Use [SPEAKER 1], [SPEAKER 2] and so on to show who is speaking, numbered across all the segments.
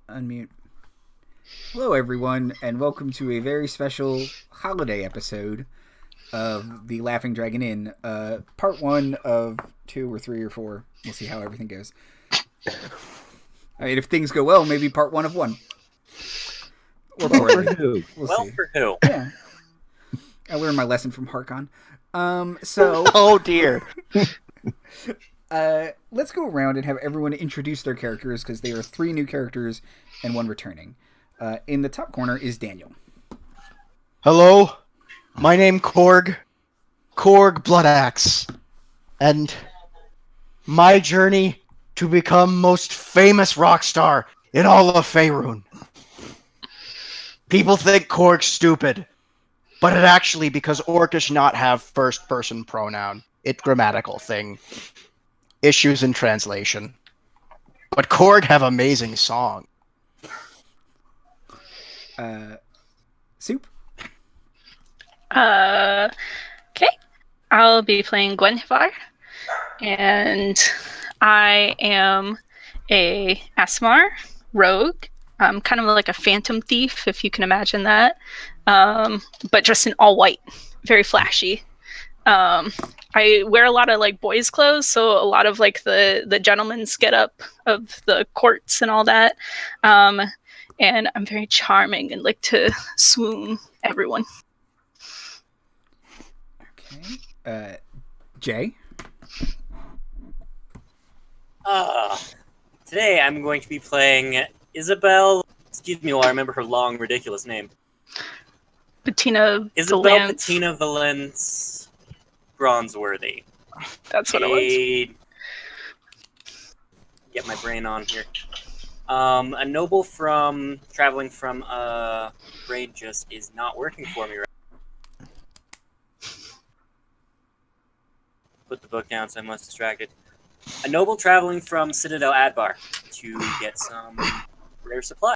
[SPEAKER 1] Unmute. Hello, everyone, and welcome to a very special holiday episode of the Laughing Dragon Inn. Part 1 of 2 or 3 or 4. We'll see how everything goes. I mean, if things go well, maybe part 1 of 1. Or
[SPEAKER 2] well for who?
[SPEAKER 1] We'll see.
[SPEAKER 3] For who?
[SPEAKER 1] Yeah. I learned my lesson from Harkon. So...
[SPEAKER 3] Oh, dear.
[SPEAKER 1] Let's go around and have everyone introduce their characters, because there are 3 new characters and 1 returning. In the top corner is Daniel.
[SPEAKER 4] Hello, my name Korg Bloodaxe, and my journey to become most famous rock star in all of Faerun. People think Korg's stupid, but it actually because Orcish not have first person pronoun. It's grammatical thing. Issues in translation. But Korg have amazing song.
[SPEAKER 1] Soup?
[SPEAKER 5] Okay. I'll be playing Gwenhyfar, and I am a Asmar rogue. Kind of like a phantom thief, if you can imagine that. But just in all white. Very flashy. I wear a lot of like boys' clothes, so a lot of like the gentleman's get up of the courts and all that. And I'm very charming and like to swoon everyone.
[SPEAKER 1] Okay. Jay?
[SPEAKER 3] Today I'm going to be playing Isabel. Excuse me while I remember her long, ridiculous name. Isabel Patina Valence Bronzeworthy.
[SPEAKER 5] That's what it was.
[SPEAKER 3] Get my brain on here. A noble traveling from brain just is not working for me right now. Put the book down, so I'm less distracted. A noble traveling from Citadel Adbar to get some rare supply.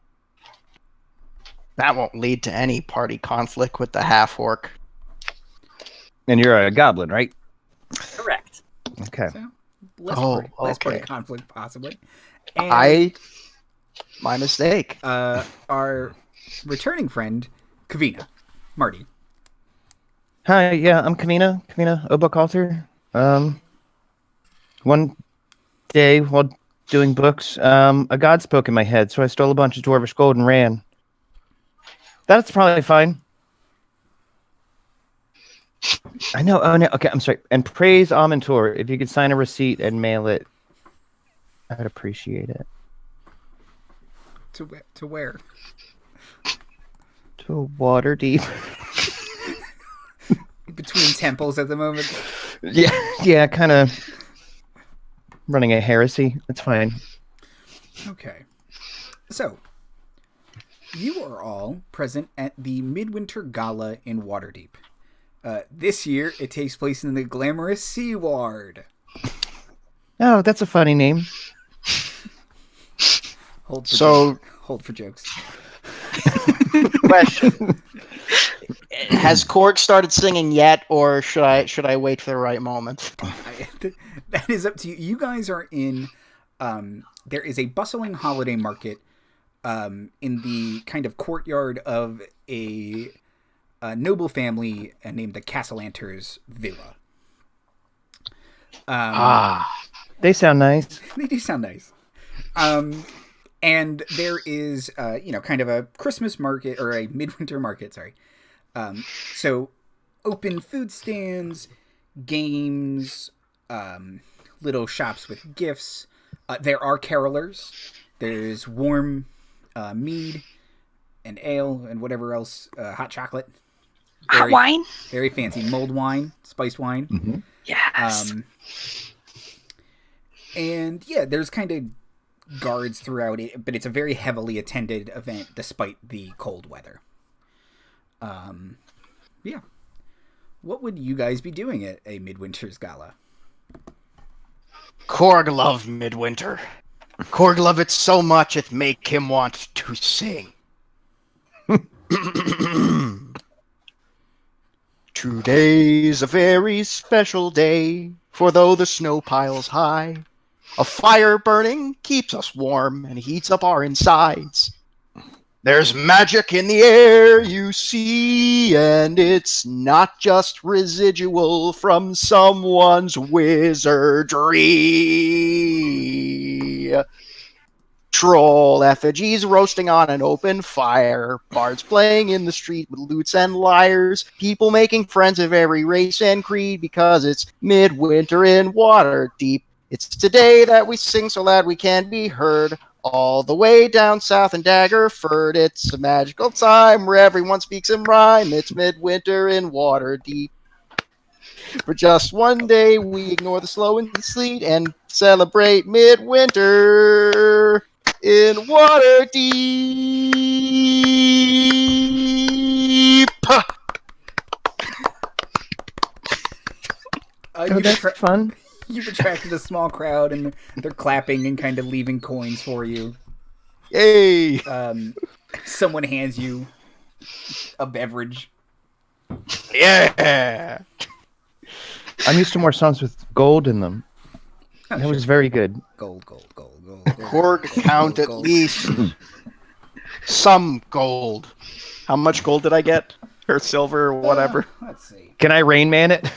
[SPEAKER 4] That won't lead to any party conflict with the half-orc.
[SPEAKER 2] And you're a goblin, right?
[SPEAKER 3] Correct.
[SPEAKER 2] Okay.
[SPEAKER 1] So, less
[SPEAKER 4] okay.
[SPEAKER 1] party conflict, possibly. And,
[SPEAKER 4] my mistake.
[SPEAKER 1] Our returning friend, Kvinna Marty.
[SPEAKER 2] Hi, yeah, I'm Kvinna Obukalter. One day while doing books, a god spoke in my head, so I stole a bunch of dwarvish gold and ran. That's probably fine. I know. Oh no. Okay, I'm sorry. And praise Amantor. If you could sign a receipt and mail it, I'd appreciate it.
[SPEAKER 1] To where?
[SPEAKER 2] To Waterdeep.
[SPEAKER 1] Between temples at the moment.
[SPEAKER 2] Yeah, kind of running a heresy. It's fine.
[SPEAKER 1] Okay. So, you are all present at the Midwinter Gala in Waterdeep. This year, it takes place in the glamorous Sea Ward.
[SPEAKER 2] Oh, that's a funny name.
[SPEAKER 1] Hold for jokes.
[SPEAKER 4] Question: has Korg started singing yet, or should I wait for the right moment?
[SPEAKER 1] That is up to you. You guys are in. There is a bustling holiday market in the kind of courtyard of a noble family named the Castellanters Villa.
[SPEAKER 2] They sound nice.
[SPEAKER 1] They do sound nice. And there is, kind of a Christmas market, or a midwinter market, sorry. So, open food stands, games, little shops with gifts. There are carolers. There's warm mead and ale and whatever else, hot chocolate.
[SPEAKER 5] Hot wine?
[SPEAKER 1] Very fancy. Mulled wine, spiced wine.
[SPEAKER 2] Mm-hmm.
[SPEAKER 5] Yes.
[SPEAKER 1] And yeah, there's kind of guards throughout it, but it's a very heavily attended event despite the cold weather. Yeah. What would you guys be doing at a Midwinter's Gala?
[SPEAKER 4] Korg love Midwinter. Korg love it so much it make him want to sing. Today's a very special day, for though the snow piles high, A fire burning keeps us warm and heats up our insides. There's magic in the air, you see, and it's not just residual from someone's wizardry. Troll effigies roasting on an open fire, bards playing in the street with lutes and lyres, people making friends of every race and creed because it's midwinter in Waterdeep. It's today that we sing so loud we can be heard. All the way down south in Daggerford, it's a magical time where everyone speaks in rhyme. It's midwinter in Waterdeep. For just one day, we ignore the snow and the sleet and celebrate midwinter in Waterdeep.
[SPEAKER 2] That's fun.
[SPEAKER 1] You've attracted a small crowd, and they're clapping and kind of leaving coins for you.
[SPEAKER 4] Yay!
[SPEAKER 1] Someone hands you a beverage.
[SPEAKER 4] Yeah!
[SPEAKER 2] I'm used to more songs with gold in them.
[SPEAKER 1] Oh,
[SPEAKER 2] That was very good.
[SPEAKER 1] Gold.
[SPEAKER 4] Korg count at least some gold. How much gold did I get? Or silver or whatever?
[SPEAKER 1] Let's see.
[SPEAKER 2] Can I Rain Man it?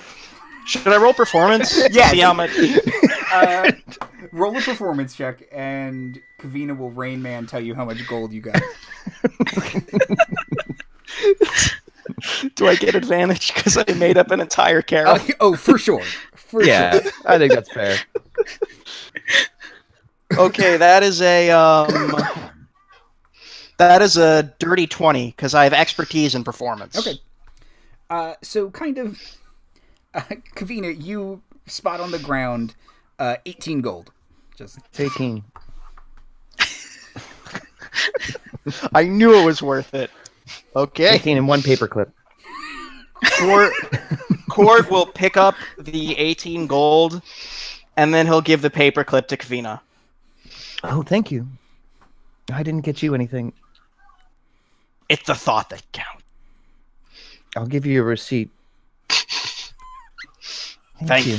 [SPEAKER 4] Should I roll performance?
[SPEAKER 1] Yeah.
[SPEAKER 4] See how much...
[SPEAKER 1] Roll a performance check, and Kvinna will Rain Man tell you how much gold you got.
[SPEAKER 4] Do I get advantage because I made up an entire carol?
[SPEAKER 1] Oh, for sure.
[SPEAKER 2] Yeah, I think that's fair.
[SPEAKER 4] Okay, that is a dirty 20 because I have expertise in performance.
[SPEAKER 1] Okay. So kind of, Kvinna, you spot on the ground 18 gold. Just
[SPEAKER 2] 18.
[SPEAKER 4] I knew it was worth it. Okay.
[SPEAKER 2] 18 in one paperclip.
[SPEAKER 4] Korg will pick up the 18 gold, and then he'll give the paperclip to Kvinna.
[SPEAKER 2] Oh, thank you. I didn't get you anything.
[SPEAKER 4] It's the thought that counts.
[SPEAKER 2] I'll give you a receipt.
[SPEAKER 4] Thank you.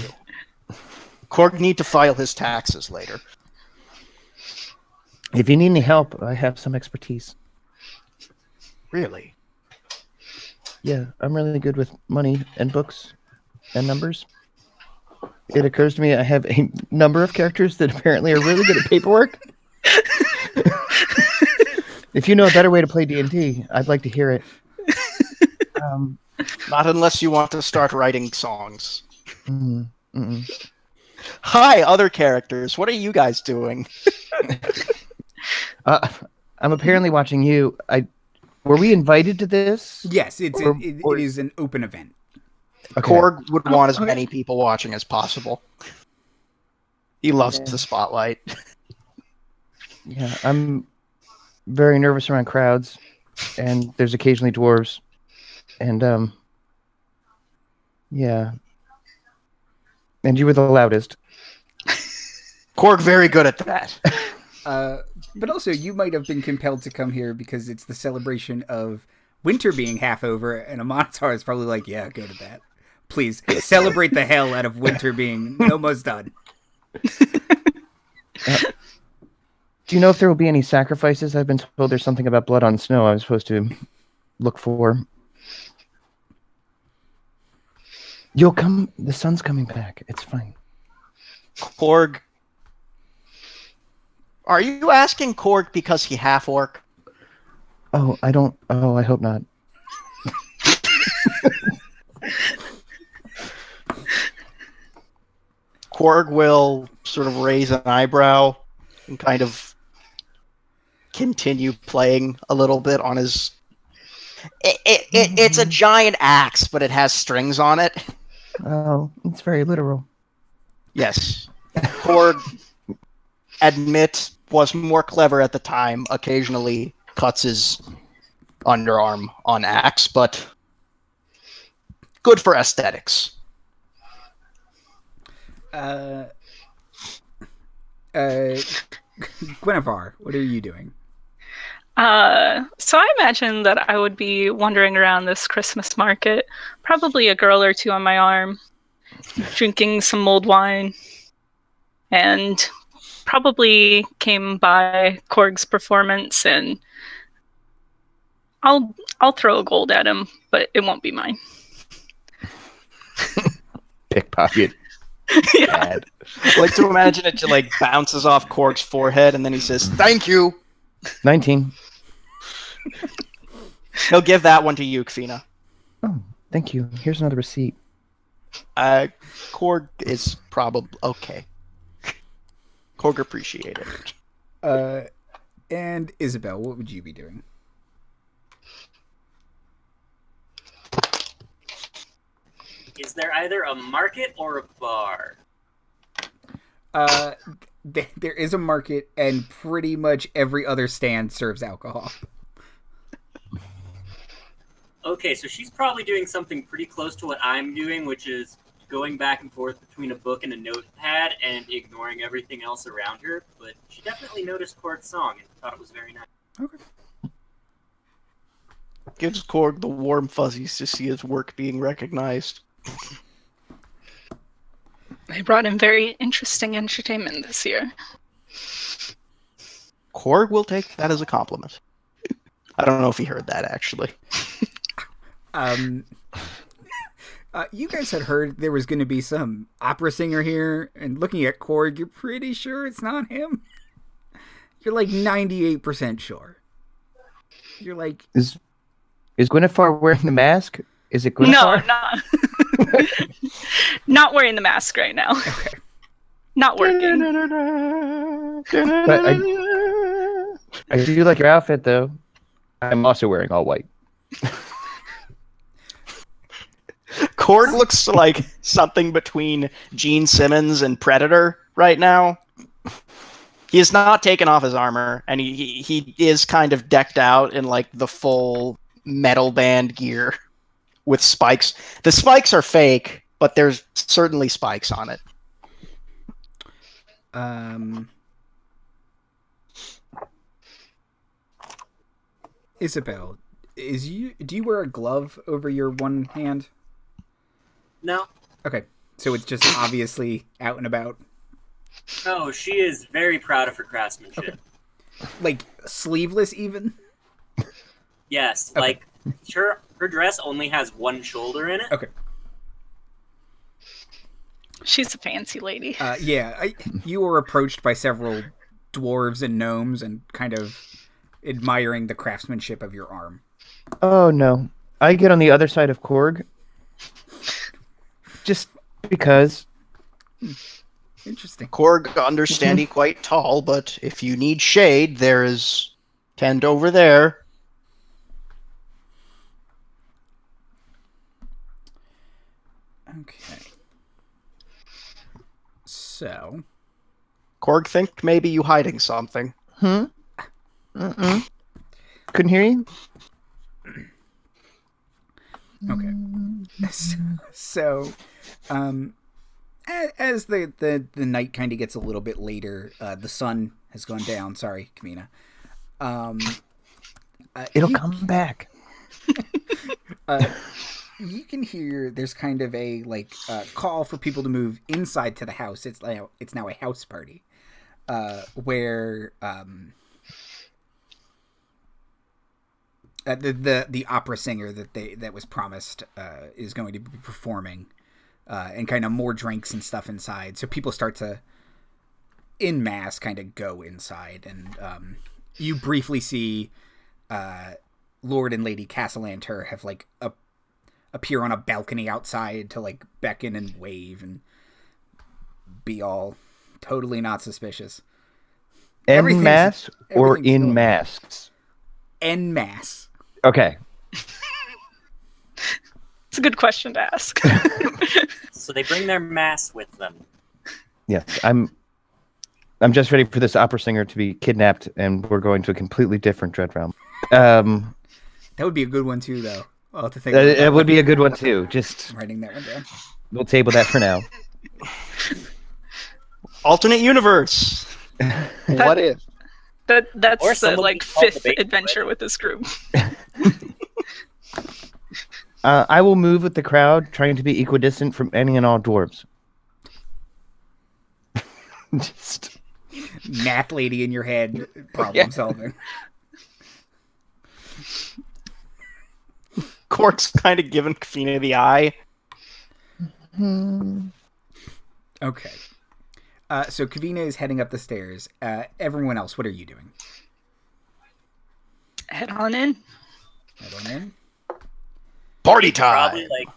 [SPEAKER 4] Korg need to file his taxes later.
[SPEAKER 2] If you need any help, I have some expertise.
[SPEAKER 4] Really?
[SPEAKER 2] Yeah, I'm really good with money and books and numbers. It occurs to me I have a number of characters that apparently are really good at paperwork. If you know a better way to play D&D, I'd like to hear it.
[SPEAKER 4] Not unless you want to start writing songs.
[SPEAKER 2] Mm-mm.
[SPEAKER 4] Hi, other characters. What are you guys doing?
[SPEAKER 2] I'm apparently watching you. Were we invited to this?
[SPEAKER 1] yes, it is an open event.
[SPEAKER 2] Okay.
[SPEAKER 4] Korg would want as many people watching as possible. He loves the spotlight.
[SPEAKER 2] Yeah, I'm very nervous around crowds, and there's occasionally dwarves, and yeah. And you were the loudest.
[SPEAKER 4] Korg very good at that.
[SPEAKER 1] But also, you might have been compelled to come here because it's the celebration of winter being half over, and a Monitor is probably like, yeah, go to that. Please, celebrate the hell out of winter being almost done.
[SPEAKER 2] Do you know if there will be any sacrifices? I've been told there's something about blood on snow I was supposed to look for. You'll come. The sun's coming back. It's fine.
[SPEAKER 4] Korg. Are you asking Korg because he half-orc?
[SPEAKER 2] Oh, I don't. Oh, I hope not.
[SPEAKER 4] Korg will sort of raise an eyebrow and kind of continue playing a little bit on his... It's a giant axe, but it has strings on it.
[SPEAKER 2] Oh, it's very literal.
[SPEAKER 4] Yes. Korg, admit, was more clever at the time, occasionally cuts his underarm on axe, but good for aesthetics.
[SPEAKER 1] Gwenhyfar, what are you doing?
[SPEAKER 5] So I imagine that I would be wandering around this Christmas market, probably a girl or two on my arm, drinking some mulled wine, and probably came by Korg's performance, and I'll throw a gold at him, but it won't be mine.
[SPEAKER 2] Pickpocket.
[SPEAKER 5] Yeah.
[SPEAKER 2] Bad.
[SPEAKER 4] I like to imagine it just like bounces off Korg's forehead, and then he says, "Thank you."
[SPEAKER 2] 19.
[SPEAKER 4] He'll give that one to you, Kvinna.
[SPEAKER 2] Oh, thank you. Here's another receipt.
[SPEAKER 4] Korg is probably okay. Korg appreciated it.
[SPEAKER 1] And Isabel, what would you be doing?
[SPEAKER 3] Is there either a market or a bar?
[SPEAKER 1] There is a market, and pretty much every other stand serves alcohol.
[SPEAKER 3] Okay, so she's probably doing something pretty close to what I'm doing, which is going back and forth between a book and a notepad and ignoring everything else around her. But she definitely noticed Korg's song and thought it was very nice.
[SPEAKER 1] Okay.
[SPEAKER 4] Gives Korg the warm fuzzies to see his work being recognized.
[SPEAKER 5] They brought in very interesting entertainment this year.
[SPEAKER 4] Korg will take that as a compliment. I don't know if he heard that, actually.
[SPEAKER 1] You guys had heard there was going to be some opera singer here, and looking at Korg, you're pretty sure it's not him? You're like 98% sure. You're like...
[SPEAKER 2] Is Gwenhyfar wearing the mask? Is it Gwenhyfar?
[SPEAKER 5] No, not. Not wearing the mask right now.
[SPEAKER 1] Okay.
[SPEAKER 5] Not working.
[SPEAKER 2] But I do like your outfit, though. I'm also wearing all white.
[SPEAKER 4] Korg looks like something between Gene Simmons and Predator right now. He has not taken off his armor, and he is kind of decked out in like the full metal band gear with spikes. The spikes are fake, but there's certainly spikes on it.
[SPEAKER 1] Isabel, do you wear a glove over your one hand?
[SPEAKER 3] No.
[SPEAKER 1] Okay, so it's just obviously out and about.
[SPEAKER 3] No, she is very proud of her craftsmanship.
[SPEAKER 1] Okay. Like sleeveless, even.
[SPEAKER 3] Yes,
[SPEAKER 1] Okay.
[SPEAKER 3] like her dress only has one shoulder in it.
[SPEAKER 1] Okay.
[SPEAKER 5] She's a fancy lady.
[SPEAKER 1] You were approached by several dwarves and gnomes and kind of admiring the craftsmanship of your arm.
[SPEAKER 2] Oh, no. I get on the other side of Korg. Just because.
[SPEAKER 1] Interesting.
[SPEAKER 4] Korg understanding quite tall, but if you need shade, there is tent over there.
[SPEAKER 1] Okay. So.
[SPEAKER 4] Korg think maybe you hiding something.
[SPEAKER 2] Mm-mm. Couldn't hear you?
[SPEAKER 1] Okay. So, as the night kind of gets a little bit later, the sun has gone down. Sorry, Kvinna.
[SPEAKER 2] It'll come back.
[SPEAKER 1] You can hear there's kind of a call for people to move inside to the house. It's now a house party, where the opera singer that was promised is going to be performing, and kind of more drinks and stuff inside. So people start to, en masse, kind of go inside, and you briefly see Lord and Lady Castellanter have appear on a balcony outside to beckon and wave and be all totally not suspicious.
[SPEAKER 2] En masse or
[SPEAKER 1] everything's
[SPEAKER 2] in
[SPEAKER 1] going-
[SPEAKER 2] masks?
[SPEAKER 1] En masse.
[SPEAKER 2] Okay.
[SPEAKER 5] It's a good question to ask.
[SPEAKER 3] So they bring their mass with them.
[SPEAKER 2] Yes, I'm just ready for this opera singer to be kidnapped, and we're going to a completely different Dread Realm.
[SPEAKER 1] That would be a good one too, though. I'll have to think. about
[SPEAKER 2] It
[SPEAKER 1] that
[SPEAKER 2] would be
[SPEAKER 1] one.
[SPEAKER 2] a good one too. Just
[SPEAKER 1] Writing that one down.
[SPEAKER 2] we'll table that for now.
[SPEAKER 4] Alternate universe. What if?
[SPEAKER 3] Or
[SPEAKER 5] That's the
[SPEAKER 3] someone called the
[SPEAKER 5] fifth
[SPEAKER 3] bacon
[SPEAKER 5] adventure with this group.
[SPEAKER 2] I will move with the crowd, trying to be equidistant from any and all dwarves. Just
[SPEAKER 1] Math lady in your head, problem solving.
[SPEAKER 4] Korg's kind of giving Kvinna the eye.
[SPEAKER 1] Okay. So Kvinna is heading up the stairs. Everyone else, what are you doing?
[SPEAKER 5] Head on in.
[SPEAKER 1] Head on in.
[SPEAKER 4] Party time.
[SPEAKER 3] Probably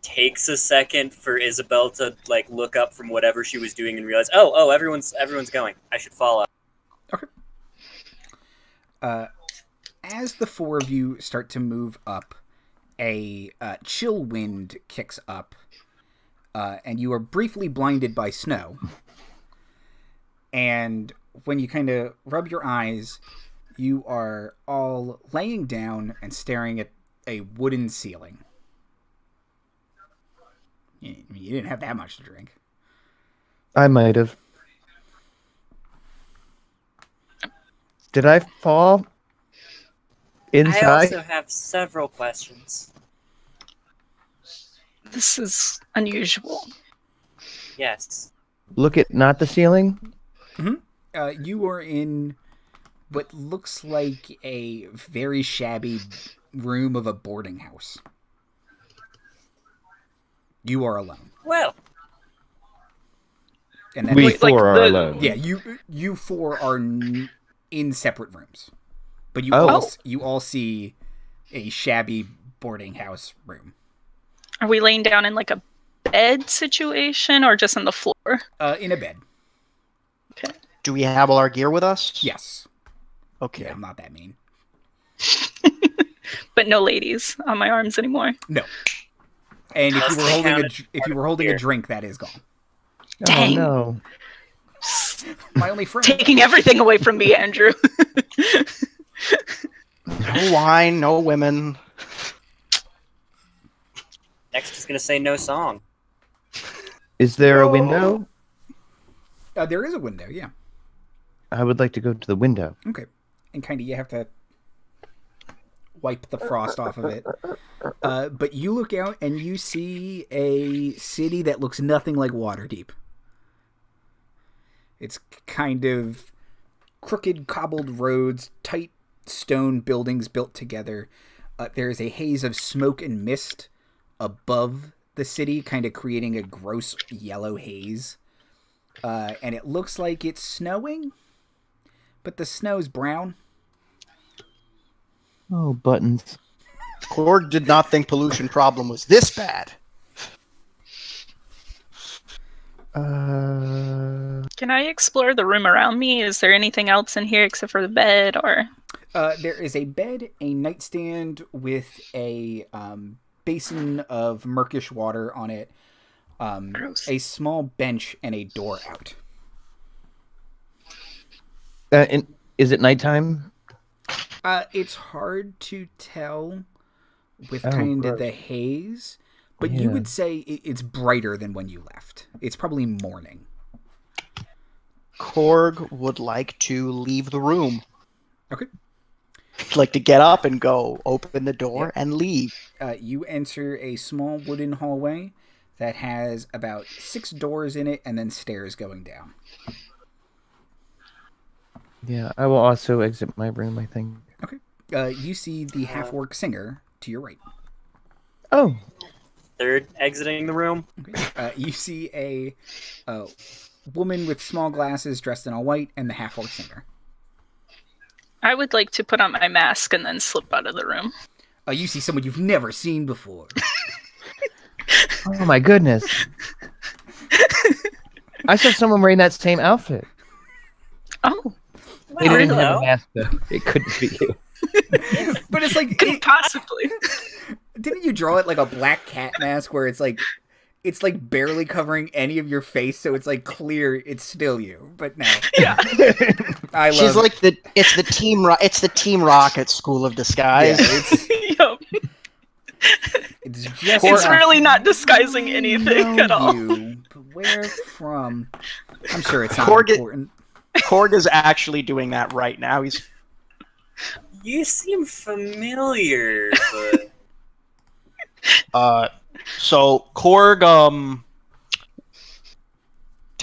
[SPEAKER 3] takes a second for Isabel to look up from whatever she was doing and realize, oh, everyone's going. I should follow.
[SPEAKER 1] Okay. As the four of you start to move up, a chill wind kicks up, and you are briefly blinded by snow. And when you kind of rub your eyes, you are all laying down and staring at a wooden ceiling. You didn't have that much to drink.
[SPEAKER 2] I might have. Did I fall inside?
[SPEAKER 3] I also have several questions.
[SPEAKER 5] This is unusual.
[SPEAKER 3] Yes.
[SPEAKER 2] Look at not the ceiling.
[SPEAKER 1] You are in what looks like a very shabby room of a boarding house. You are alone.
[SPEAKER 3] Well,
[SPEAKER 1] And then
[SPEAKER 2] We four are alone.
[SPEAKER 1] yeah, you four are in separate rooms, but you all see a shabby boarding house room.
[SPEAKER 5] Are we laying down in like a bed situation or just on the floor?
[SPEAKER 1] In a bed.
[SPEAKER 5] Okay.
[SPEAKER 4] Do we have all our gear with us?
[SPEAKER 1] Yes.
[SPEAKER 4] Okay.
[SPEAKER 1] Yeah, I'm not that mean.
[SPEAKER 5] But no ladies on my arms anymore.
[SPEAKER 1] No. And if
[SPEAKER 3] Must
[SPEAKER 1] you were
[SPEAKER 3] be
[SPEAKER 1] holding
[SPEAKER 3] counted
[SPEAKER 1] a drink, that is gone.
[SPEAKER 5] Dang.
[SPEAKER 2] Oh, no.
[SPEAKER 1] My only friend.
[SPEAKER 5] Taking everything away from me, Andrew.
[SPEAKER 4] No wine, no women.
[SPEAKER 3] next is gonna say no song.
[SPEAKER 2] Is there a window?
[SPEAKER 1] There is a window, yeah.
[SPEAKER 2] I would like to go to the window.
[SPEAKER 1] Okay. And kind of you have to wipe the frost off of it. But you look out and you see a city that looks nothing like Waterdeep. It's kind of crooked cobbled roads, tight stone buildings built together. There is a haze of smoke and mist above the city, kind of creating a gross yellow haze. And it looks like it's snowing, but the snow's brown.
[SPEAKER 2] Oh, buttons.
[SPEAKER 4] Korg did not think pollution problem was this bad.
[SPEAKER 5] Can I explore the room around me? Is there anything else in here except for the bed or...
[SPEAKER 1] There is a bed, a nightstand with a basin of murkish water on it,
[SPEAKER 5] Gross.
[SPEAKER 1] a small bench, and a door out.
[SPEAKER 2] And is it nighttime?
[SPEAKER 1] It's hard to tell with
[SPEAKER 2] Oh,
[SPEAKER 1] kind of
[SPEAKER 2] gross.
[SPEAKER 1] the haze, but you
[SPEAKER 2] Yeah.
[SPEAKER 1] would say it's brighter than when you left. It's probably morning.
[SPEAKER 4] Korg would like to leave the room.
[SPEAKER 1] Okay.
[SPEAKER 4] Like to get up and go, open the door, and leave.
[SPEAKER 1] You enter a small wooden hallway that has about 6 doors in it and then stairs going down.
[SPEAKER 2] Yeah, I will also exit my room, I think.
[SPEAKER 1] Okay. You see the half-orc singer to your right.
[SPEAKER 2] Oh,
[SPEAKER 3] Third, exiting the room.
[SPEAKER 1] Okay. You see a woman with small glasses dressed in all white and the half-orc singer.
[SPEAKER 5] I would like to put on my mask and then slip out of the room.
[SPEAKER 1] You see someone you've never seen before.
[SPEAKER 2] oh my goodness. I saw someone wearing that same outfit.
[SPEAKER 5] Oh,
[SPEAKER 2] They didn't have
[SPEAKER 3] hello.
[SPEAKER 2] a mask, though. It couldn't be you.
[SPEAKER 1] But it's like,
[SPEAKER 5] couldn't possibly.
[SPEAKER 1] didn't you draw it like a black cat mask where it's like barely covering any of your face, so it's like clear it's still you. But no,
[SPEAKER 5] Yeah.
[SPEAKER 1] I love.
[SPEAKER 4] She's like it's the Team Rocket School of
[SPEAKER 1] yeah,
[SPEAKER 4] Disguise.
[SPEAKER 5] Yup.
[SPEAKER 1] it's just
[SPEAKER 5] It's really not disguising anything at all.
[SPEAKER 1] You, but where from? I'm sure it's not
[SPEAKER 4] Korg-
[SPEAKER 1] important.
[SPEAKER 4] Korg is actually doing that right now. He's
[SPEAKER 3] You seem familiar, but
[SPEAKER 4] so Korg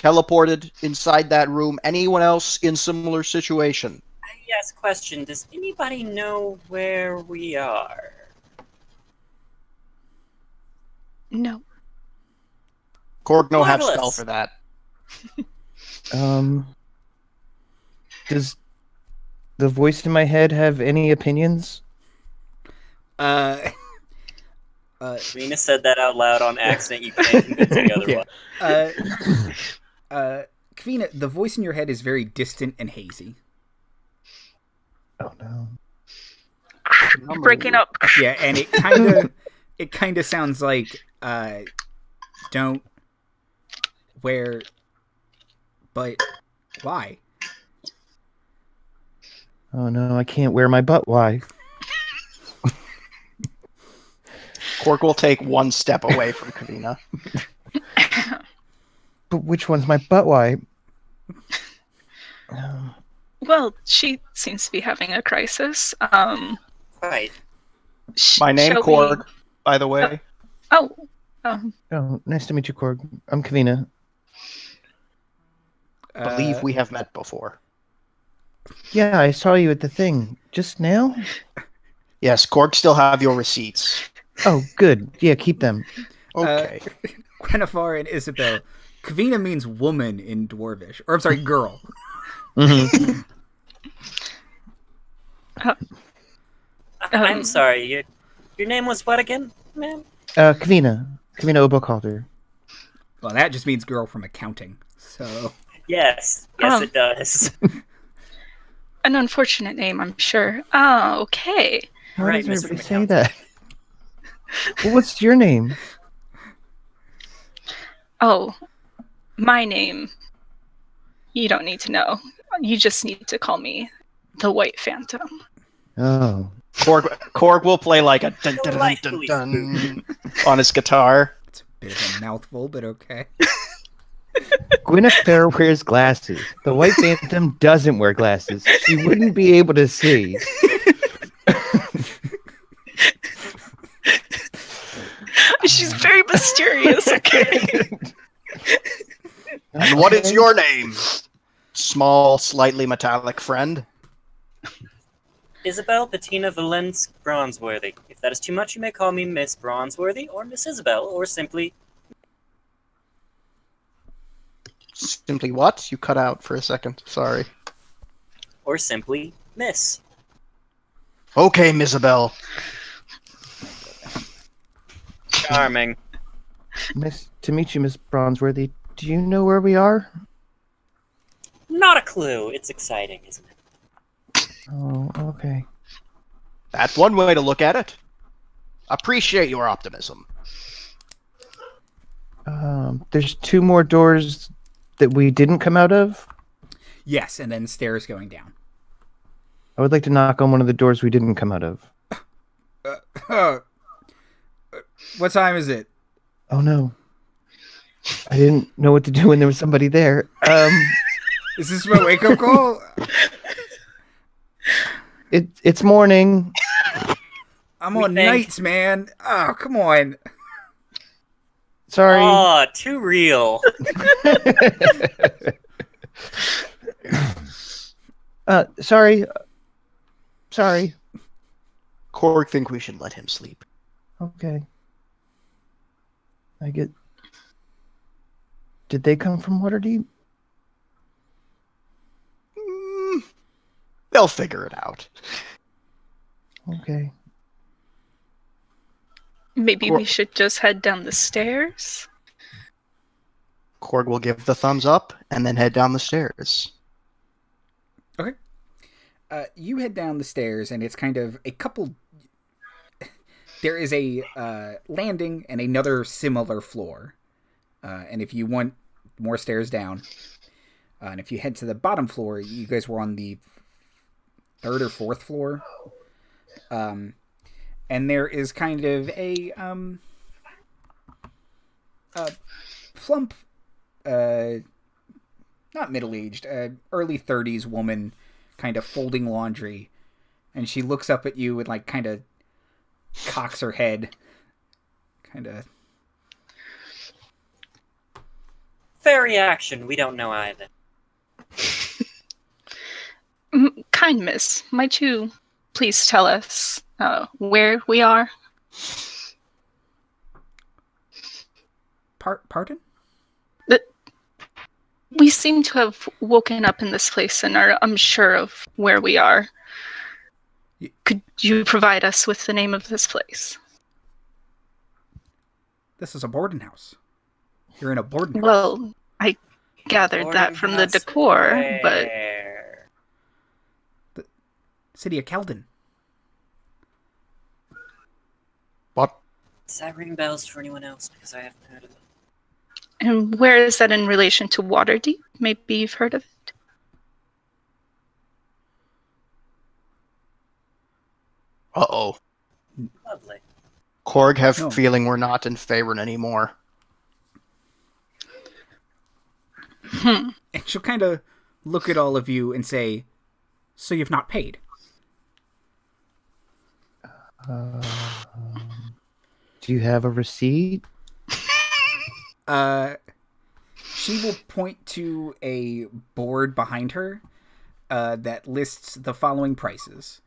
[SPEAKER 4] teleported inside that room? Anyone else in similar situation?
[SPEAKER 3] Yes, question. Does anybody know where we are?
[SPEAKER 5] No.
[SPEAKER 4] Korg no have
[SPEAKER 3] Marvelous.
[SPEAKER 4] spell for that.
[SPEAKER 2] Does the voice in my head have any opinions?
[SPEAKER 3] Kvinna said that out loud on accident. You can't convince the other one.
[SPEAKER 1] Kvinna, the voice in your head is very distant and hazy.
[SPEAKER 2] Oh no.
[SPEAKER 5] You're breaking up.
[SPEAKER 1] Yeah, and it kind of sounds like don't wear, but why?
[SPEAKER 2] Oh no, I can't wear my butt. Why?
[SPEAKER 4] Korg will take one step away from Kvinna.
[SPEAKER 2] But which one's my butt? Why?
[SPEAKER 5] Well, she seems to be having a crisis.
[SPEAKER 3] Right.
[SPEAKER 4] My name,
[SPEAKER 5] shall
[SPEAKER 4] Korg,
[SPEAKER 5] we-
[SPEAKER 4] by the way.
[SPEAKER 5] Oh,
[SPEAKER 2] Oh, nice to meet you, Korg. I'm Kvinna.
[SPEAKER 4] Believe we have met before.
[SPEAKER 2] Yeah, I saw you at the thing just now.
[SPEAKER 4] Yes, Korg still have your receipts.
[SPEAKER 2] Oh, good. Yeah, keep them.
[SPEAKER 4] Okay.
[SPEAKER 1] Gwenhyfar and Isabel. Kvinna means woman in Dwarvish. Or, I'm sorry, girl.
[SPEAKER 2] Mm-hmm.
[SPEAKER 3] I'm sorry. Your name was what again, ma'am?
[SPEAKER 2] Kvinna. Kvinna Obokalder.
[SPEAKER 1] Well, that just means girl from accounting. So,
[SPEAKER 3] Yes, it does.
[SPEAKER 5] an unfortunate name, I'm sure. Oh, okay.
[SPEAKER 2] How
[SPEAKER 3] Right,
[SPEAKER 2] does
[SPEAKER 3] Mr.
[SPEAKER 2] everybody say
[SPEAKER 3] McCown.
[SPEAKER 2] that? Well, what's your name?
[SPEAKER 5] Oh, my name. You don't need to know. You just need to call me the White Phantom.
[SPEAKER 2] Oh.
[SPEAKER 4] Korg will play like a dun dun dun dun
[SPEAKER 3] Delightfully
[SPEAKER 4] dun on his guitar.
[SPEAKER 1] it's a bit of a mouthful, but okay.
[SPEAKER 2] Gwenhyfar wears glasses. The White Phantom doesn't wear glasses. She wouldn't be able to see.
[SPEAKER 5] She's very mysterious, okay?
[SPEAKER 4] And what is your name? Small, slightly metallic friend.
[SPEAKER 3] Isabel Bettina Valence Bronzeworthy. If that is too much, you may call me Miss Bronzeworthy or Miss Isabel, or simply
[SPEAKER 4] Simply what? You cut out for a second. Sorry.
[SPEAKER 3] Miss.
[SPEAKER 4] Okay, Isabel.
[SPEAKER 3] Charming.
[SPEAKER 2] To meet you, Miss Bronzeworthy. Do you know where we are?
[SPEAKER 3] Not a clue. It's exciting, isn't it?
[SPEAKER 2] Oh, okay.
[SPEAKER 4] That's one way to look at it. Appreciate your optimism.
[SPEAKER 2] There's two more doors that we didn't come out of.
[SPEAKER 1] Yes, and then stairs going down.
[SPEAKER 2] I would like to knock on one of the doors we didn't come out of.
[SPEAKER 1] What time is it?
[SPEAKER 2] Oh no. I didn't know what to do when there was somebody there.
[SPEAKER 1] Is this my wake-up call?
[SPEAKER 2] It's morning.
[SPEAKER 1] I'm
[SPEAKER 3] We
[SPEAKER 1] on
[SPEAKER 3] think-
[SPEAKER 1] nights, man. Oh, come on.
[SPEAKER 2] Sorry.
[SPEAKER 3] Aw, too real.
[SPEAKER 2] Sorry. Sorry.
[SPEAKER 4] Korg think we should let him sleep.
[SPEAKER 2] Okay. Did they come from Waterdeep?
[SPEAKER 4] They'll figure it out.
[SPEAKER 2] Okay.
[SPEAKER 5] Maybe we should just head down the stairs.
[SPEAKER 4] Korg will give the thumbs up and then head down the stairs.
[SPEAKER 1] Okay. You head down the stairs, and it's kind of a couple... There is a landing and another similar floor. And if you want more stairs down, and if you head to the bottom floor, you guys were on the third or fourth floor. And there is kind of a plump, not middle-aged, early 30s woman kind of folding laundry. And she looks up at you and like kind of cocks her head. Kind of...
[SPEAKER 3] Fair reaction. We don't know either.
[SPEAKER 5] Kind miss, might you please tell us where we are?
[SPEAKER 1] Pardon?
[SPEAKER 5] We seem to have woken up in this place and are unsure of where we are. Could you provide us with the name of this place?
[SPEAKER 1] This is a boarding house. You're in a boarding house.
[SPEAKER 5] Well, I gathered that from the decor, but...
[SPEAKER 1] The city of Celdon.
[SPEAKER 4] What?
[SPEAKER 3] Does that ring bells for anyone else? Because I haven't heard of it.
[SPEAKER 5] And where is that in relation to Waterdeep? Maybe you've heard of it?
[SPEAKER 4] Uh-oh.
[SPEAKER 3] Lovely.
[SPEAKER 4] Korg have
[SPEAKER 1] No.
[SPEAKER 4] feeling we're not in Faerun anymore.
[SPEAKER 1] And she'll kind of look at all of you and say, so you've not paid?
[SPEAKER 2] Do you have a receipt?
[SPEAKER 1] She will point to a board behind her that lists the following prices.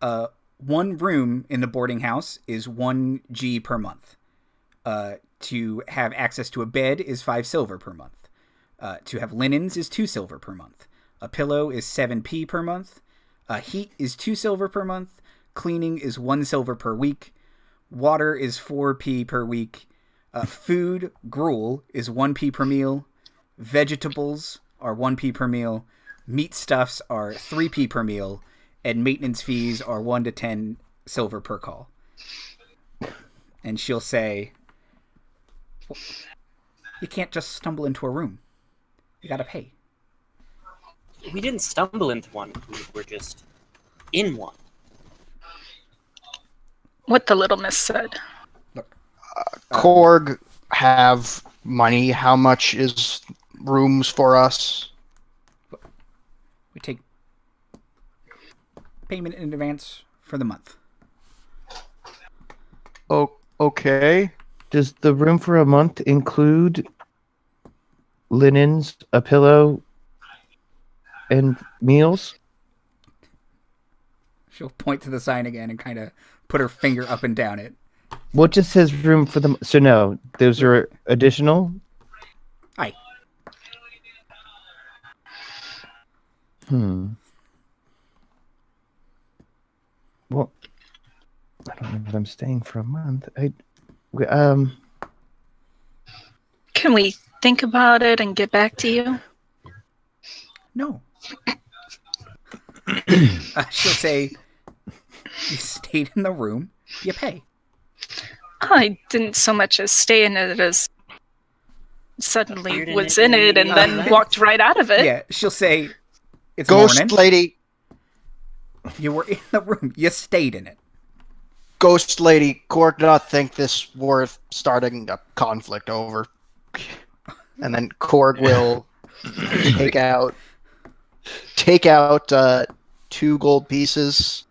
[SPEAKER 1] One room in the boarding house is 1 G per month. To have access to a bed is 5 silver per month. To have linens is 2 silver per month. A pillow is 7p per month. Heat is 2 silver per month. Cleaning is 1 silver per week. Water is 4p per week. Food, gruel, is 1p per meal. Vegetables are 1p per meal. Meat stuffs are 3p per meal. And maintenance fees are 1 to 10 silver per call. And she'll say, well, you can't just stumble into a room. You gotta pay.
[SPEAKER 3] We didn't stumble into one. We were just in one.
[SPEAKER 5] What the little miss said.
[SPEAKER 1] Look,
[SPEAKER 4] Korg have money. How much is rooms for us?
[SPEAKER 1] we take payment in advance for the month.
[SPEAKER 4] Oh, okay.
[SPEAKER 2] Does the room for a month include linens, a pillow, and meals?
[SPEAKER 1] She'll point to the sign again and kind of put her finger up and down it.
[SPEAKER 2] What just says room for the... So no, those are additional?
[SPEAKER 1] Aye.
[SPEAKER 2] Well, I don't know if I'm staying for a month.
[SPEAKER 5] Can we think about it and get back to you?
[SPEAKER 1] No. She'll say, you stayed in the room, you pay.
[SPEAKER 5] I didn't so much as stay in it as suddenly
[SPEAKER 3] Appeared in
[SPEAKER 5] was
[SPEAKER 3] it
[SPEAKER 5] in it and then
[SPEAKER 3] and
[SPEAKER 5] walked right out of it.
[SPEAKER 1] Yeah, she'll say, it's
[SPEAKER 4] Ghost
[SPEAKER 1] morning.
[SPEAKER 4] lady.
[SPEAKER 1] You were in the room, you stayed in it.
[SPEAKER 4] Ghost lady. Korg did not think this worth starting a conflict over. And then Korg will take out 2 gold pieces,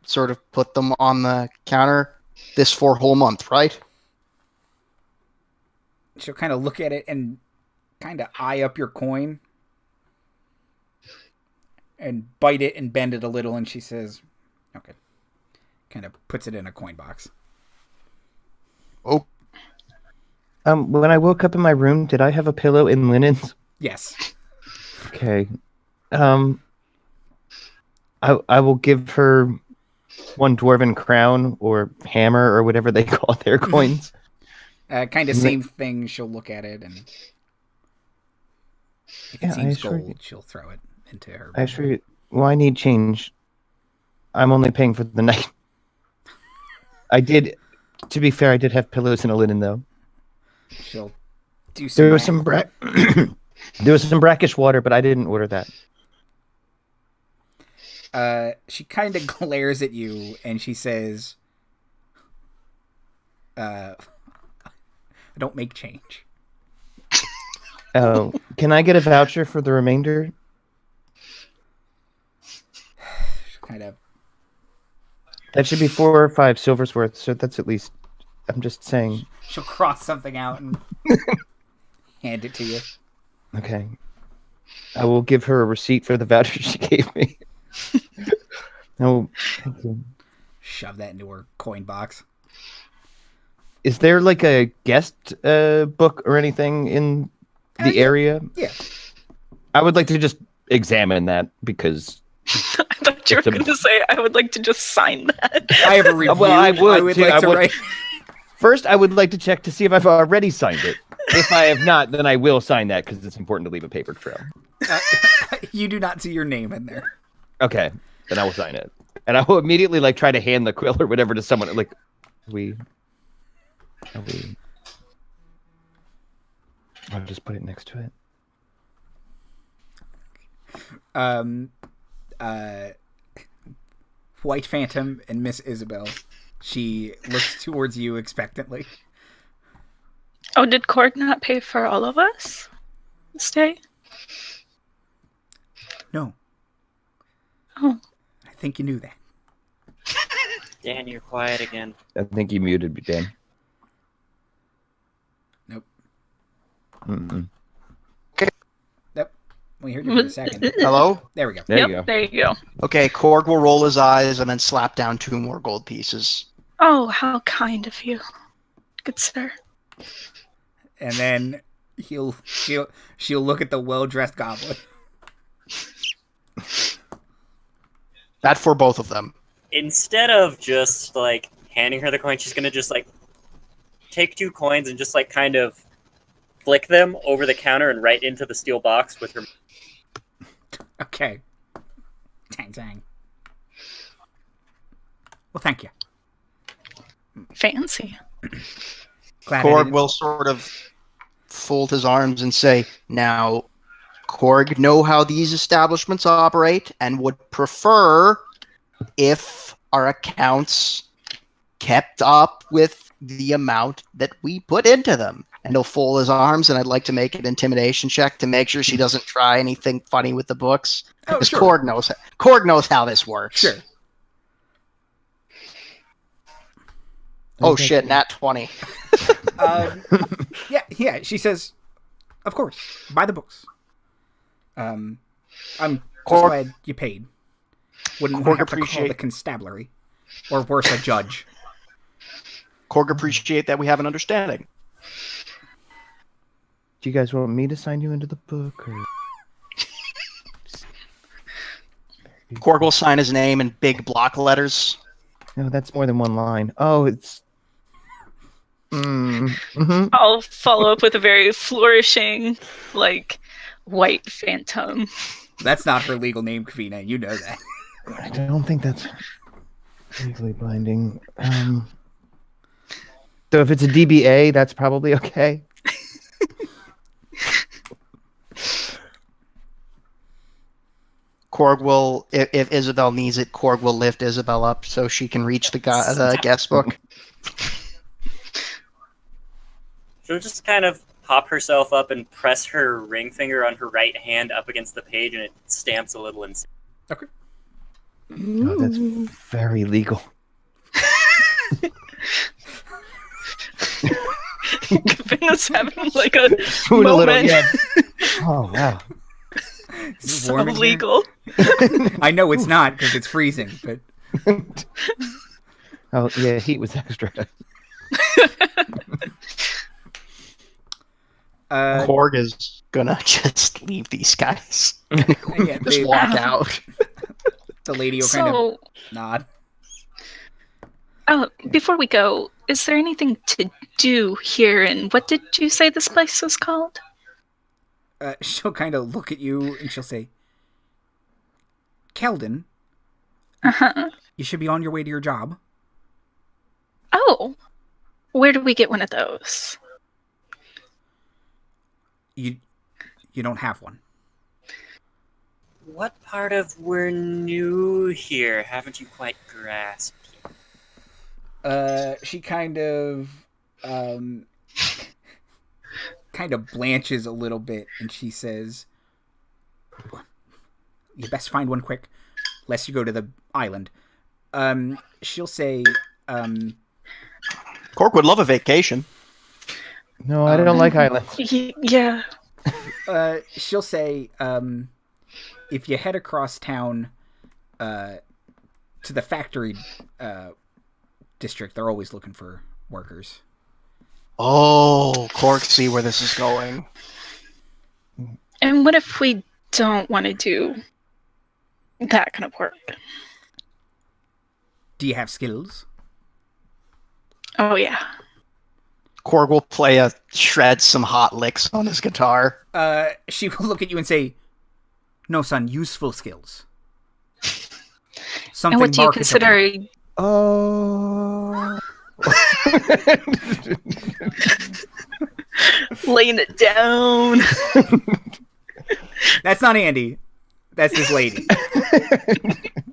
[SPEAKER 4] sort of put them on the counter. This for a whole month, right?
[SPEAKER 1] She'll kind of look at it and kind of eye up your coin and bite it and bend it a little, and she says, okay. Kind of puts it in a coin box.
[SPEAKER 4] Oh,
[SPEAKER 2] When I woke up in my room, did I have a pillow and linens?
[SPEAKER 1] Yes.
[SPEAKER 2] Okay. I will give her 1 dwarven crown or hammer or whatever they call their coins.
[SPEAKER 1] Kind of same thing. She'll look at it, and if it seems gold, she'll throw it into her.
[SPEAKER 2] I need change. I'm only paying for the night. To be fair, I did have pillows and a linen, though.
[SPEAKER 1] She'll do some.
[SPEAKER 2] There was some there was some brackish water, but I didn't order that.
[SPEAKER 1] She kind of glares at you and she says, I don't make change.
[SPEAKER 2] Oh, can I get a voucher for the remainder?
[SPEAKER 1] Kind of.
[SPEAKER 2] That should be 4 or 5 silvers worth, so that's at least... I'm just saying.
[SPEAKER 1] She'll cross something out and hand it to you.
[SPEAKER 2] Okay. I will give her a receipt for the voucher she gave me. No, thank you.
[SPEAKER 1] Shove that into her coin box.
[SPEAKER 2] Is there like a guest book or anything in the area?
[SPEAKER 1] Yeah.
[SPEAKER 2] I would like to just examine that because
[SPEAKER 5] I thought you were going to say I would like to just sign that.
[SPEAKER 1] I have a review.
[SPEAKER 2] Well, I would too.
[SPEAKER 1] like to write.
[SPEAKER 2] First, I would like to check to see if I've already signed it. If I have not, then I will sign that because it's important to leave a paper trail.
[SPEAKER 1] You do not see your name in there.
[SPEAKER 2] Okay, then I will sign it, and I will immediately like try to hand the quill or whatever to someone. Like, I'll just put it next to
[SPEAKER 1] it. White Phantom and Miss Isabel. She looks towards you expectantly.
[SPEAKER 5] Oh, did Korg not pay for all of us? Stay?
[SPEAKER 1] No.
[SPEAKER 5] Oh.
[SPEAKER 1] I think you knew that.
[SPEAKER 3] Dan, you're quiet again.
[SPEAKER 2] I think you muted me, Dan.
[SPEAKER 1] Nope.
[SPEAKER 2] Mm-mm.
[SPEAKER 1] Yep. We heard you for a second.
[SPEAKER 4] Hello?
[SPEAKER 1] There we go.
[SPEAKER 2] There you go.
[SPEAKER 5] There you go.
[SPEAKER 4] Okay, Korg will roll his eyes and then slap down 2 more gold pieces.
[SPEAKER 5] Oh, how kind of you. Good sir.
[SPEAKER 1] And then she'll look at the well-dressed goblin.
[SPEAKER 4] That for both of them.
[SPEAKER 3] Instead of just, like, handing her the coin, she's gonna just, like, take 2 coins and just, like, kind of flick them over the counter and right into the steel box with her.
[SPEAKER 1] Okay. Tang tang. Well, thank you.
[SPEAKER 5] Fancy.
[SPEAKER 1] Glad I
[SPEAKER 4] Korg
[SPEAKER 1] didn't-
[SPEAKER 4] will sort of fold his arms and say, now, Korg know how these establishments operate and would prefer if our accounts kept up with the amount that we put into them. And he'll fold his arms, and I'd like to make an intimidation check to make sure she doesn't try anything funny with the books.
[SPEAKER 1] Oh,
[SPEAKER 4] Because
[SPEAKER 1] sure.
[SPEAKER 4] Korg knows how this works.
[SPEAKER 1] Sure.
[SPEAKER 4] Oh shit, nat 20.
[SPEAKER 1] Yeah. She says, "Of course, buy the books." I'm just glad you paid. Wouldn't
[SPEAKER 4] Korg
[SPEAKER 1] have to call
[SPEAKER 4] appreciate-
[SPEAKER 1] the constabulary, or worse, a judge.
[SPEAKER 4] Korg appreciate that we have an understanding.
[SPEAKER 2] Do you guys want me to sign you into the book? Or...
[SPEAKER 4] Korg will sign his name in big block letters.
[SPEAKER 2] No, that's more than one line. Oh, it's... Mm-hmm.
[SPEAKER 5] I'll follow up with a very flourishing, like, white phantom.
[SPEAKER 1] That's not her legal name, Kvinna. You know that.
[SPEAKER 2] I don't think that's legally binding. So if it's a DBA, that's probably okay.
[SPEAKER 4] Korg will, if Isabel needs it, Korg will lift Isabel up so she can reach the guest book.
[SPEAKER 3] She'll just kind of pop herself up and press her ring finger on her right hand up against the page, and it stamps a little inside.
[SPEAKER 1] Okay.
[SPEAKER 2] Oh, that's very legal.
[SPEAKER 5] Kvinna's having like a
[SPEAKER 2] Swoon a little,
[SPEAKER 5] moment.
[SPEAKER 2] yeah. Oh, wow.
[SPEAKER 1] Is it
[SPEAKER 5] So
[SPEAKER 1] warm in here?
[SPEAKER 5] legal.
[SPEAKER 1] I know it's not because it's freezing, but
[SPEAKER 2] Oh, yeah, heat was extra.
[SPEAKER 4] Korg is gonna just leave these guys.
[SPEAKER 1] yeah,
[SPEAKER 4] Just walk out.
[SPEAKER 1] the lady will kind of
[SPEAKER 5] So,
[SPEAKER 1] nod.
[SPEAKER 5] before we go, is there anything to do here? And what did you say this place was called?
[SPEAKER 1] She'll kind of look at you and she'll say, Celdon,
[SPEAKER 5] Uh-huh.
[SPEAKER 1] you should be on your way to your job.
[SPEAKER 5] Oh, where do we get one of those?
[SPEAKER 1] You don't have one.
[SPEAKER 3] What part of we're new here haven't you quite grasped?
[SPEAKER 1] She kind of blanches a little bit, and she says, "You best find one quick, lest you go to the island." She'll say,
[SPEAKER 4] Korg would love a vacation.
[SPEAKER 2] No, I don't like islands.
[SPEAKER 5] Yeah.
[SPEAKER 1] She'll say, if you head across town to the factory district, they're always looking for workers.
[SPEAKER 4] Oh, Korg, see where this is going.
[SPEAKER 5] And what if we don't want to do that kind of work?
[SPEAKER 1] Do you have skills?
[SPEAKER 5] Oh, yeah.
[SPEAKER 4] Korg will shred some hot licks on his guitar.
[SPEAKER 1] She will look at you and say, no, son, useful skills. Something
[SPEAKER 5] And what do you
[SPEAKER 1] marketable.
[SPEAKER 5] consider...
[SPEAKER 2] Oh.
[SPEAKER 5] laying it down?
[SPEAKER 1] That's not Andy. That's this lady.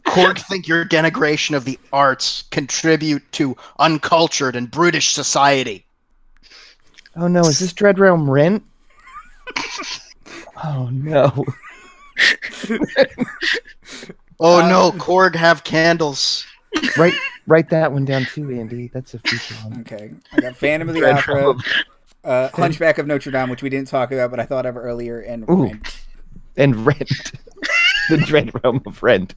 [SPEAKER 4] Korg think your denigration of the arts contribute to uncultured and brutish society.
[SPEAKER 2] Oh no, is this Dread Realm rent? Oh no.
[SPEAKER 4] Oh no, Korg have candles.
[SPEAKER 2] Write that one down too, Andy. That's a future one.
[SPEAKER 1] Okay. I got Phantom of the
[SPEAKER 2] Dread
[SPEAKER 1] Opera,
[SPEAKER 2] Realm.
[SPEAKER 1] Hunchback of Notre Dame, which we didn't talk about, but I thought of earlier, and
[SPEAKER 2] Ooh.
[SPEAKER 1] Rent.
[SPEAKER 2] And Rent. The Dread Realm of Rent.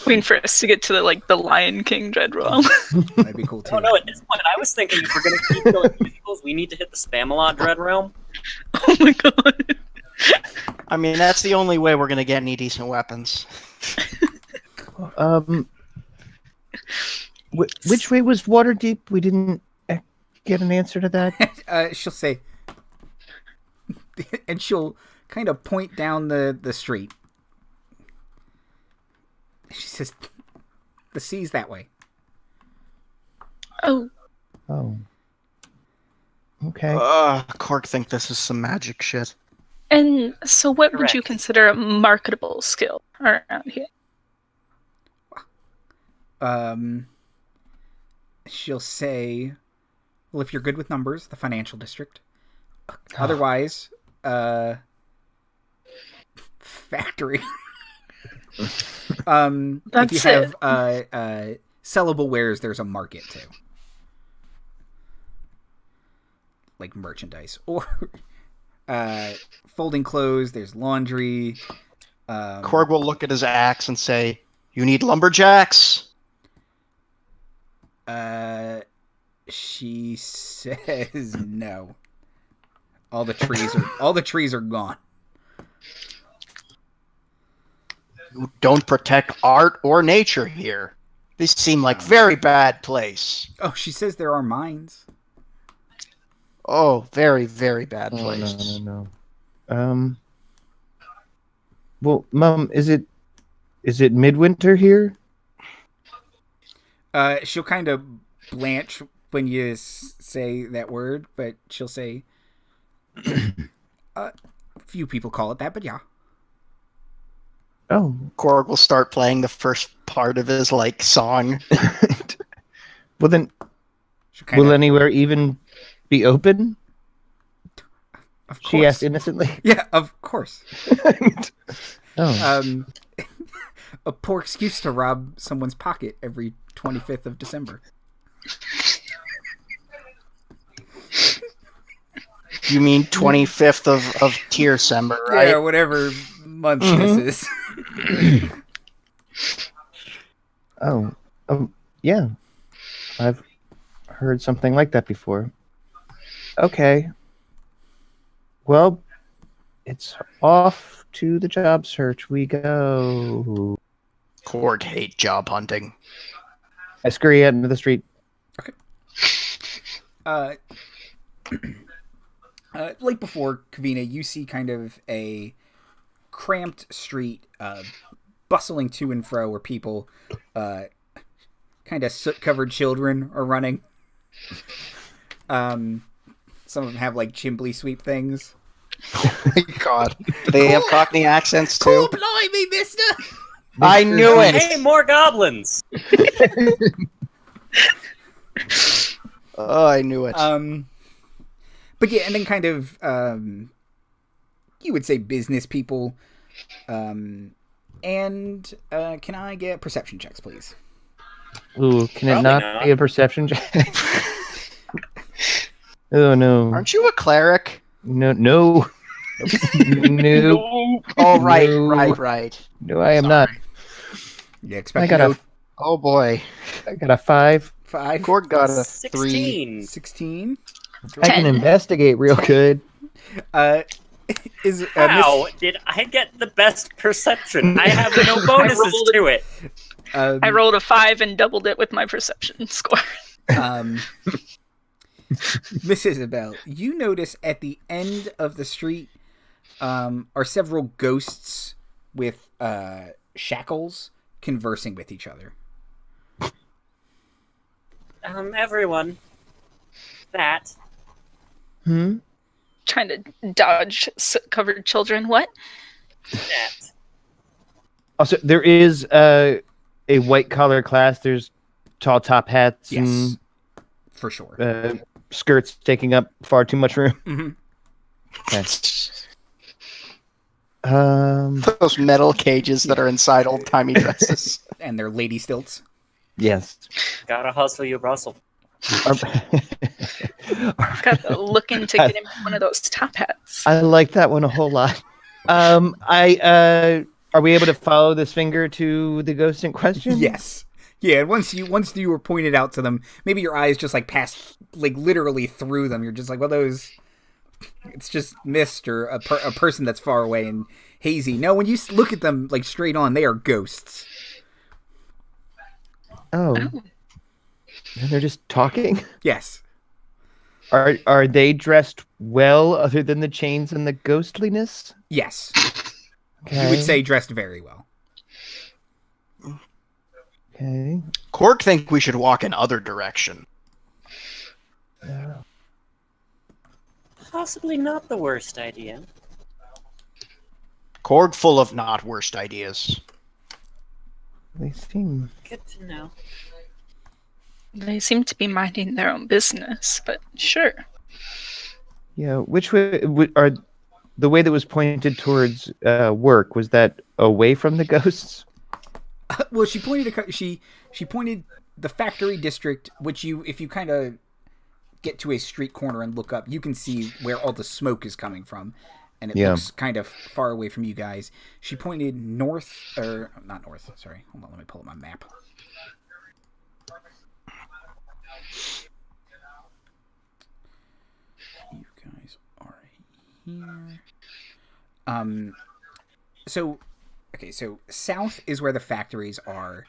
[SPEAKER 5] Waiting for us to get to the Lion King Dread Realm.
[SPEAKER 1] That'd be cool too.
[SPEAKER 3] Oh no! At this point, I was thinking if we're gonna keep going musicals, we need to hit the Spamalot Dread Realm.
[SPEAKER 5] Oh my god.
[SPEAKER 4] I mean, that's the only way we're gonna get any decent weapons.
[SPEAKER 2] Which way was Waterdeep? We didn't get an answer to that.
[SPEAKER 1] She'll say, and she'll kind of point down the street. She says, the sea's that way.
[SPEAKER 5] Oh.
[SPEAKER 2] Oh. Okay.
[SPEAKER 4] Korg think this is some magic shit.
[SPEAKER 5] And so what would you
[SPEAKER 3] Correct.
[SPEAKER 5] consider a marketable skill around here?
[SPEAKER 1] She'll say, well, if you're good with numbers, the financial district. Otherwise, factory. If you
[SPEAKER 5] That's
[SPEAKER 1] have sellable wares, there's a market too. Like merchandise. Or folding clothes, there's laundry.
[SPEAKER 4] Korg will look at his axe and say, "You need lumberjacks."
[SPEAKER 1] She says no. All the trees are gone.
[SPEAKER 4] You don't protect art or nature here. These seem like very bad place.
[SPEAKER 1] Oh, she says there are mines.
[SPEAKER 4] Oh, very, very bad
[SPEAKER 2] Oh,
[SPEAKER 4] place.
[SPEAKER 2] no. Well, Mom, is it Midwinter here?
[SPEAKER 1] She'll kind of blanch when you say that word, but she'll say, few people call it that, but yeah.
[SPEAKER 2] Oh.
[SPEAKER 4] Korg will start playing the first part of his song.
[SPEAKER 2] Well then,
[SPEAKER 1] She'll kind
[SPEAKER 2] will
[SPEAKER 1] of,
[SPEAKER 2] anywhere even be open?
[SPEAKER 1] of course.
[SPEAKER 2] She asked innocently.
[SPEAKER 1] Yeah, of course.
[SPEAKER 2] Oh.
[SPEAKER 1] A poor excuse to rob someone's pocket every 25th of December.
[SPEAKER 4] You mean 25th of Tiercember, right?
[SPEAKER 1] Yeah, whatever month this is.
[SPEAKER 2] Oh. Yeah. I've heard something like that before. Okay. Well, it's off to the job search we go.
[SPEAKER 4] Korg hate job hunting.
[SPEAKER 2] I scurry out into the street.
[SPEAKER 1] Like before, Kvinna, you see kind of a cramped street, bustling to and fro, where people, kind of soot-covered children are running. Some of them have chimbley sweep things.
[SPEAKER 4] Oh my god. Do they have Cockney accents too?
[SPEAKER 1] Oh, blimey, mister!
[SPEAKER 4] I knew it!
[SPEAKER 3] Hey, more goblins!
[SPEAKER 4] Oh, I knew it.
[SPEAKER 1] But yeah, and then kind of, you would say business people. And can I get perception checks, please?
[SPEAKER 2] Ooh, can it
[SPEAKER 3] Probably
[SPEAKER 2] not
[SPEAKER 3] not.
[SPEAKER 2] be a perception check? Oh no.
[SPEAKER 4] Aren't you a cleric?
[SPEAKER 2] No. No.
[SPEAKER 4] Oh, right,
[SPEAKER 2] No.
[SPEAKER 4] right.
[SPEAKER 2] No, I am not.
[SPEAKER 1] You
[SPEAKER 2] I
[SPEAKER 1] expect
[SPEAKER 2] got
[SPEAKER 1] to go
[SPEAKER 4] Oh boy.
[SPEAKER 2] I got a 5.
[SPEAKER 1] 5,
[SPEAKER 4] Korg got a
[SPEAKER 3] 16.
[SPEAKER 1] 16.
[SPEAKER 2] I can
[SPEAKER 5] 10.
[SPEAKER 2] investigate real good.
[SPEAKER 1] Is
[SPEAKER 3] How did I get the best perception? I have no bonuses
[SPEAKER 5] rolled
[SPEAKER 3] to it.
[SPEAKER 5] I rolled a 5 and doubled it with my perception score.
[SPEAKER 1] Miss Isabel, you notice at the end of the street are several ghosts with shackles conversing with each other.
[SPEAKER 3] Everyone. That.
[SPEAKER 2] Hmm?
[SPEAKER 5] Trying to dodge covered children. What?
[SPEAKER 3] That.
[SPEAKER 2] Also, there is a white collar class. There's tall top hats
[SPEAKER 1] Yes, for sure.
[SPEAKER 2] and skirts taking up far too much room.
[SPEAKER 1] Mm-hmm.
[SPEAKER 2] Okay.
[SPEAKER 4] Those metal cages that are inside old-timey dresses.
[SPEAKER 1] And they're lady stilts.
[SPEAKER 2] Yes.
[SPEAKER 3] Gotta hustle you, Russell.
[SPEAKER 5] Got to look into getting one of those top hats.
[SPEAKER 2] I like that one a whole lot. Are we able to follow this finger to the ghost in question?
[SPEAKER 1] Yes. Yeah, and once you were pointed out to them, maybe your eyes just like passed like literally through them. You're just like, well, those. It's just mist or a person that's far away and hazy. No, when you look at them like straight on, they are ghosts.
[SPEAKER 2] Oh. And they're just talking?
[SPEAKER 1] Yes.
[SPEAKER 2] Are they dressed well other than the chains and the ghostliness?
[SPEAKER 1] Yes.
[SPEAKER 2] Okay.
[SPEAKER 1] You would say dressed very well.
[SPEAKER 2] Okay.
[SPEAKER 4] Korg think we should walk in other direction.
[SPEAKER 2] Yeah.
[SPEAKER 3] Possibly not the worst idea.
[SPEAKER 4] Korg full of not worst ideas.
[SPEAKER 2] They seem...
[SPEAKER 3] Good to know.
[SPEAKER 5] They seem to be minding their own business, but sure.
[SPEAKER 2] Yeah, which way are the way that was pointed towards work, was that away from the ghosts?
[SPEAKER 1] Well, she pointed the factory district, which if you kind of get to a street corner and look up, you can see where all the smoke is coming from, and it looks kind of far away from you guys. She pointed north, or not north. Sorry, hold on, let me pull up my map. You guys are here. So south is where the factories are.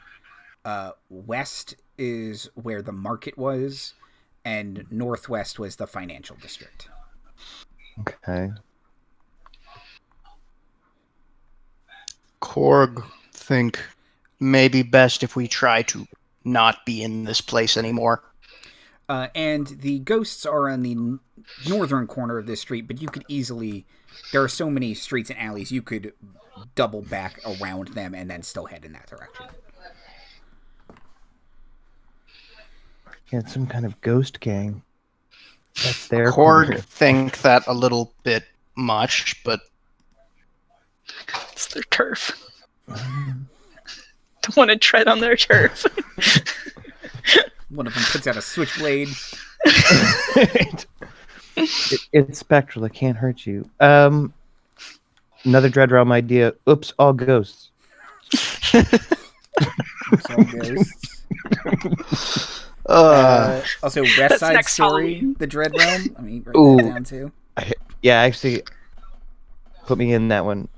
[SPEAKER 1] West is where the market was, and northwest was the financial district.
[SPEAKER 2] Okay.
[SPEAKER 4] Korg think maybe best if we try to not be in this place anymore.
[SPEAKER 1] And the ghosts are on the northern corner of this street, but you could easily... There are so many streets and alleys, you could double back around them and then still head in that direction.
[SPEAKER 2] Yeah, it's some kind of ghost gang. That's their
[SPEAKER 4] Korg think that a little bit much, but
[SPEAKER 5] It's their turf. Don't want to tread on their turf.
[SPEAKER 1] One of them puts out a switchblade.
[SPEAKER 2] It's spectral. It can't hurt you. Another Dread Realm idea. Oops, all ghosts.
[SPEAKER 1] All ghosts. Also, West
[SPEAKER 5] That's
[SPEAKER 1] Side
[SPEAKER 5] next
[SPEAKER 1] Story,
[SPEAKER 5] Halloween.
[SPEAKER 1] the Dread Realm. I mean, write
[SPEAKER 2] Ooh.
[SPEAKER 1] that down too.
[SPEAKER 2] Yeah, actually, put me in that one.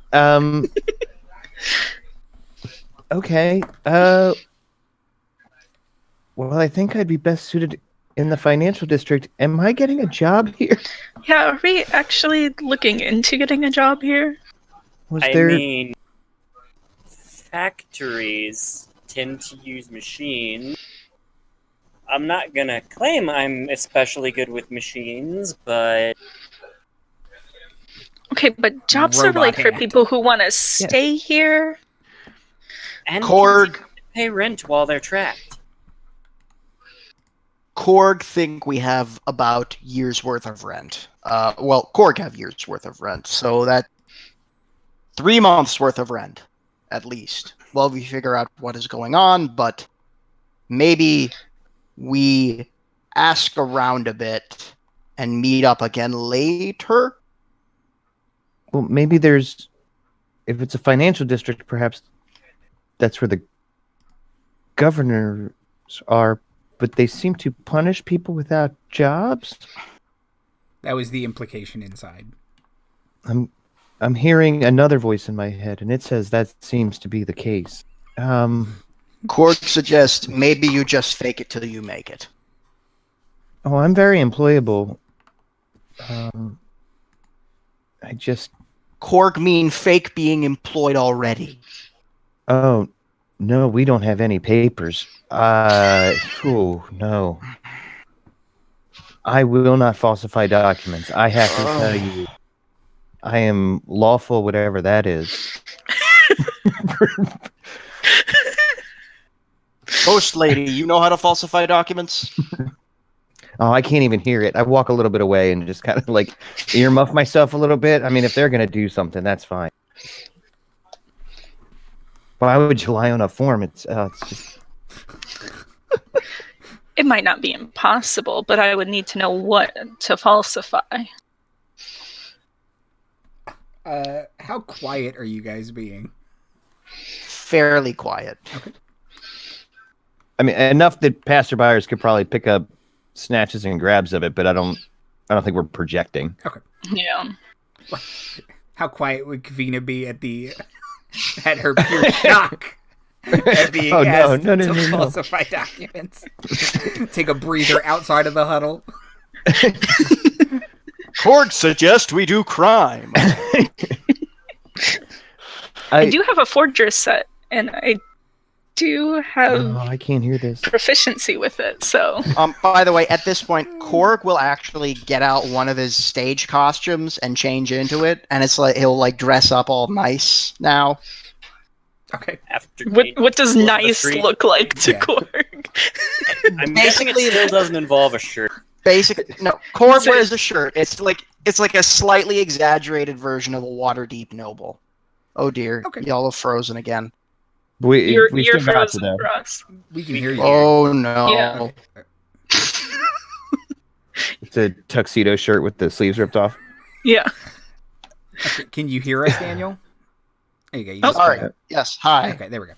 [SPEAKER 2] Okay. Well, I think I'd be best suited in the financial district. Am I getting a job here?
[SPEAKER 5] Yeah, are we actually looking into getting a job here?
[SPEAKER 2] Was
[SPEAKER 3] I
[SPEAKER 2] there?
[SPEAKER 3] mean, factories tend to use machines. I'm not gonna claim I'm especially good with machines, but
[SPEAKER 5] Okay, but jobs are
[SPEAKER 1] Robot
[SPEAKER 5] like for
[SPEAKER 1] hand.
[SPEAKER 5] people who want to stay here.
[SPEAKER 3] and
[SPEAKER 4] Korg
[SPEAKER 3] can pay rent while they're trapped.
[SPEAKER 4] Korg think we have about year's worth of rent. Well, Korg have year's worth of rent, so that 3 months worth of rent, at least. Well, we figure out what is going on, but maybe we ask around a bit and meet up again later?
[SPEAKER 2] Well, maybe there's, if it's a financial district, perhaps that's where the governors are, but they seem to punish people without jobs.
[SPEAKER 1] That was the implication inside.
[SPEAKER 2] I'm hearing another voice in my head, and it says that seems to be the case.
[SPEAKER 4] Korg suggests maybe you just fake it till you make it.
[SPEAKER 2] Oh, I'm very employable.
[SPEAKER 4] Korg mean fake being employed already.
[SPEAKER 2] Oh, no, we don't have any papers. No. I will not falsify documents. I have to tell you, I am lawful, whatever that is.
[SPEAKER 4] Ghost lady, you know how to falsify documents?
[SPEAKER 2] Oh, I can't even hear it. I walk a little bit away and just kind of like earmuff myself a little bit. I mean, if they're going to do something, that's fine. Why would you lie on a form? It's just...
[SPEAKER 5] It might not be impossible, but I would need to know what to falsify.
[SPEAKER 1] How quiet are you guys being?
[SPEAKER 4] Fairly quiet.
[SPEAKER 1] Okay.
[SPEAKER 2] I mean, enough that passerbyers could probably pick up snatches and grabs of it, but I don't think we're projecting.
[SPEAKER 1] Okay.
[SPEAKER 5] Yeah.
[SPEAKER 1] How quiet would Kvinna be at her pure shock at being asked to falsify documents? Take a breather outside of the huddle.
[SPEAKER 4] Korg suggests we do crime.
[SPEAKER 5] I do have a forger set, and I do have
[SPEAKER 2] I can't hear this.
[SPEAKER 5] proficiency with it, so...
[SPEAKER 4] By the way, at this point, Korg will actually get out one of his stage costumes and change into it, and it's like he'll like dress up all nice now.
[SPEAKER 1] Okay.
[SPEAKER 5] What does nice look like to Korg?
[SPEAKER 3] I'm guessing it still doesn't involve a shirt.
[SPEAKER 4] No, Korg wears a shirt. It's like a slightly exaggerated version of a Waterdeep noble. Oh dear, y'all have frozen again.
[SPEAKER 5] You're
[SPEAKER 2] still got
[SPEAKER 5] frozen
[SPEAKER 2] to
[SPEAKER 5] for us.
[SPEAKER 1] We can hear you.
[SPEAKER 4] Oh no.
[SPEAKER 5] Yeah.
[SPEAKER 2] It's a tuxedo shirt with the sleeves ripped off.
[SPEAKER 5] Yeah.
[SPEAKER 1] Okay, can you hear us, Daniel? There you go. You
[SPEAKER 4] Oh, all right. Yes. Hi.
[SPEAKER 1] Okay, there we go.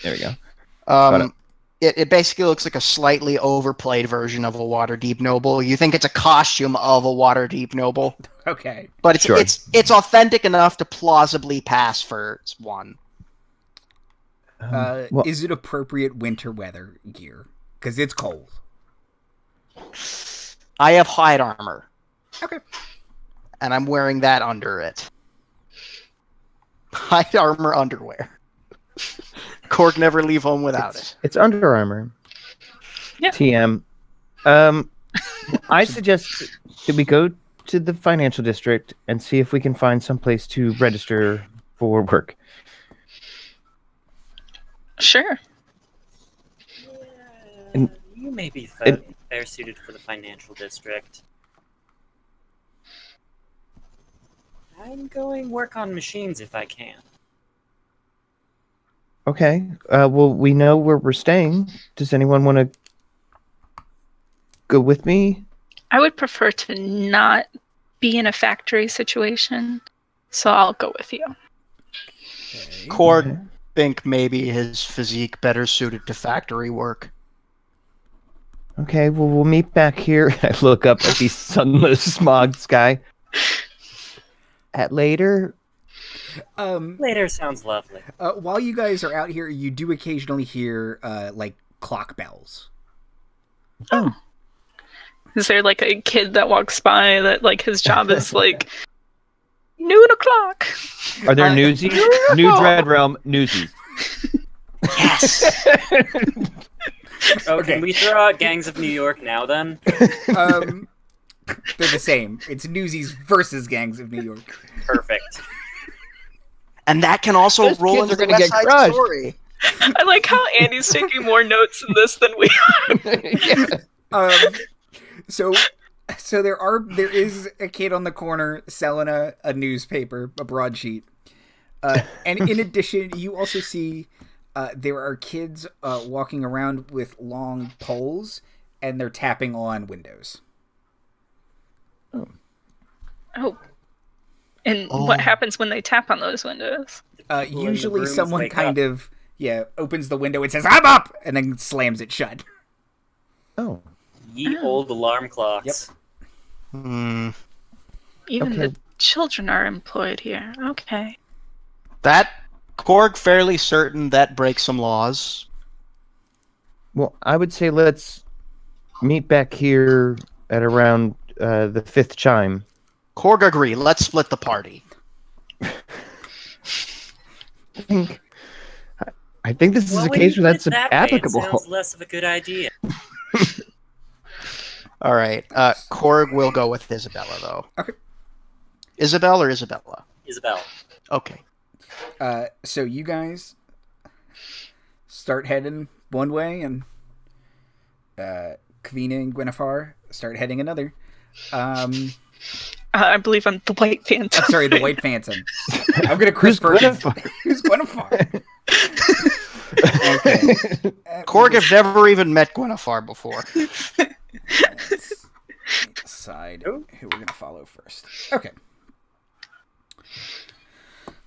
[SPEAKER 2] There we go.
[SPEAKER 4] It basically looks like a slightly overplayed version of a Waterdeep noble. You think it's a costume of a Waterdeep noble,
[SPEAKER 1] Okay.
[SPEAKER 4] but it's authentic enough to plausibly pass for one.
[SPEAKER 1] Is it appropriate winter weather gear? Because it's cold.
[SPEAKER 4] I have hide armor.
[SPEAKER 1] Okay.
[SPEAKER 4] And I'm wearing that under it. Hide armor underwear. Korg never leave home without it.
[SPEAKER 2] It's Under Armour.
[SPEAKER 5] Yeah.
[SPEAKER 2] TM. I suggest that we go to the financial district and see if we can find some place to register for work.
[SPEAKER 5] Sure.
[SPEAKER 3] You may be better suited for the financial district. I'm going work on machines if I can.
[SPEAKER 2] Okay. Well, we know where we're staying. Does anyone want to go with me?
[SPEAKER 5] I would prefer to not be in a factory situation, so I'll go with you.
[SPEAKER 1] Okay.
[SPEAKER 4] Korg think maybe his physique better suited to factory work.
[SPEAKER 2] Okay, well, we'll meet back here. I look up at the sunless smog sky. At later.
[SPEAKER 3] Later sounds lovely.
[SPEAKER 1] While you guys are out here, you do occasionally hear like clock bells.
[SPEAKER 2] Oh.
[SPEAKER 5] Is there like a kid that walks by that like his job is like noon o'clock?
[SPEAKER 2] Are there newsies? New Dread Realm newsies.
[SPEAKER 4] Yes.
[SPEAKER 3] Can we throw out Gangs of New York now then?
[SPEAKER 1] They're the same. It's Newsies versus Gangs of New York.
[SPEAKER 3] Perfect.
[SPEAKER 4] And that can also
[SPEAKER 2] Those
[SPEAKER 4] roll
[SPEAKER 2] kids
[SPEAKER 4] into
[SPEAKER 2] are
[SPEAKER 4] the
[SPEAKER 2] gonna
[SPEAKER 4] West
[SPEAKER 2] get
[SPEAKER 4] Side
[SPEAKER 2] crushed.
[SPEAKER 4] Story.
[SPEAKER 5] I like how Andy's taking more notes in this than we are.
[SPEAKER 1] So there is a kid on the corner selling a newspaper, a broadsheet. And in addition, you also see there are kids walking around with long poles, and they're tapping on windows.
[SPEAKER 5] Oh. And what happens when they tap on those windows?
[SPEAKER 1] Usually someone kind of opens the window and says, "I'm up!" and then slams it shut.
[SPEAKER 2] Oh.
[SPEAKER 3] Ye old alarm clocks.
[SPEAKER 2] Yep.
[SPEAKER 5] Even the children are employed here. Okay.
[SPEAKER 4] That Korg fairly certain that breaks some laws.
[SPEAKER 2] Well, I would say let's meet back here at around the 5th chime.
[SPEAKER 4] Korg agree. Let's split the party.
[SPEAKER 2] I think this is a case where that's applicable.
[SPEAKER 3] It sounds less of a good idea.
[SPEAKER 4] All right. Korg will go with Isabella, though.
[SPEAKER 1] Okay.
[SPEAKER 4] Isabel or Isabella?
[SPEAKER 3] Isabel.
[SPEAKER 4] Okay.
[SPEAKER 1] So you guys start heading one way, and Kvinna and Gwenhyfar start heading another.
[SPEAKER 5] I believe I'm the White Phantom.
[SPEAKER 1] I'm sorry, the White Phantom. I'm gonna Chris Perkins. Who's Gwenhyfar? Okay.
[SPEAKER 4] Korg have never even met Gwenhyfar before.
[SPEAKER 1] Let's decide who we're gonna follow first. Okay.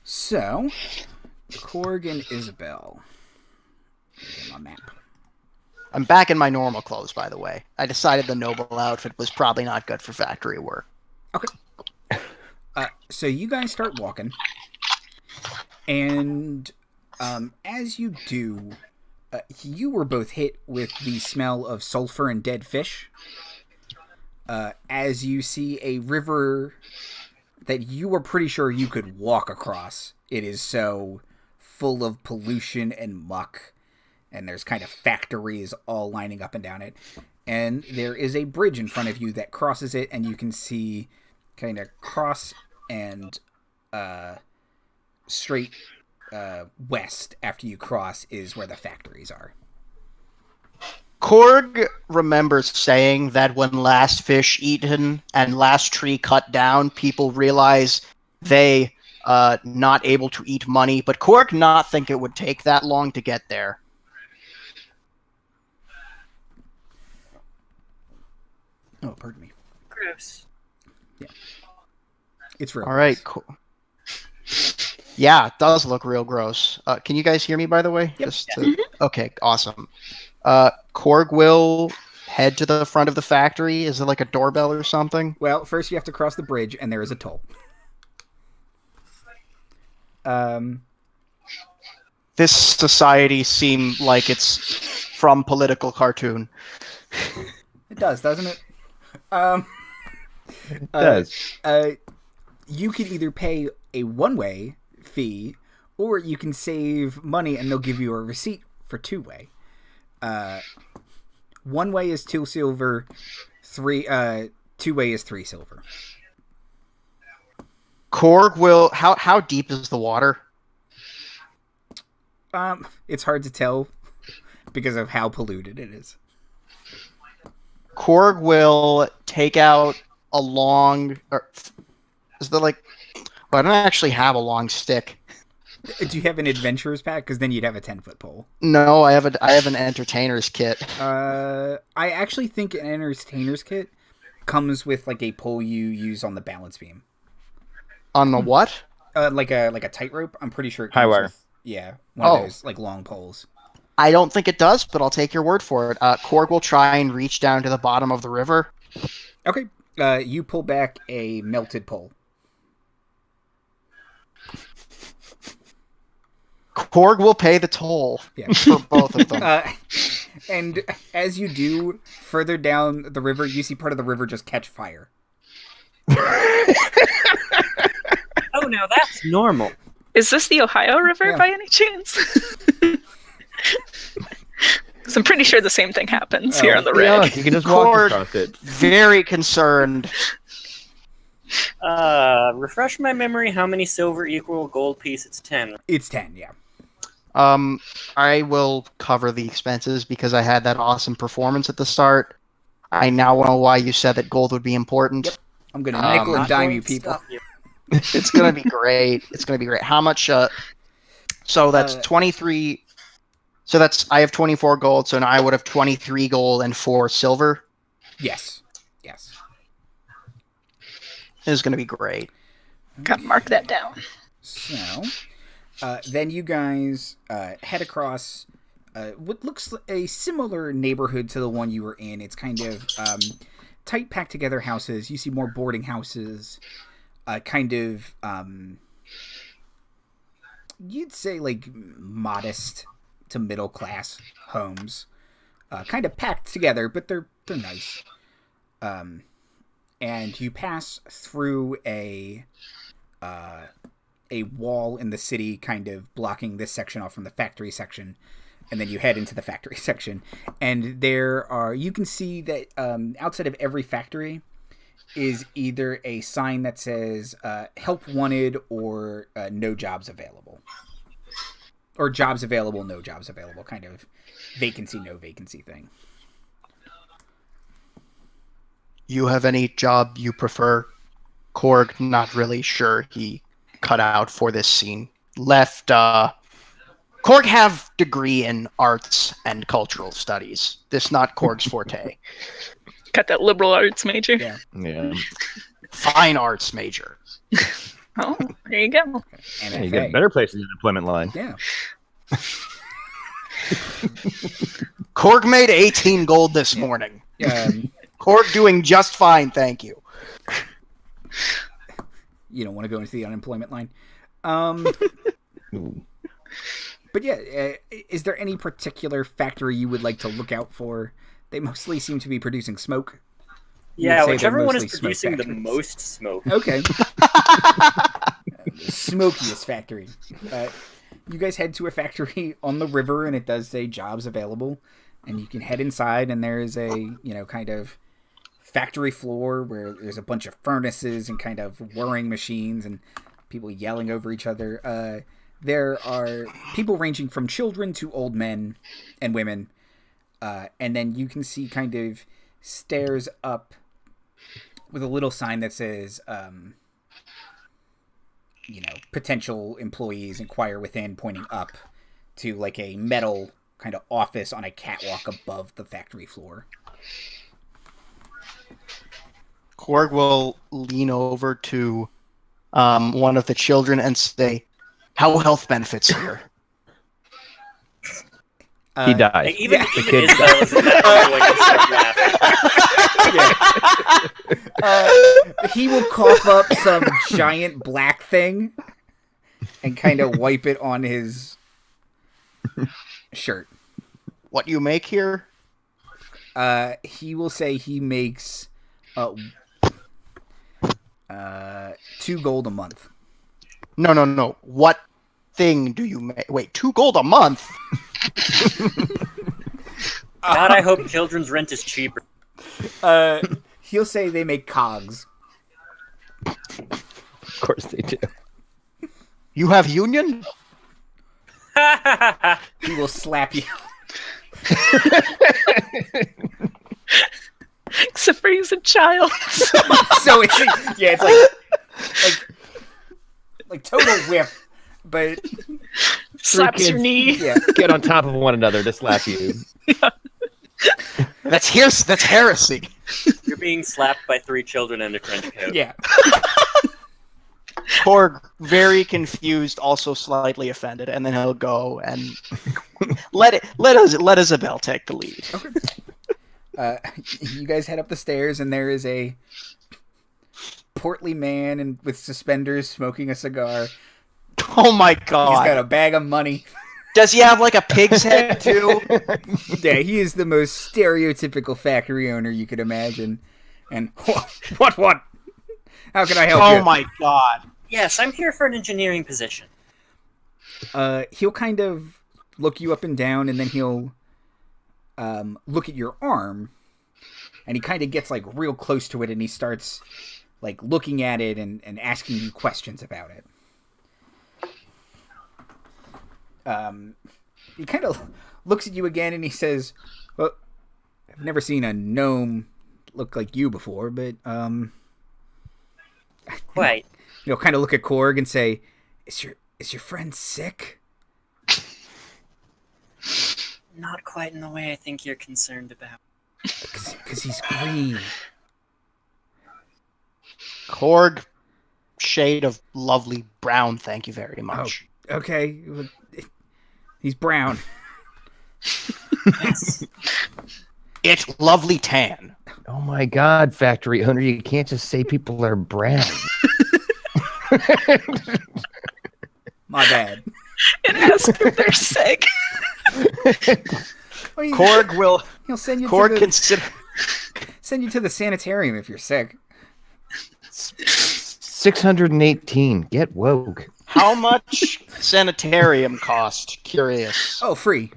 [SPEAKER 1] So, Korg and Isabel. Get my map.
[SPEAKER 4] I'm back in my normal clothes, by the way. I decided the noble outfit was probably not good for factory work.
[SPEAKER 1] Okay. So you guys start walking, and as you do, you were both hit with the smell of sulfur and dead fish. As you see a river that you were pretty sure you could walk across. It is so full of pollution and muck, and there's kind of factories all lining up and down it. And there is a bridge in front of you that crosses it, and you can see kind of cross and straight west after you cross is where the factories are.
[SPEAKER 4] Korg remembers saying that when last fish eaten and last tree cut down, people realize they not able to eat money, but Korg not think it would take that long to get there.
[SPEAKER 1] Oh, pardon me.
[SPEAKER 3] Gross.
[SPEAKER 1] Yeah. It's real.
[SPEAKER 4] All right, cool. Yeah, it does look real gross. Can you guys hear me, by the way?
[SPEAKER 1] Yep.
[SPEAKER 4] Okay, awesome. Korg will head to the front of the factory. Is it like a doorbell or something?
[SPEAKER 1] Well, first you have to cross the bridge, and there is a toll.
[SPEAKER 4] This society seems like it's from political cartoon.
[SPEAKER 1] It does, doesn't it?
[SPEAKER 2] It does.
[SPEAKER 1] You can either pay a one-way fee, or you can save money and they'll give you a receipt for two-way. One-way is 2 silver, two-way is 3 silver.
[SPEAKER 4] Korg will... How deep is the water?
[SPEAKER 1] It's hard to tell because of how polluted it is.
[SPEAKER 4] Korg will take out a long... Is there like... Well, I don't actually have a long stick.
[SPEAKER 1] Do you have an adventurer's pack? Because then you'd have a 10-foot pole.
[SPEAKER 4] No, I have an entertainer's kit.
[SPEAKER 1] I actually think an entertainer's kit comes with like a pole you use on the balance beam.
[SPEAKER 4] On the what?
[SPEAKER 1] Like a tightrope. I'm pretty sure it comes
[SPEAKER 2] High wire.
[SPEAKER 1] with one of those like long poles.
[SPEAKER 4] I don't think it does, but I'll take your word for it. Korg will try and reach down to the bottom of the river.
[SPEAKER 1] Okay. You pull back a melted pole.
[SPEAKER 4] Korg will pay the toll for both of them.
[SPEAKER 1] And as you do, further down the river, you see part of the river just catch fire.
[SPEAKER 3] Oh, now that's normal.
[SPEAKER 5] Is this the Ohio River
[SPEAKER 1] Yeah.
[SPEAKER 5] by any chance? Because I'm pretty sure the same thing happens here on the
[SPEAKER 2] Yeah,
[SPEAKER 5] rig.
[SPEAKER 2] you can just walk
[SPEAKER 4] Korg,
[SPEAKER 2] across it.
[SPEAKER 4] very concerned.
[SPEAKER 3] Refresh my memory. How many silver equal gold piece? It's 10.
[SPEAKER 1] It's 10, yeah.
[SPEAKER 4] I will cover the expenses because I had that awesome performance at the start. I now know why you said that gold would be important.
[SPEAKER 1] Yep. I'm going to nickel and
[SPEAKER 3] Not
[SPEAKER 1] dime
[SPEAKER 3] going
[SPEAKER 1] you
[SPEAKER 3] to
[SPEAKER 1] people.
[SPEAKER 3] stop you.
[SPEAKER 4] It's gonna be great. It's gonna be great. How much? So that's 23. So that's I have 24 gold. So now I would have 23 gold and 4 silver.
[SPEAKER 1] Yes. Yes.
[SPEAKER 4] is going to be great.
[SPEAKER 5] Gotta mark that down.
[SPEAKER 1] So, then you guys head across what looks like a similar neighborhood to the one you were in. It's kind of tight, packed together houses. You see more boarding houses, kind of, you'd say like modest to middle class homes, kind of packed together, but they're nice. And you pass through a wall in the city, kind of blocking this section off from the factory section, and then you head into the factory section. And you can see that outside of every factory is either a sign that says help wanted or no jobs available. Or jobs available, no jobs available, kind of vacancy, no vacancy thing.
[SPEAKER 4] You have any job you prefer? Korg, not really sure he cut out for this scene. Left, Korg have degree in arts and cultural studies. This not Korg's forte.
[SPEAKER 5] Got that liberal arts major.
[SPEAKER 2] Yeah.
[SPEAKER 4] Fine arts major.
[SPEAKER 5] Oh, there you go.
[SPEAKER 2] Yeah, you get a better place in the employment line.
[SPEAKER 1] Yeah.
[SPEAKER 4] Korg made 18 gold this morning. Korg doing just fine, thank you.
[SPEAKER 1] You don't want to go into the unemployment line. But yeah, is there any particular factory you would like to look out for? They mostly seem to be producing smoke.
[SPEAKER 3] Yeah, whichever one is producing the most smoke.
[SPEAKER 1] Okay. The smokiest factory. You guys head to a factory on the river, and it does say jobs available. And you can head inside, and there is a, kind of factory floor where there's a bunch of furnaces and kind of whirring machines and people yelling over each other. There are people ranging from children to old men and women. And then you can see kind of stairs up with a little sign that says, potential employees inquire within, pointing up to like a metal kind of office on a catwalk above the factory floor.
[SPEAKER 4] Korg will lean over to one of the children and say, "How health benefits here?"
[SPEAKER 2] He dies.
[SPEAKER 3] Like, even
[SPEAKER 2] The kid
[SPEAKER 3] Isabel is going to start laughing.
[SPEAKER 1] He will cough up some giant black thing and kind of wipe it on his shirt.
[SPEAKER 4] What you make here?
[SPEAKER 1] He will say he makes 2 gold a month.
[SPEAKER 4] No. What thing do you make? Wait, 2 gold a month?
[SPEAKER 3] God, I hope children's rent is cheaper.
[SPEAKER 1] He'll say they make cogs.
[SPEAKER 2] Of course they do.
[SPEAKER 4] You have union?
[SPEAKER 1] He will slap you.
[SPEAKER 5] Except for he's a child.
[SPEAKER 1] So it's like total whip, but
[SPEAKER 5] Slaps your knee.
[SPEAKER 1] yeah.
[SPEAKER 2] Get on top of one another to slap you.
[SPEAKER 4] That's heresy.
[SPEAKER 3] You're being slapped by 3 children in a trench coat.
[SPEAKER 1] Yeah.
[SPEAKER 4] Korg, very confused, also slightly offended, and then he'll go and let Isabel take the lead.
[SPEAKER 1] Okay. You guys head up the stairs, and there is a portly man and with suspenders smoking a cigar.
[SPEAKER 4] Oh my
[SPEAKER 1] He's
[SPEAKER 4] god!
[SPEAKER 1] got a bag of money.
[SPEAKER 4] Does he have like a pig's head too?
[SPEAKER 1] Yeah, he is the most stereotypical factory owner you could imagine. And what? How can I help you?
[SPEAKER 4] Oh my god!
[SPEAKER 3] Yes, I'm here for an engineering position.
[SPEAKER 1] He'll kind of look you up and down, and then he'll look at your arm, and he kind of gets like real close to it, and he starts like looking at it and asking you questions about it. He kind of looks at you again, and he says, "Well, I've never seen a gnome look like you before, but
[SPEAKER 3] Quite.
[SPEAKER 1] kind of look at Korg and say, is your friend sick?"
[SPEAKER 3] Not quite in the way I think you're concerned about.
[SPEAKER 1] Because he's green.
[SPEAKER 4] Korg, shade of lovely brown, thank you very much.
[SPEAKER 1] Oh, okay. He's brown.
[SPEAKER 3] Yes.
[SPEAKER 4] It's lovely tan.
[SPEAKER 2] Oh my God, factory owner, you can't just say people are brown.
[SPEAKER 1] My bad.
[SPEAKER 5] And ask if they're sick.
[SPEAKER 1] Well,
[SPEAKER 4] Korg will.
[SPEAKER 1] He'll send you
[SPEAKER 4] Korg
[SPEAKER 1] send you to the sanitarium if you're sick.
[SPEAKER 2] 618. Get woke.
[SPEAKER 4] How much sanitarium cost? Curious.
[SPEAKER 1] Oh, free.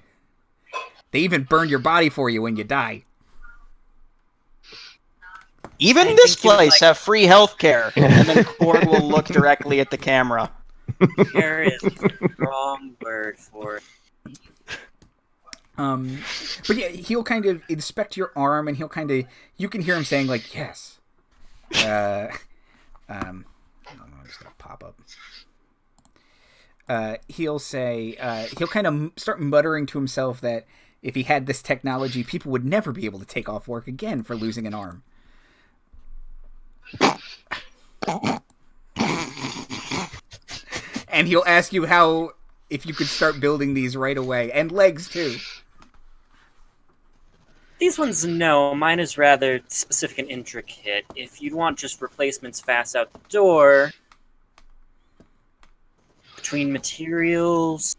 [SPEAKER 1] They even burn your body for you when you die.
[SPEAKER 4] Even
[SPEAKER 3] I
[SPEAKER 4] this
[SPEAKER 3] think you would
[SPEAKER 4] place
[SPEAKER 3] like-
[SPEAKER 4] have free healthcare, and then Korg will look directly at the camera.
[SPEAKER 3] There is a strong word for it.
[SPEAKER 1] But yeah, he'll kind of inspect your arm, and he'll kind of, you can hear him saying like, "Yes." I don't know, it's gonna pop up. He'll say, he'll kind of start muttering to himself that if he had this technology, people would never be able to take off work again for losing an arm. And he'll ask you if you could start building these right away, and legs too.
[SPEAKER 3] These ones, no. Mine is rather specific and intricate. If you'd want just replacements fast out the door, between materials,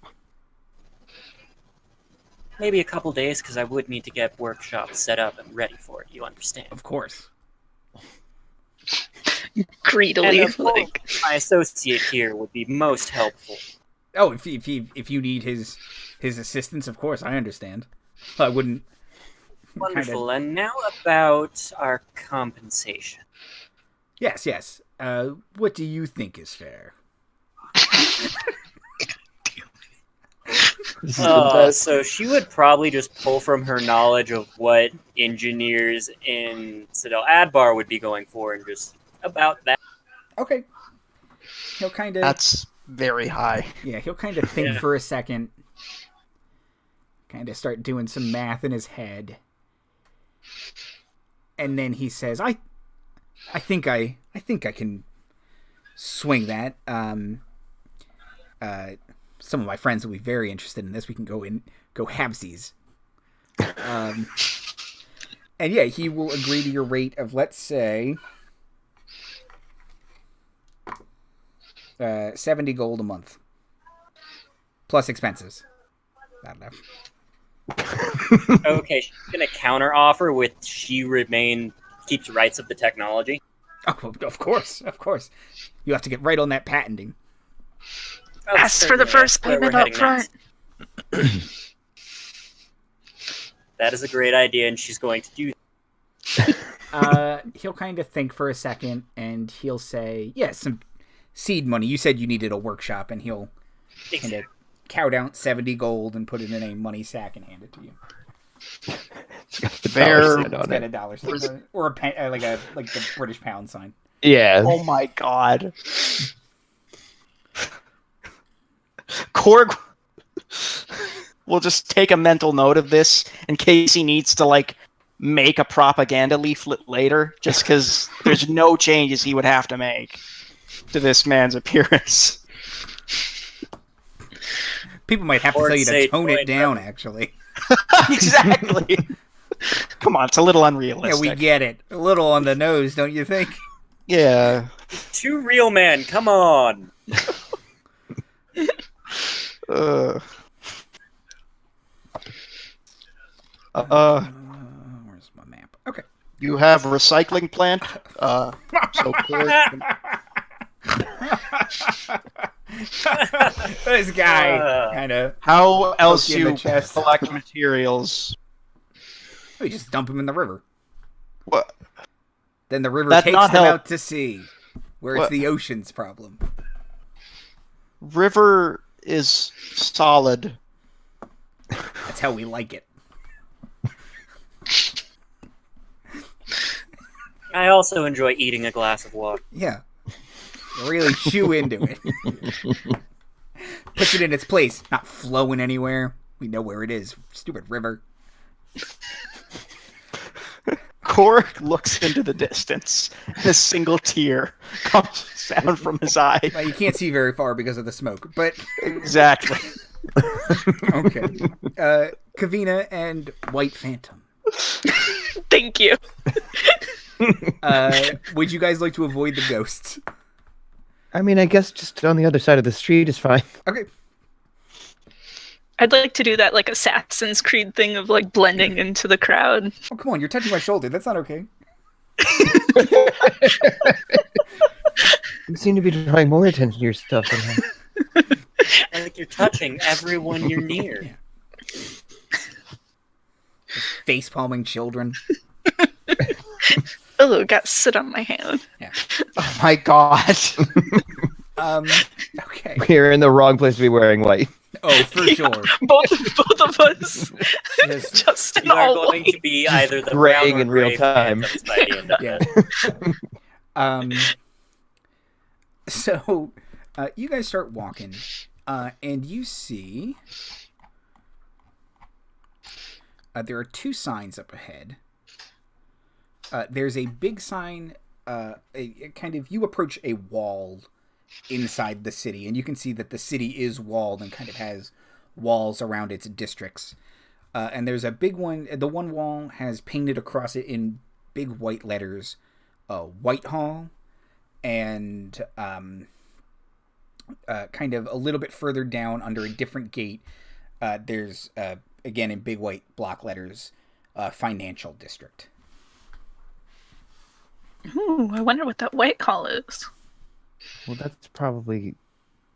[SPEAKER 3] maybe a couple days, because I would need to get workshops set up and ready for it. You understand?
[SPEAKER 1] Of course.
[SPEAKER 5] Greedily.
[SPEAKER 3] And of course, my associate here would be most helpful.
[SPEAKER 1] Oh, if you need his assistance, of course, I understand. I wouldn't.
[SPEAKER 3] Wonderful. And now about our compensation.
[SPEAKER 1] Yes. What do you think is fair?
[SPEAKER 3] So she would probably just pull from her knowledge of what engineers in Citadel Adbar would be going for, and just about that.
[SPEAKER 1] Okay. He'll kind of.
[SPEAKER 4] That's very high.
[SPEAKER 1] Yeah, he'll kind of think
[SPEAKER 3] Yeah.
[SPEAKER 1] for a second. Kind of start doing some math in his head. And then he says, I think I can swing that. Some of my friends will be very interested in this. We can go halvesies. And yeah, he will agree to your rate of, let's say, 70 gold a month. Plus expenses. Not enough.
[SPEAKER 3] Okay, she's gonna counter offer with she keeps rights of the technology.
[SPEAKER 1] Oh, of course. You have to get right on that patenting.
[SPEAKER 3] Oh,
[SPEAKER 5] Ask for the
[SPEAKER 3] certainly,
[SPEAKER 5] first
[SPEAKER 3] that's where we're
[SPEAKER 5] payment up
[SPEAKER 3] heading
[SPEAKER 5] front.
[SPEAKER 3] next. That is a great idea, and she's going to do that.
[SPEAKER 1] He'll kind of think for a second, and he'll say, yes, some seed money. You said you needed a workshop, and he'll kind of cow down 70 gold and put it in a money sack and hand it to you.
[SPEAKER 4] Fair.
[SPEAKER 1] It's got a dollar sign or a pen, like the British pound sign.
[SPEAKER 2] Yeah.
[SPEAKER 4] Oh my god. Korg will just take a mental note of this in case he needs to make a propaganda leaflet later, just because there's no changes he would have to make to this man's appearance.
[SPEAKER 1] People might have to
[SPEAKER 3] Or
[SPEAKER 1] tell you to
[SPEAKER 3] say
[SPEAKER 1] tone it
[SPEAKER 3] join
[SPEAKER 1] down, actually.
[SPEAKER 4] Exactly. Come on, it's a little unrealistic.
[SPEAKER 1] Yeah, we get it. A little on the nose, don't you think?
[SPEAKER 4] Yeah.
[SPEAKER 3] Two real men, come on!
[SPEAKER 1] Where's my map? Okay.
[SPEAKER 4] You have a recycling plant. So Korg
[SPEAKER 1] This guy kind of.
[SPEAKER 4] how else
[SPEAKER 1] Poke you in
[SPEAKER 4] you
[SPEAKER 1] the chest.
[SPEAKER 4] collect materials?
[SPEAKER 1] We just dump him in the river.
[SPEAKER 4] What?
[SPEAKER 1] Then the river
[SPEAKER 4] That's
[SPEAKER 1] takes
[SPEAKER 4] not
[SPEAKER 1] them
[SPEAKER 4] help.
[SPEAKER 1] out to sea, where it's
[SPEAKER 4] What?
[SPEAKER 1] the ocean's problem.
[SPEAKER 4] River is solid.
[SPEAKER 1] That's how we like it.
[SPEAKER 3] I also enjoy eating a glass of water.
[SPEAKER 1] Yeah. You really chew into it. Puts it in its place, not flowing anywhere. We know where it is. Stupid river.
[SPEAKER 4] Korg looks into the distance, and a single tear comes down from his eye.
[SPEAKER 1] Well, you can't see very far because of the smoke, but
[SPEAKER 4] Exactly.
[SPEAKER 1] okay. Kvinna and White Phantom.
[SPEAKER 5] Thank you.
[SPEAKER 1] Would you guys like to avoid the ghosts?
[SPEAKER 2] I mean, I guess just on the other side of the street is fine.
[SPEAKER 1] Okay.
[SPEAKER 5] I'd like to do that like Assassin's Creed thing of like blending into the crowd.
[SPEAKER 1] Oh, come on, you're touching my shoulder. That's not okay.
[SPEAKER 2] You seem to be drawing more attention to your stuff somehow.
[SPEAKER 3] Like you're touching everyone you're near.
[SPEAKER 1] Yeah. Face palming children.
[SPEAKER 5] Oh, got soot on my hand.
[SPEAKER 1] Yeah.
[SPEAKER 4] Oh my god.
[SPEAKER 1] Okay.
[SPEAKER 2] We're in the wrong place to be wearing white.
[SPEAKER 1] Oh, for sure.
[SPEAKER 5] Both of us.
[SPEAKER 1] Yes.
[SPEAKER 5] Just in
[SPEAKER 3] You are
[SPEAKER 5] all
[SPEAKER 3] going
[SPEAKER 5] white.
[SPEAKER 3] to be either the
[SPEAKER 2] Graying
[SPEAKER 3] brown or
[SPEAKER 2] in real
[SPEAKER 3] gray
[SPEAKER 2] time.
[SPEAKER 3] phantoms by the end of
[SPEAKER 1] Yeah.
[SPEAKER 3] it.
[SPEAKER 1] So, you guys start walking, and you see there are two signs up ahead. There's a big sign, you approach a wall inside the city, and you can see that the city is walled and kind of has walls around its districts. And there's a big one, the one wall has painted across it in big white letters, Whitehall, and kind of a little bit further down under a different gate, there's, again in big white block letters, Financial District.
[SPEAKER 5] Ooh, I wonder what that white call is.
[SPEAKER 2] Well, that's probably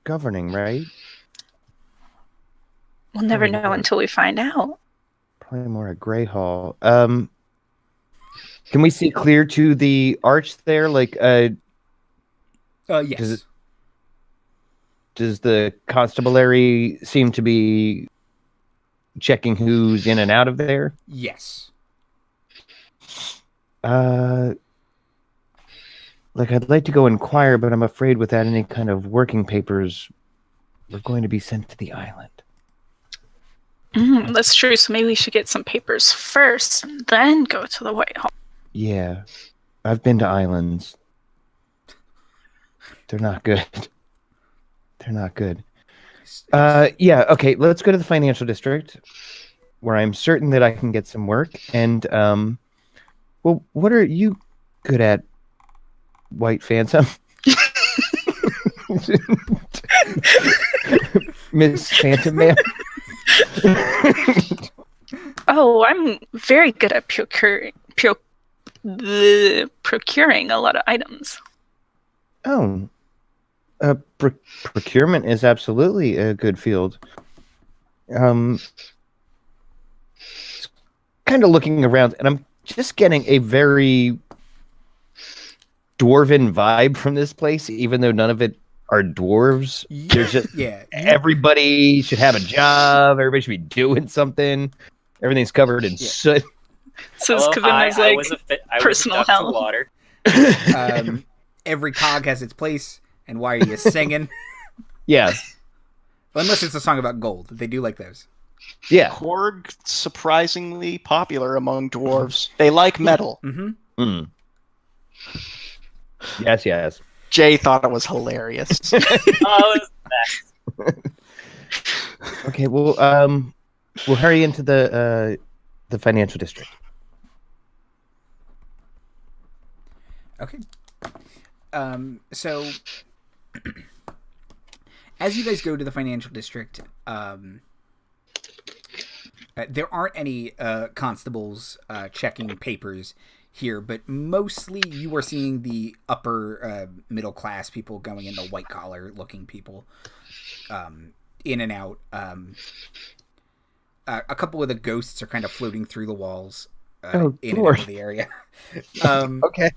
[SPEAKER 2] governing, right?
[SPEAKER 5] We'll never
[SPEAKER 2] Probably
[SPEAKER 5] know
[SPEAKER 2] more-
[SPEAKER 5] until we find out.
[SPEAKER 2] Probably more a gray hall. Can we see clear to the arch there? Like,
[SPEAKER 1] Yes.
[SPEAKER 2] does the constabulary seem to be checking who's in and out of there?
[SPEAKER 1] Yes.
[SPEAKER 2] Like, I'd like to go inquire, but I'm afraid without any kind of working papers, we're going to be sent to the island.
[SPEAKER 5] That's true. So maybe we should get some papers first and then go to the White Hall.
[SPEAKER 2] Yeah, I've been to islands. They're not good. They're not good. Yeah, okay, let's go to the financial district, where I'm certain that I can get some work. And, well, what are you good at, White Phantom? Miss Phantom Man?
[SPEAKER 5] Oh, I'm very good at procuring a lot of items.
[SPEAKER 2] Oh, procurement is absolutely a good field. Kind of looking around, and I'm just getting a very dwarven vibe from this place, even though none of it are dwarves. There's just
[SPEAKER 1] Yeah.
[SPEAKER 2] everybody should have a job. Everybody should be doing something. Everything's covered in soot.
[SPEAKER 5] So
[SPEAKER 3] Hello,
[SPEAKER 5] Kvinna's
[SPEAKER 3] I
[SPEAKER 5] like
[SPEAKER 3] was a
[SPEAKER 5] personal
[SPEAKER 3] duck to
[SPEAKER 5] hell.
[SPEAKER 3] water.
[SPEAKER 1] Every cog has its place, and why are you singing?
[SPEAKER 2] Yeah,
[SPEAKER 1] Unless it's a song about gold. They do like those.
[SPEAKER 2] yeah.
[SPEAKER 4] Korg surprisingly popular among dwarves. They like metal.
[SPEAKER 1] Mm-hmm.
[SPEAKER 2] Mm. Yes.
[SPEAKER 4] Jay thought it was hilarious.
[SPEAKER 3] Oh, it was best.
[SPEAKER 2] Okay, well, we'll hurry into the financial district.
[SPEAKER 1] Okay. So, as you guys go to the financial district, there aren't any constables checking papers here, but mostly you are seeing the upper middle class people going in, the white collar looking people in and out. A couple of the ghosts are kind of floating through the walls in and out of the area.
[SPEAKER 2] Okay.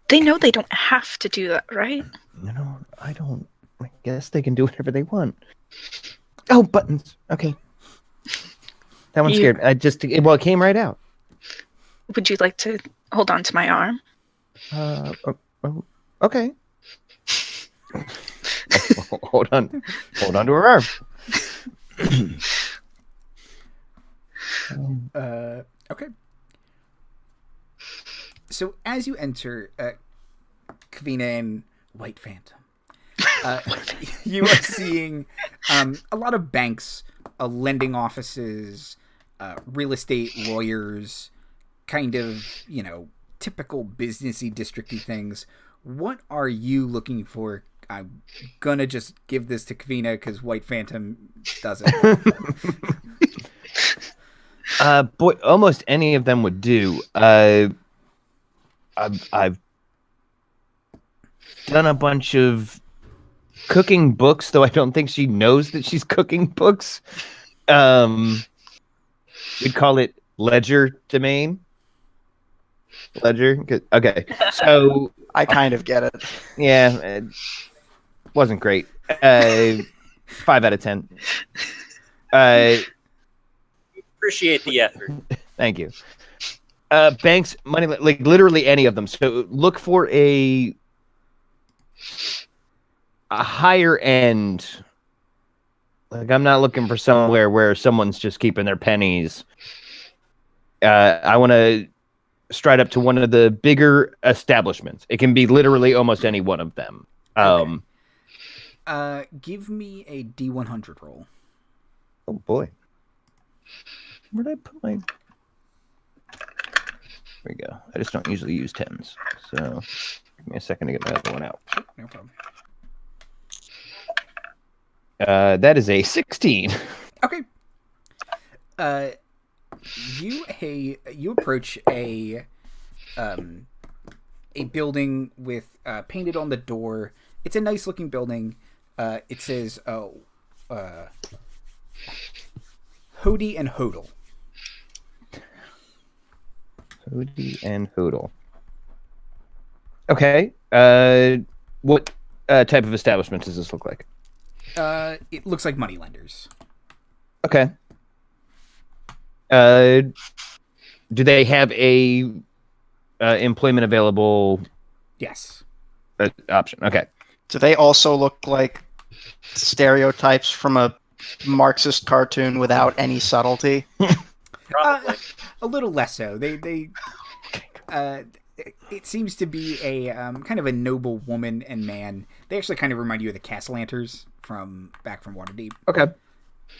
[SPEAKER 5] They know they don't have to do that, right?
[SPEAKER 2] No, I don't. I guess they can do whatever they want. Oh, buttons. Okay. That one scared me. It came right out.
[SPEAKER 5] Would you like to hold on to my arm?
[SPEAKER 2] Okay. Hold on to her arm.
[SPEAKER 1] Okay. So as you enter Kvinna and White Phantom, you are seeing a lot of banks, lending offices, real estate lawyers, kind of, typical businessy, districty things. What are you looking for? I'm gonna just give this to Kvinna because White Phantom doesn't.
[SPEAKER 2] Boy, almost any of them would do. I've done a bunch of cooking books, though I don't think she knows that she's cooking books. We'd call it ledger domain. Ledger? Okay. So
[SPEAKER 4] I kind of get it.
[SPEAKER 2] yeah, it wasn't great. 5 out of 10.
[SPEAKER 3] Appreciate the effort.
[SPEAKER 2] Thank you. Banks, money, like literally any of them. So look for a higher end. Like, I'm not looking for somewhere where someone's just keeping their pennies. I want to stride up to one of the bigger establishments. It can be literally almost any one of them.
[SPEAKER 1] Okay. Give me a D100 roll.
[SPEAKER 2] Oh boy. Where did I put my... There we go. I just don't usually use 10s. So give me a second to get that other one out.
[SPEAKER 1] No problem.
[SPEAKER 2] That is a 16.
[SPEAKER 1] Okay. You approach a building with painted on the door. It's a nice looking building. It says Hody and Hodel.
[SPEAKER 2] Hody and Hodel. Okay. What type of establishment does this look like?
[SPEAKER 1] It looks like moneylenders.
[SPEAKER 2] Okay. Do they have a employment available?
[SPEAKER 1] Yes.
[SPEAKER 2] Option. Okay.
[SPEAKER 4] Do they also look like stereotypes from a Marxist cartoon without any subtlety?
[SPEAKER 3] Probably.
[SPEAKER 1] A little less so. It seems to be a kind of a noble woman and man. They actually kind of remind you of the Castlanters from Waterdeep.
[SPEAKER 2] Okay.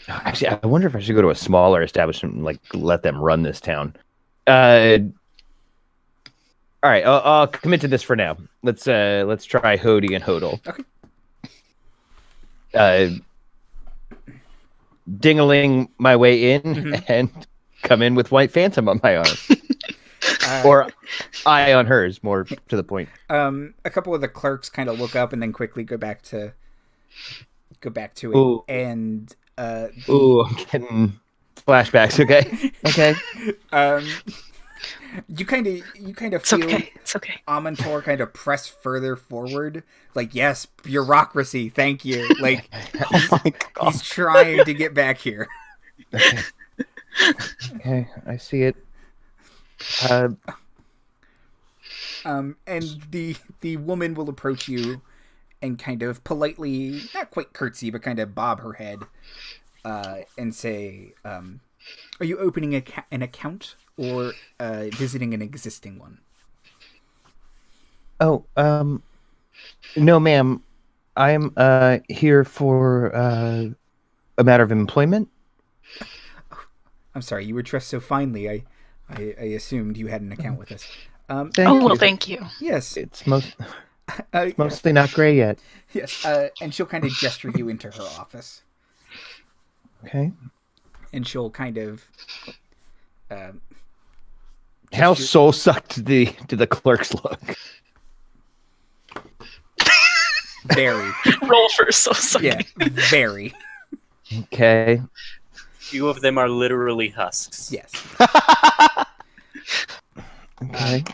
[SPEAKER 2] Actually, I wonder if I should go to a smaller establishment and like let them run this town. All right, I'll commit to this for now. Let's try Hody and Hodel.
[SPEAKER 1] Okay.
[SPEAKER 2] Ding-a-ling my way in and come in with White Phantom on my arm. Or I on hers, more to the point.
[SPEAKER 1] A couple of the clerks kind of look up and then quickly go back to it.
[SPEAKER 2] Ooh.
[SPEAKER 1] And
[SPEAKER 2] ooh, I'm getting flashbacks. Okay. Okay.
[SPEAKER 1] You kind of
[SPEAKER 5] It's
[SPEAKER 1] feel
[SPEAKER 5] okay. It's okay.
[SPEAKER 1] Amantor kind of press further forward, like, yes, bureaucracy, thank you. Like,
[SPEAKER 4] Oh my God.
[SPEAKER 1] he's trying to get back here.
[SPEAKER 2] Okay. Okay, I see it.
[SPEAKER 1] And the woman will approach you and kind of politely, not quite curtsy, but kind of bob her head, and say, "Are you opening an account or visiting an existing one?"
[SPEAKER 2] Oh, no, ma'am. I'm here for a matter of employment.
[SPEAKER 1] I'm sorry, you were dressed so finely. I assumed you had an account with us.
[SPEAKER 5] Thank you.
[SPEAKER 1] Yes.
[SPEAKER 2] It's mostly not gray yet.
[SPEAKER 1] Yes. And she'll kind of gesture you into her office.
[SPEAKER 2] Okay.
[SPEAKER 1] And she'll kind of.
[SPEAKER 2] How soul sucked do the clerks look?
[SPEAKER 1] Very.
[SPEAKER 5] Roll for so sucking.
[SPEAKER 1] Yeah, very.
[SPEAKER 2] Okay.
[SPEAKER 3] Few of them are literally husks.
[SPEAKER 1] Yes.
[SPEAKER 2] Okay.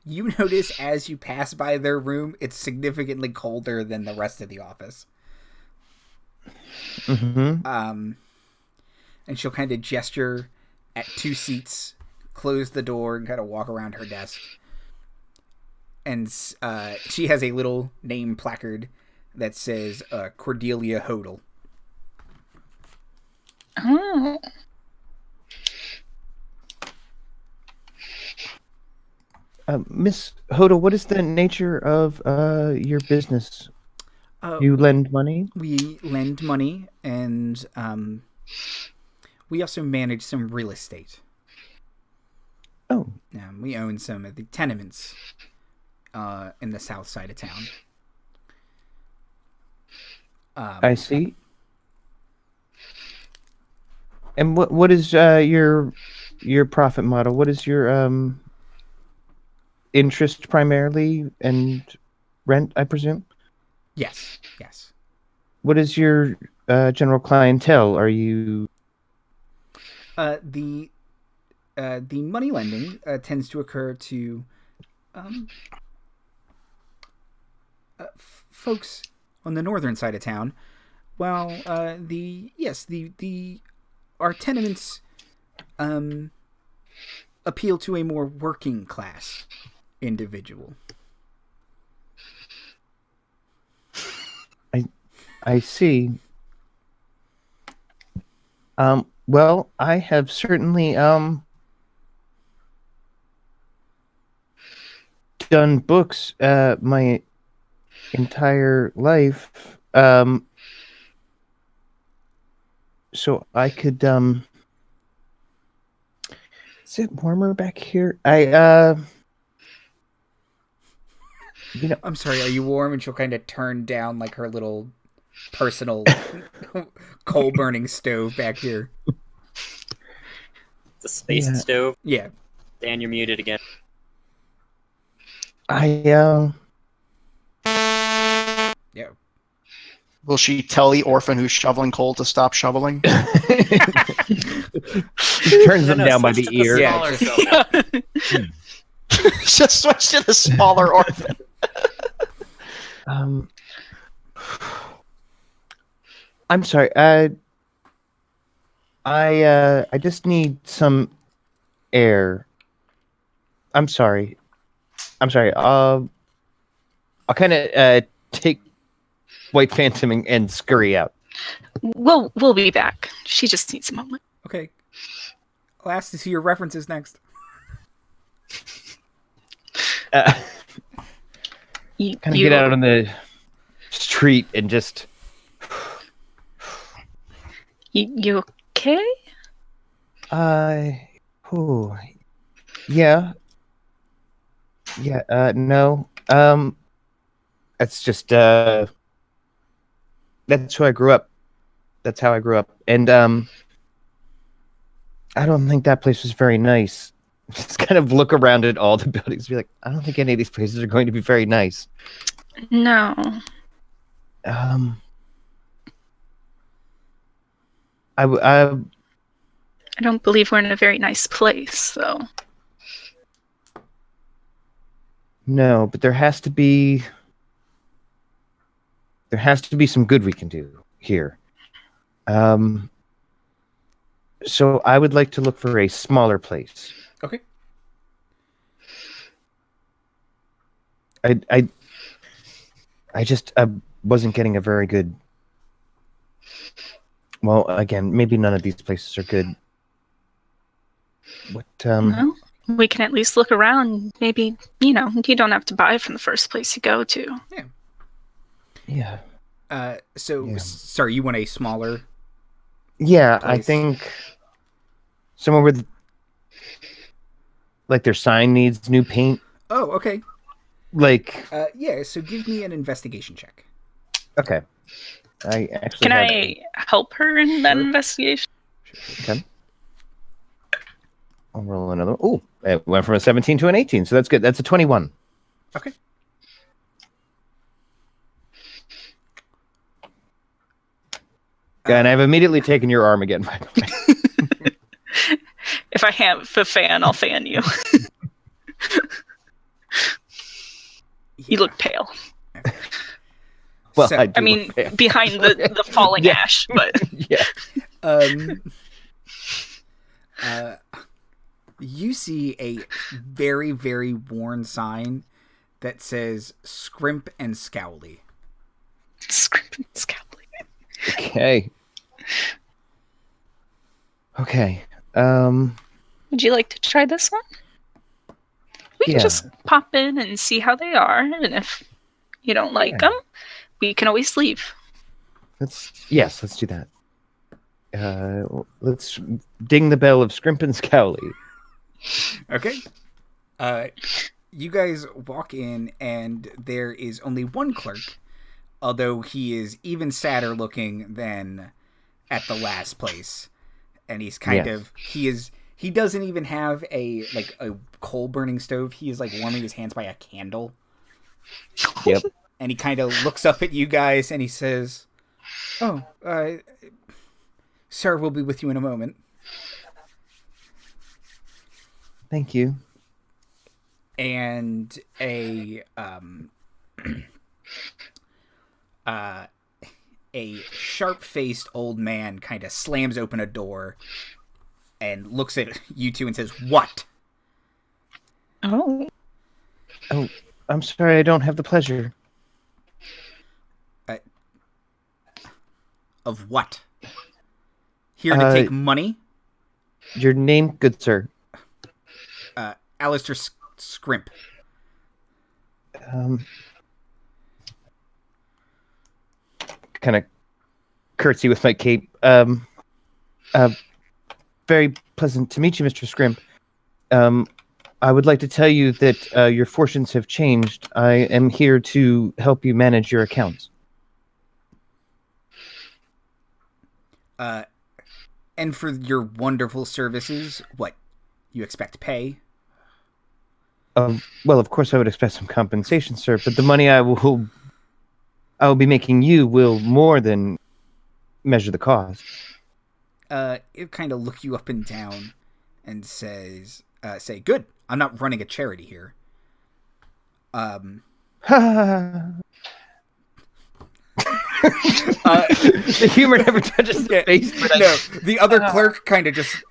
[SPEAKER 1] You notice as you pass by their room, it's significantly colder than the rest of the office.
[SPEAKER 2] Mm-hmm.
[SPEAKER 1] And she'll kind of gesture at 2 seats, close the door, and kind of walk around her desk. And she has a little name placard that says Cordelia Hodel.
[SPEAKER 5] Oh.
[SPEAKER 2] Miss Hoda, what is the nature of your business? You lend money?
[SPEAKER 1] We lend money, and we also manage some real estate.
[SPEAKER 2] Oh.
[SPEAKER 1] We own some of the tenements in the south side of town.
[SPEAKER 2] I see. And what is your profit model? What is your interest primarily and rent, I presume?
[SPEAKER 1] Yes.
[SPEAKER 2] What is your general clientele? Are you
[SPEAKER 1] the money lending tends to occur to folks on the northern side of town, while our tenements appeal to a more working class individual.
[SPEAKER 2] I see. Well, I have certainly done books my entire life. So I could is it warmer back here?
[SPEAKER 1] I'm sorry, are you warm? And she'll kind of turn down like her little personal coal burning stove back here.
[SPEAKER 3] It's a space stove.
[SPEAKER 1] Yeah.
[SPEAKER 3] Dan, you're muted again.
[SPEAKER 2] Yeah.
[SPEAKER 4] Will she tell the orphan who's shoveling coal to stop shoveling?
[SPEAKER 2] She turns them down by the ear.
[SPEAKER 4] Just switch to the smaller orphan.
[SPEAKER 2] I'm sorry. I just need some air. I'm sorry. I'll kind of take White Phantom and scurry out.
[SPEAKER 5] We'll be back. She just needs a moment.
[SPEAKER 1] Okay. I'll ask to see your references next.
[SPEAKER 2] Kind of get out on the street and just.
[SPEAKER 5] You okay?
[SPEAKER 2] Yeah. No. That's just that's who I grew up. That's how I grew up. And I don't think that place was very nice. Just kind of look around at all the buildings and be like, I don't think any of these places are going to be very nice.
[SPEAKER 5] No.
[SPEAKER 2] I
[SPEAKER 5] don't believe we're in a very nice place, though.
[SPEAKER 2] No, but there has to be some good we can do here. So I would like to look for a smaller place.
[SPEAKER 1] Okay.
[SPEAKER 2] I wasn't getting a very good. Well, again, maybe none of these places are good. What?
[SPEAKER 5] Well, we can at least look around. Maybe, you don't have to buy from the first place you go to.
[SPEAKER 2] Yeah.
[SPEAKER 1] Sorry, you want a smaller?
[SPEAKER 2] Yeah,
[SPEAKER 1] place?
[SPEAKER 2] I think somewhere where their sign needs new paint.
[SPEAKER 1] Oh, okay. So give me an investigation check.
[SPEAKER 2] Okay. I actually
[SPEAKER 5] Can I help her in that investigation?
[SPEAKER 2] Okay. I'll roll another. Oh, it went from a 17 to an 18, so that's good. That's a 21.
[SPEAKER 1] Okay.
[SPEAKER 2] And I've immediately taken your arm again, by the way.
[SPEAKER 5] If I have a fan, I'll fan you. You look pale.
[SPEAKER 2] Well,
[SPEAKER 1] So-
[SPEAKER 2] I do
[SPEAKER 5] mean,
[SPEAKER 2] look pale.
[SPEAKER 5] behind the falling ash, but
[SPEAKER 2] Yeah.
[SPEAKER 1] You see a very, very worn sign that says Scrimp and Scowly.
[SPEAKER 5] Scrimp and Scowly.
[SPEAKER 2] Okay.
[SPEAKER 5] Would you like to try this one? we can
[SPEAKER 2] Yeah.
[SPEAKER 5] just pop in and see how they are, and if you don't like them, we can always leave.
[SPEAKER 2] Let's do that. Let's ding the bell of Scrimp and Scowly.
[SPEAKER 1] Okay. You guys walk in, and there is only one clerk, although he is even sadder looking than at the last place. And he's kind of he doesn't even have a coal burning stove. He is like warming his hands by a candle.
[SPEAKER 2] Yep.
[SPEAKER 1] And he kind of looks up at you guys and he says, "Oh, sir, we'll be with you in a moment."
[SPEAKER 2] Thank you.
[SPEAKER 1] And a sharp-faced old man kind of slams open a door and looks at you two and says, "What?"
[SPEAKER 5] Oh.
[SPEAKER 2] Oh, I'm sorry, I don't have the pleasure.
[SPEAKER 1] Of what? Here to take money?
[SPEAKER 2] Your name, good sir?
[SPEAKER 1] Aleister Scrimp.
[SPEAKER 2] Kind of curtsy with my cape. Very pleasant to meet you, Mr. Scrimp. I would like to tell you that your fortunes have changed. I am here to help you manage your accounts.
[SPEAKER 1] And for your wonderful services, what? You expect pay?
[SPEAKER 2] Well, of course I would expect some compensation, sir, but the money I will be making you will more than measure the cost.
[SPEAKER 1] It kind of look you up and down and say, "Good, I'm not running a charity here."
[SPEAKER 2] The humor never touches the face. But
[SPEAKER 1] no, the other clerk kind of just...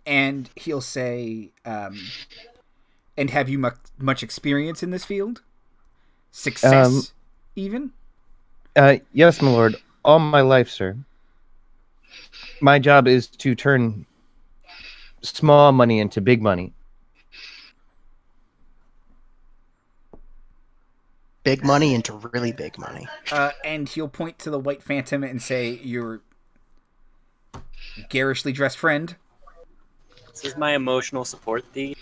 [SPEAKER 1] and he'll say, "And have you much experience in this field? Success, even?"
[SPEAKER 2] Yes, my lord. All my life, sir. My job is to turn small money into big money.
[SPEAKER 4] Big money into really big money.
[SPEAKER 1] And he'll point to the White Phantom and say, "Your garishly dressed friend."
[SPEAKER 3] This is my emotional support theme.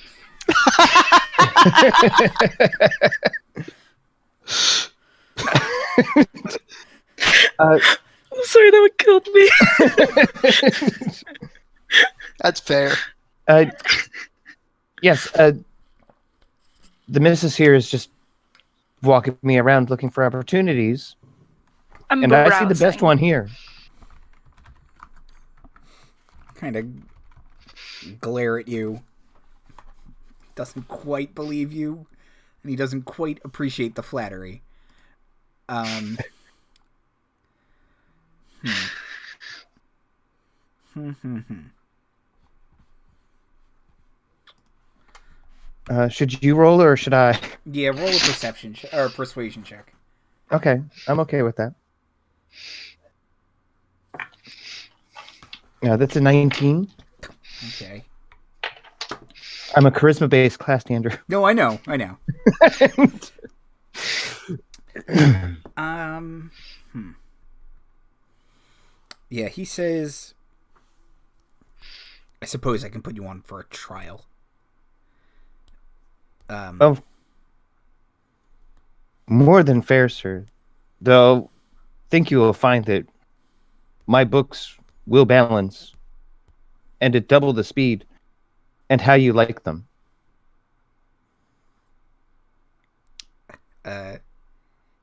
[SPEAKER 5] I'm sorry, that would kill me.
[SPEAKER 4] That's fair.
[SPEAKER 2] Yes, the missus here is just walking me around looking for opportunities, and I see the best one here.
[SPEAKER 1] Kind of glare at you. Doesn't quite believe you, and he doesn't quite appreciate the flattery.
[SPEAKER 2] Should you roll or should I?
[SPEAKER 1] Yeah, roll a perception or persuasion check.
[SPEAKER 2] Okay, I'm okay with that. That's a 19.
[SPEAKER 1] Okay.
[SPEAKER 2] I'm a charisma-based class, Andrew.
[SPEAKER 1] No, I know. Yeah, he says, "I suppose I can put you on for a trial."
[SPEAKER 2] Oh, more than fair, sir. Though, think you will find that my books will balance, and at double the speed, and how you like them.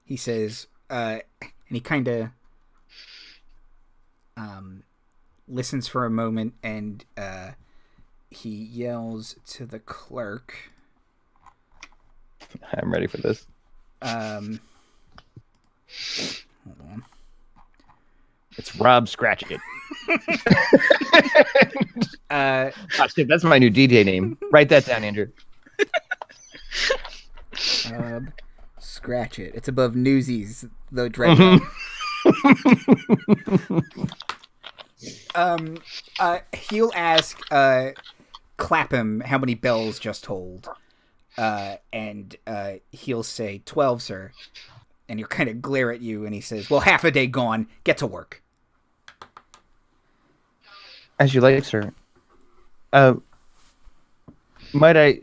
[SPEAKER 1] He says, and he kind of listens for a moment, and he yells to the clerk.
[SPEAKER 2] I'm ready for this.
[SPEAKER 1] Hold on.
[SPEAKER 2] It's Rob Scratchit. Shit, that's my new DJ name. Write that down, Andrew.
[SPEAKER 1] Scratch it. It's above Newsies, the Dreadnought. He'll ask Clapham how many bells just tolled. And he'll say 12, sir. And he'll kind of glare at you, and he says, well, half a day gone. Get to work.
[SPEAKER 2] As you like, sir. Might I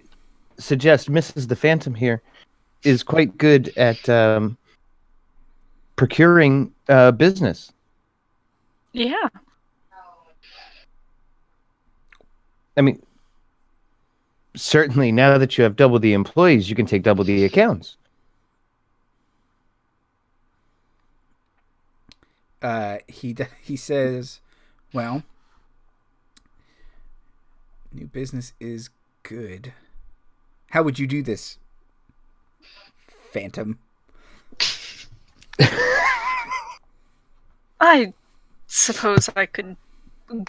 [SPEAKER 2] suggest Mrs. the Phantom here is quite good at procuring business.
[SPEAKER 5] Yeah.
[SPEAKER 2] I mean, certainly now that you have double the employees, you can take double the accounts.
[SPEAKER 1] He says, well, new business is good. How would you do this, Phantom?
[SPEAKER 5] I suppose I could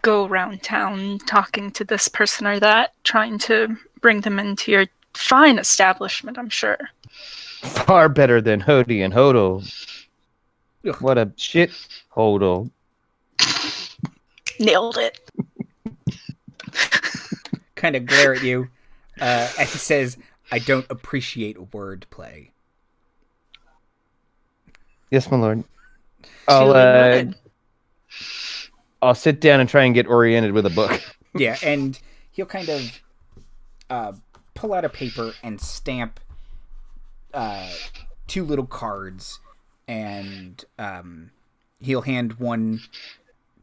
[SPEAKER 5] go around town talking to this person or that, trying to bring them into your fine establishment, I'm sure.
[SPEAKER 2] Far better than Hody and Hodel.
[SPEAKER 1] Ugh.
[SPEAKER 2] What a shit Hodel.
[SPEAKER 5] Nailed it.
[SPEAKER 1] Kind of glare at you. And he says, I don't appreciate wordplay.
[SPEAKER 2] Yes, my lord.
[SPEAKER 5] Duly noted.
[SPEAKER 2] I'll sit down and try and get oriented with a book.
[SPEAKER 1] Yeah, and he'll kind of pull out a paper and stamp 2 little cards, and he'll hand one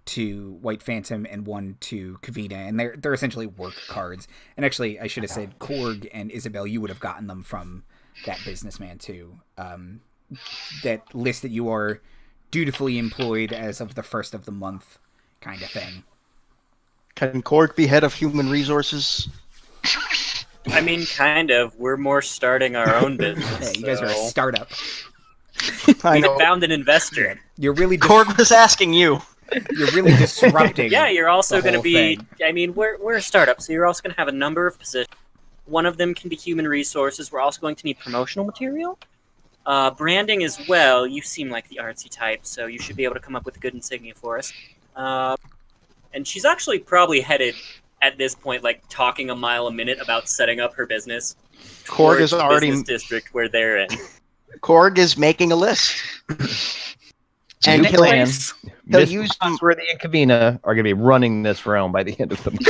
[SPEAKER 1] to White Phantom and one to Kvinna, and they're essentially work cards. And actually, I should have said Korg and Isabel, you would have gotten them from that businessman too. That list that you are dutifully employed as of the first of the month, kind of thing.
[SPEAKER 4] Can Korg be head of human resources?
[SPEAKER 3] I mean, kind of. We're more starting our own business.
[SPEAKER 1] Yeah, you guys are a startup.
[SPEAKER 4] I
[SPEAKER 3] We
[SPEAKER 4] know.
[SPEAKER 3] found an investor.
[SPEAKER 1] You're really
[SPEAKER 4] Korg was asking you.
[SPEAKER 1] you're really disrupting.
[SPEAKER 3] Yeah, you're also
[SPEAKER 1] the
[SPEAKER 3] going to
[SPEAKER 1] whole
[SPEAKER 3] be.
[SPEAKER 1] thing.
[SPEAKER 3] I mean, we're a startup, so you're also going to have a number of positions. One of them can be human resources. We're also going to need promotional material, branding as well. You seem like the artsy type, so you should be able to come up with a good insignia for us. And she's actually probably headed at this point, like talking a mile a minute about setting up her business.
[SPEAKER 4] Korg is
[SPEAKER 3] towards the
[SPEAKER 4] already.
[SPEAKER 3] business district where they're in.
[SPEAKER 4] Korg is making a list. And
[SPEAKER 5] Next
[SPEAKER 4] he'll,
[SPEAKER 5] place.
[SPEAKER 4] he'll
[SPEAKER 2] Miss
[SPEAKER 4] use
[SPEAKER 2] Foxworthy and Kavina are going to be running this realm by the end of the month.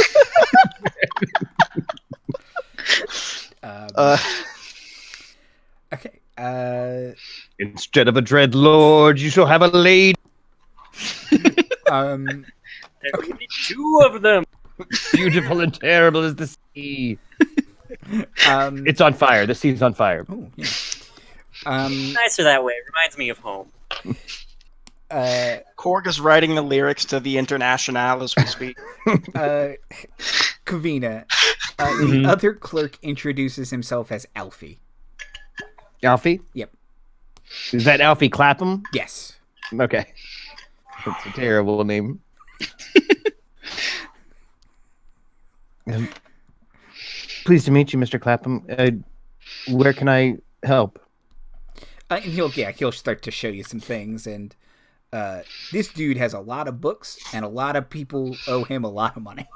[SPEAKER 1] Okay.
[SPEAKER 2] Instead of a dread lord, you shall have a lady.
[SPEAKER 3] There will be 2 of them.
[SPEAKER 2] Beautiful and terrible as the sea. It's on fire. The sea's on fire.
[SPEAKER 1] Oh, yeah.
[SPEAKER 3] Nicer that way. Reminds me of home.
[SPEAKER 4] Korg is writing the lyrics to the Internationale as we speak.
[SPEAKER 1] Kavina, the other clerk introduces himself as Alfie.
[SPEAKER 2] Alfie?
[SPEAKER 1] Yep.
[SPEAKER 2] Is that Alfie Clapham?
[SPEAKER 1] Yes.
[SPEAKER 2] Okay. That's a terrible name. Pleased to meet you, Mr. Clapham. Where can I help?
[SPEAKER 1] And he'll start to show you some things, and this dude has a lot of books, and a lot of people owe him a lot of money.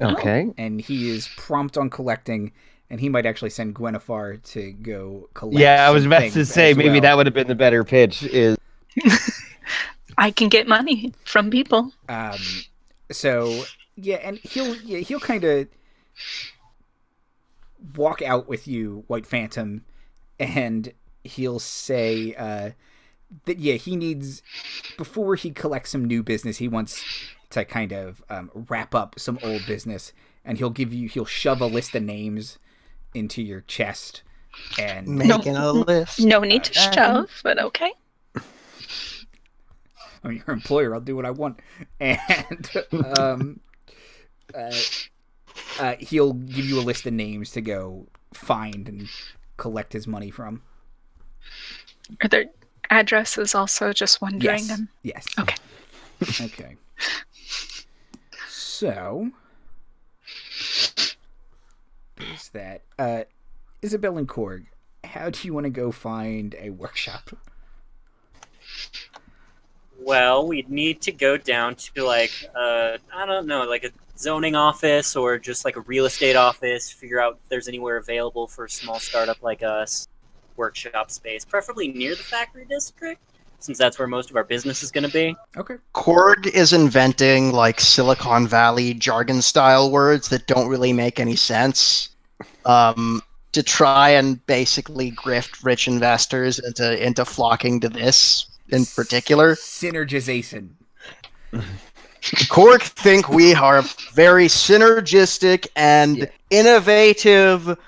[SPEAKER 2] Okay.
[SPEAKER 1] And he is prompt on collecting, and he might actually send Gwenhyfar to go collect.
[SPEAKER 2] Yeah, I was
[SPEAKER 1] some
[SPEAKER 2] about to
[SPEAKER 1] things
[SPEAKER 2] say
[SPEAKER 1] as
[SPEAKER 2] maybe
[SPEAKER 1] well.
[SPEAKER 2] that would have been the better pitch. Is
[SPEAKER 5] I can get money from people.
[SPEAKER 1] So yeah, and he'll kind of walk out with you, White Phantom, and he'll say that he needs, before he collects some new business, he wants to kind of wrap up some old business, and he'll shove a list of names into your chest and
[SPEAKER 4] Making a list.
[SPEAKER 5] No need to shove, but okay.
[SPEAKER 1] I'm your employer. I'll do what I want. And he'll give you a list of names to go find and collect his money from.
[SPEAKER 5] Are there addresses also? Just wondering.
[SPEAKER 1] Yes.
[SPEAKER 5] Okay.
[SPEAKER 1] Okay. So, there's that. Isabel and Korg, how do you want to go find a workshop?
[SPEAKER 3] Well, we'd need to go down to like I don't know, like a zoning office or just like a real estate office. Figure out if there's anywhere available for a small startup like us. Workshop space, preferably near the factory district, since that's where most of our business is going to be.
[SPEAKER 1] Okay.
[SPEAKER 4] Korg is inventing like Silicon Valley jargon style words that don't really make any sense to try and basically grift rich investors into flocking to this in particular.
[SPEAKER 1] Synergization.
[SPEAKER 4] Korg think we are very synergistic and innovative,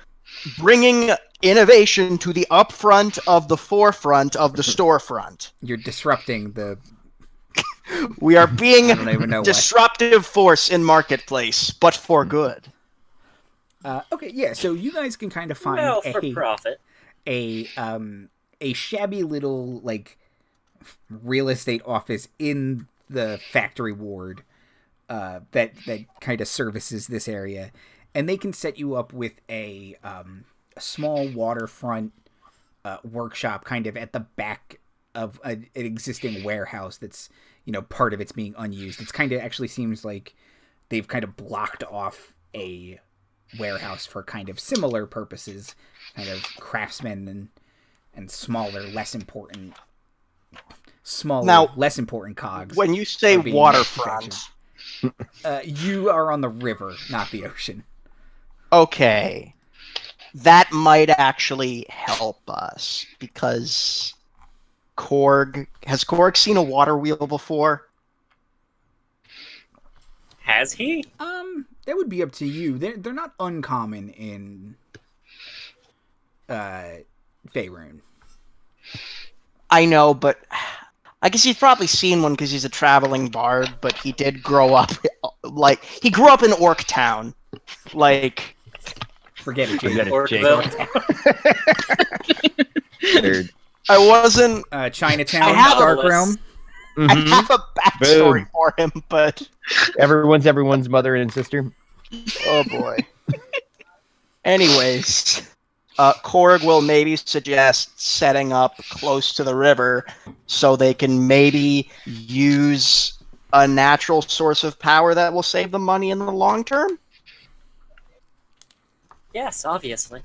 [SPEAKER 4] bringing innovation to the upfront of the forefront of the storefront.
[SPEAKER 1] You're disrupting the...
[SPEAKER 4] We are being
[SPEAKER 1] I don't even know
[SPEAKER 4] disruptive force in marketplace, but for good.
[SPEAKER 1] Okay, yeah, so you guys can kind of find
[SPEAKER 3] Well, for profit.
[SPEAKER 1] a shabby little, like, real estate office in the factory ward that kind of services this area. And they can set you up with a small waterfront workshop kind of at the back of an existing warehouse that's, you know, part of it's being unused. It's kind of actually seems like they've kind of blocked off a warehouse for kind of similar purposes, kind of craftsmen and smaller, less important cogs.
[SPEAKER 4] When you say waterfront,
[SPEAKER 1] you are on the river, not the ocean.
[SPEAKER 4] Okay. That might actually help us, because has Korg seen a water wheel before?
[SPEAKER 3] Has he?
[SPEAKER 1] That would be up to you. They're not uncommon in Faerun.
[SPEAKER 4] I know, but I guess he's probably seen one because he's a traveling bard, but he did grow up, he grew up in Orc Town. Like...
[SPEAKER 1] Forget it, Jake.
[SPEAKER 4] I wasn't...
[SPEAKER 1] Chinatown, Darkrealm.
[SPEAKER 4] I have a backstory for him, but...
[SPEAKER 2] Everyone's mother and sister.
[SPEAKER 4] Oh, boy. Anyways, Korg will maybe suggest setting up close to the river so they can maybe use a natural source of power that will save them money in the long term?
[SPEAKER 3] Yes, obviously.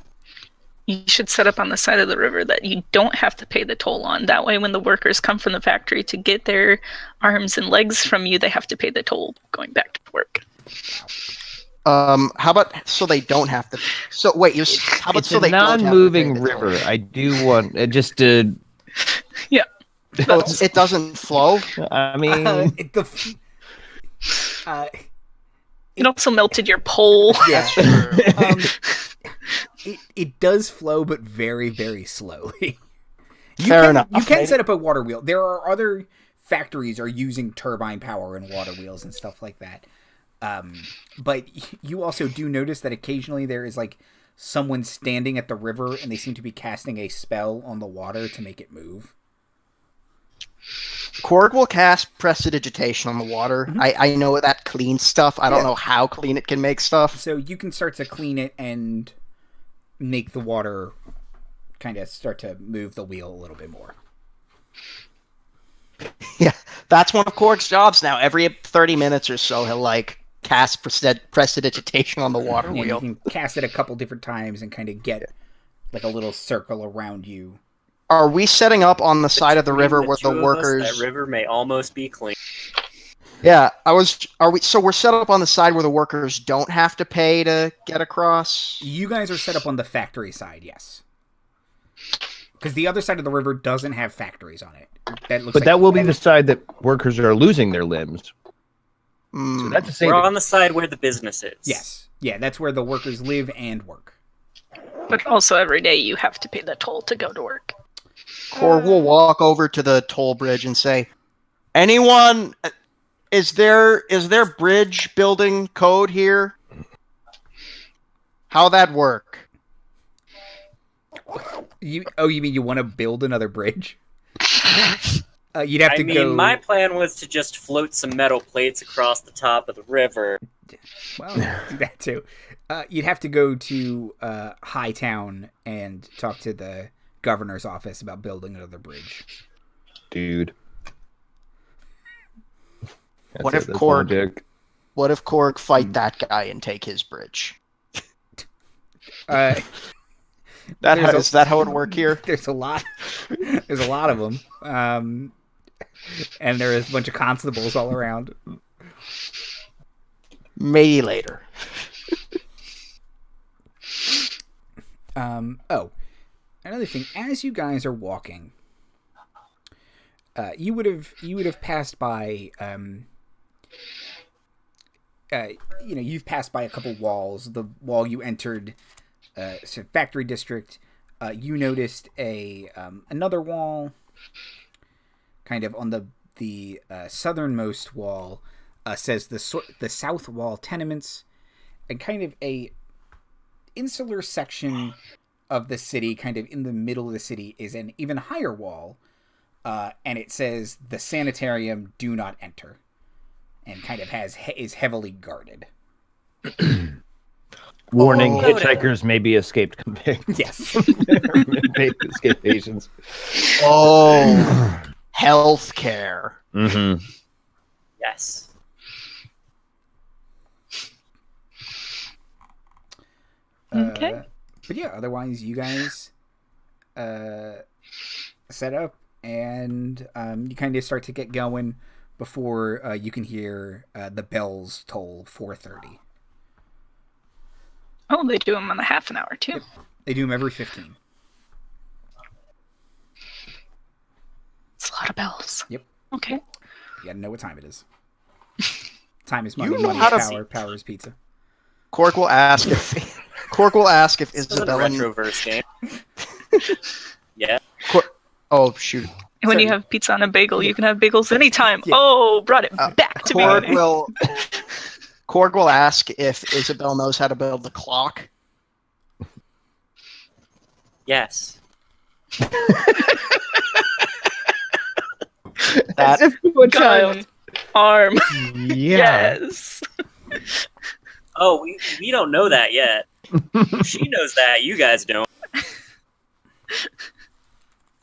[SPEAKER 5] You should set up on the side of the river that you don't have to pay the toll on. That way, when the workers come from the factory to get their arms and legs from you, they have to pay the toll going back to work.
[SPEAKER 4] How about so they don't have to? So wait, how about so they don't have to? It's a
[SPEAKER 2] non-moving river. I do want just to.
[SPEAKER 5] Yeah.
[SPEAKER 4] So it doesn't flow.
[SPEAKER 2] I mean,
[SPEAKER 5] it also melted your pole.
[SPEAKER 1] Yeah. It does flow, but very, very slowly.
[SPEAKER 4] Fair enough.
[SPEAKER 1] You can set up a water wheel. There are other factories are using turbine power and water wheels and stuff like that. But you also do notice that occasionally there is like someone standing at the river and they seem to be casting a spell on the water to make it move.
[SPEAKER 4] Korg will cast Prestidigitation on the water.
[SPEAKER 1] Mm-hmm.
[SPEAKER 4] I know that cleans stuff. I don't know how clean it can make stuff.
[SPEAKER 1] So you can start to clean it and make the water kind of start to move the wheel a little bit more.
[SPEAKER 4] Yeah, that's one of Korg's jobs now. Every 30 minutes or so, he'll cast Prestidigitation on the water wheel.
[SPEAKER 1] You can cast it a couple different times and kind of get like a little circle around you.
[SPEAKER 4] Are we setting up on the side of the river where the workers?
[SPEAKER 3] That river may almost be clean.
[SPEAKER 4] Yeah, Are we? So we're set up on the side where the workers don't have to pay to get across.
[SPEAKER 1] You guys are set up on the factory side, yes. Because the other side of the river doesn't have factories on it.
[SPEAKER 2] That will be the side that workers are losing their limbs.
[SPEAKER 4] So
[SPEAKER 2] that's the same.
[SPEAKER 3] We're on the side where the business is.
[SPEAKER 1] Yes. Yeah, that's where the workers live and work.
[SPEAKER 5] But also every day you have to pay the toll to go to work.
[SPEAKER 4] Korg will walk over to the toll bridge and say, "Anyone, is there bridge building code here? How'd that work?"
[SPEAKER 1] You mean you want to build another bridge? You'd have to go.
[SPEAKER 3] My plan was to just float some metal plates across the top of the river.
[SPEAKER 1] Well, do that too. You'd have to go to Hightown and talk to the governor's office about building another bridge.
[SPEAKER 2] Dude.
[SPEAKER 4] What if
[SPEAKER 2] That's not a
[SPEAKER 4] Korg?
[SPEAKER 2] joke.
[SPEAKER 4] What if Korg fight that guy and take his bridge?
[SPEAKER 1] Uh,
[SPEAKER 4] Is that how it work here?
[SPEAKER 1] there's a lot. There's a lot of them, and there is a bunch of constables all around.
[SPEAKER 4] Maybe later.
[SPEAKER 1] Oh, another thing. As you guys are walking, you would have passed by. You've passed by a couple walls. The wall you entered, factory district. You noticed another wall, kind of on the southernmost wall. Says the south wall tenements, and kind of a insular section of the city, kind of in the middle of the city, is an even higher wall, and it says the sanitarium do not enter, and kind of is heavily guarded.
[SPEAKER 2] Warning:
[SPEAKER 3] Oh.
[SPEAKER 2] hitchhikers may be escaped convicts.
[SPEAKER 1] Yes.
[SPEAKER 2] Escape patients.
[SPEAKER 4] Oh, healthcare.
[SPEAKER 2] Mm-hmm.
[SPEAKER 3] Yes.
[SPEAKER 5] Okay.
[SPEAKER 1] But yeah, otherwise you guys set up, and you kind of start to get going before you can hear the bells toll 4:30.
[SPEAKER 5] Oh, they do them in a half an hour too.
[SPEAKER 1] Yep. They do them every 15.
[SPEAKER 5] It's a lot of bells.
[SPEAKER 1] Yep.
[SPEAKER 5] Okay.
[SPEAKER 1] You gotta know what time it is. Time is
[SPEAKER 4] You
[SPEAKER 1] money,
[SPEAKER 4] know
[SPEAKER 1] money
[SPEAKER 4] how
[SPEAKER 1] is
[SPEAKER 4] to-
[SPEAKER 1] power, power is pizza.
[SPEAKER 4] Korg will ask if
[SPEAKER 3] This is a
[SPEAKER 4] Isabel and
[SPEAKER 3] retroverse game. Yeah.
[SPEAKER 4] oh shoot.
[SPEAKER 5] And when
[SPEAKER 4] Sorry.
[SPEAKER 5] you have pizza on a bagel, you can have bagels anytime.
[SPEAKER 1] Yeah.
[SPEAKER 5] Oh, brought it back to me.
[SPEAKER 4] Korg will ask if Isabel knows how to build the clock.
[SPEAKER 3] Yes.
[SPEAKER 4] That
[SPEAKER 5] Gun. Arm.
[SPEAKER 2] Yeah.
[SPEAKER 5] Yes.
[SPEAKER 3] Oh, we don't know that yet. She knows that. You guys don't.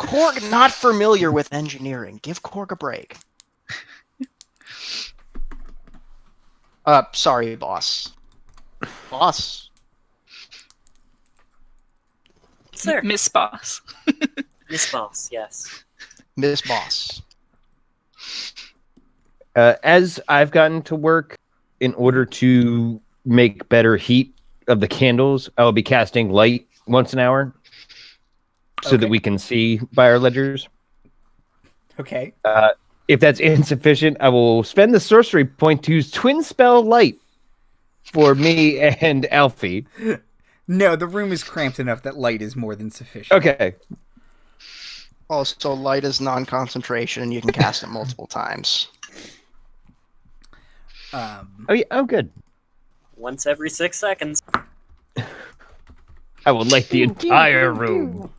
[SPEAKER 4] Korg not familiar with engineering. Give Korg a break. Sorry, boss. Boss.
[SPEAKER 3] Sir.
[SPEAKER 5] Miss Boss.
[SPEAKER 3] Miss Boss, yes.
[SPEAKER 4] Miss Boss.
[SPEAKER 2] As I've gotten to work, in order to make better heat of the candles, I will be casting light once an hour so that
[SPEAKER 1] Okay.
[SPEAKER 2] we can see by our ledgers.
[SPEAKER 1] Okay.
[SPEAKER 2] If that's insufficient, I will spend the sorcery point to use Twin Spell Light for me and Alfie.
[SPEAKER 1] No, the room is cramped enough that light is more than sufficient.
[SPEAKER 2] Okay.
[SPEAKER 4] Also, light is non-concentration, and you can cast it multiple times.
[SPEAKER 2] Oh, yeah. Oh, good.
[SPEAKER 3] Once every 6 seconds.
[SPEAKER 2] I will light the entire room.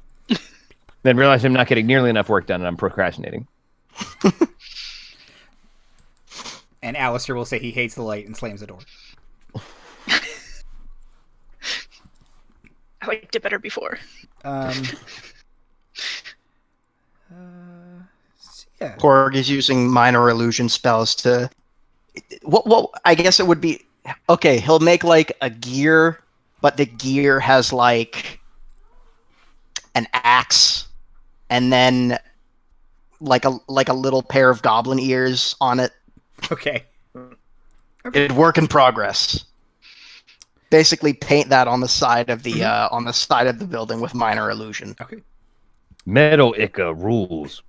[SPEAKER 2] Then realize I'm not getting nearly enough work done and I'm procrastinating.
[SPEAKER 1] And Aleister will say he hates the light and slams the door.
[SPEAKER 5] I liked it better before.
[SPEAKER 1] Yeah.
[SPEAKER 4] Korg is using minor illusion spells to... What I guess it would be... Okay, he'll make, like, a gear, but the gear has, like, an axe, and then, like a little pair of goblin ears on it.
[SPEAKER 1] Okay.
[SPEAKER 4] It'd work in progress. Basically, paint that on the side of the building with minor illusion.
[SPEAKER 1] Okay.
[SPEAKER 2] Metal Ica rules.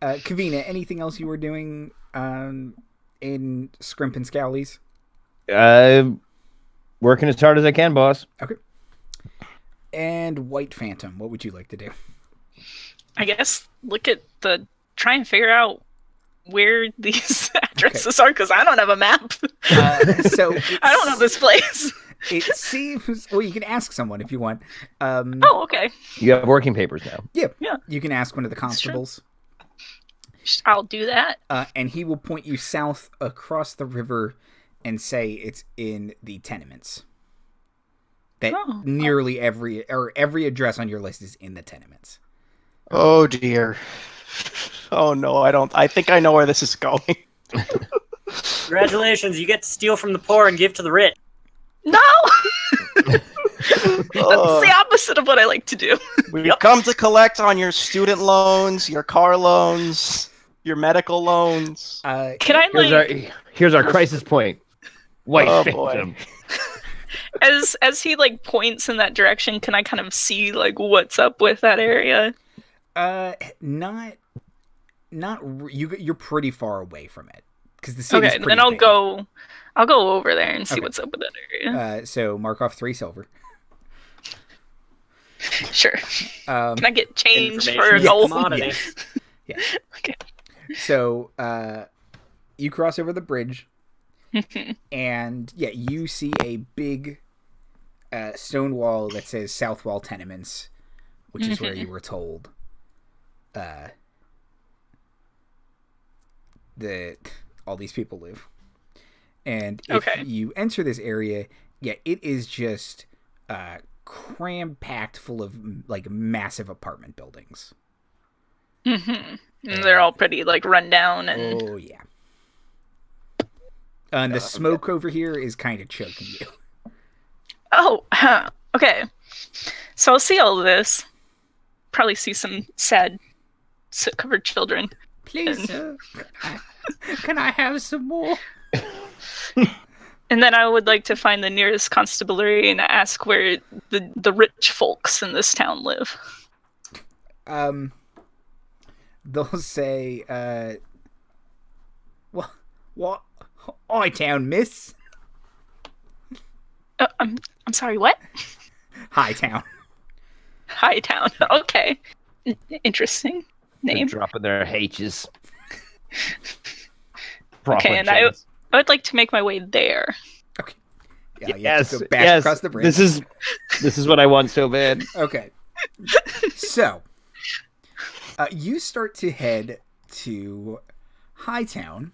[SPEAKER 1] Kvinna, anything else you were doing in Scrimp and Scowlies?
[SPEAKER 2] Working as hard as I can, boss.
[SPEAKER 1] Okay. And White Phantom, what would you like to do?
[SPEAKER 5] I guess try and figure out where these addresses are, because I don't have a map.
[SPEAKER 1] So
[SPEAKER 5] I don't know this place.
[SPEAKER 1] It seems. Well, you can ask someone if you want.
[SPEAKER 5] Oh, okay.
[SPEAKER 2] You have working papers now.
[SPEAKER 5] Yeah.
[SPEAKER 1] You can ask one of the constables.
[SPEAKER 5] I'll do that.
[SPEAKER 1] And he will point you south across the river and say it's in the tenements. That nearly every address on your list is in the tenements.
[SPEAKER 4] Oh dear. Oh no, I don't. I think I know where this is going.
[SPEAKER 3] Congratulations, you get to steal from the poor and give to the rich.
[SPEAKER 5] No! That's the opposite of what I like to do.
[SPEAKER 4] We've come to collect on your student loans, your car loans, your medical loans.
[SPEAKER 5] Can I
[SPEAKER 2] Here's our crisis point. White
[SPEAKER 4] Oh,
[SPEAKER 2] phantom.
[SPEAKER 5] as he like points in that direction, can I kind of see like what's up with that area?
[SPEAKER 1] You're pretty far away from it because the city's
[SPEAKER 5] Okay,
[SPEAKER 1] pretty
[SPEAKER 5] then I'll
[SPEAKER 1] big.
[SPEAKER 5] go over there and see
[SPEAKER 1] Okay.
[SPEAKER 5] what's up with that area.
[SPEAKER 1] So mark off 3 silver.
[SPEAKER 5] Sure. Can I get change for
[SPEAKER 3] Information
[SPEAKER 5] an
[SPEAKER 3] is
[SPEAKER 5] old
[SPEAKER 3] commodity.
[SPEAKER 1] Yeah.
[SPEAKER 5] Okay.
[SPEAKER 1] So you cross over the bridge, and yeah, you see a big stone wall that says South Wall Tenements, which is where you were told that all these people live. And if you enter this area, yeah, it is just cram-packed full of like massive apartment buildings.
[SPEAKER 5] And they're all pretty like run down and
[SPEAKER 1] Oh yeah. And the smoke over here is kind of choking you.
[SPEAKER 5] okay. So I'll see all of this. Probably see some sad soot-covered children.
[SPEAKER 1] Please, sir, can I have some more?
[SPEAKER 5] And then I would like to find the nearest constabulary and ask where the rich folks in this town live.
[SPEAKER 1] They'll say, what? Oi town, miss.
[SPEAKER 5] I'm sorry, what?
[SPEAKER 1] High town.
[SPEAKER 5] High town. Okay. Interesting
[SPEAKER 2] They're
[SPEAKER 5] name.
[SPEAKER 2] dropping their H's.
[SPEAKER 5] Okay, and I would like to make my way there.
[SPEAKER 1] Okay. Yeah, you have to go back across the bridge.
[SPEAKER 2] This is what I want so bad.
[SPEAKER 1] Okay. So, you start to head to Hightown.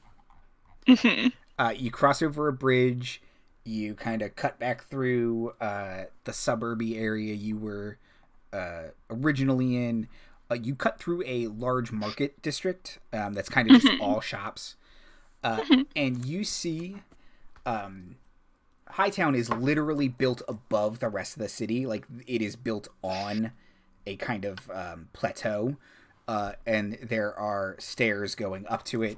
[SPEAKER 1] You cross over a bridge. You kind of cut back through the suburby area you were originally in. You cut through a large market district that's kind of just all shops. And you see Hightown is literally built above the rest of the city. Like, it is built on a kind of plateau. And there are stairs going up to it.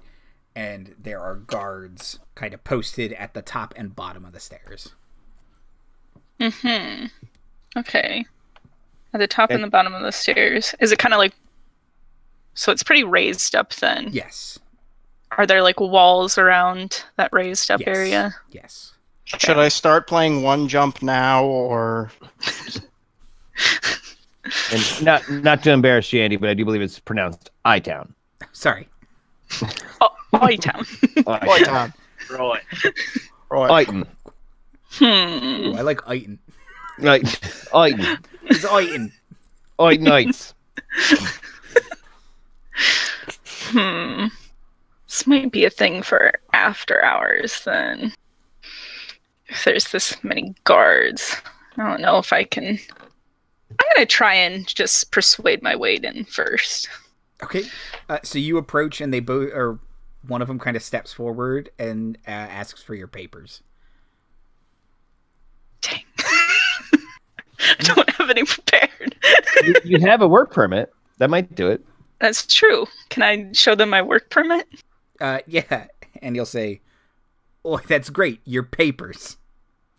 [SPEAKER 1] And there are guards kind of posted at the top and bottom of the stairs.
[SPEAKER 5] Okay. At the top and the bottom of the stairs. Is it kind of like... So it's pretty raised up then?
[SPEAKER 1] Yes.
[SPEAKER 5] Are there like walls around that raised up area?
[SPEAKER 1] Yes.
[SPEAKER 4] Should I start playing one jump now, or
[SPEAKER 2] And not to embarrass you, Andy, but I do believe it's pronounced I-Town.
[SPEAKER 1] Sorry.
[SPEAKER 5] Oh, Town.
[SPEAKER 4] Oi, Tom.
[SPEAKER 3] Roy.
[SPEAKER 2] Iton.
[SPEAKER 1] Ooh, I like Iton.
[SPEAKER 2] Like, Iton.
[SPEAKER 1] It's Iton.
[SPEAKER 2] Iton Knights.
[SPEAKER 5] This might be a thing for after hours then. If there's this many guards. I don't know if I can... I'm going to try and just persuade my way in first.
[SPEAKER 1] Okay. So you approach and they both, or one of them kind of steps forward and asks for your papers.
[SPEAKER 5] Dang. I don't have any prepared.
[SPEAKER 2] You have a work permit. That might do it.
[SPEAKER 5] That's true. Can I show them my work permit?
[SPEAKER 1] Yeah. And you'll say, oh, that's great. Your papers.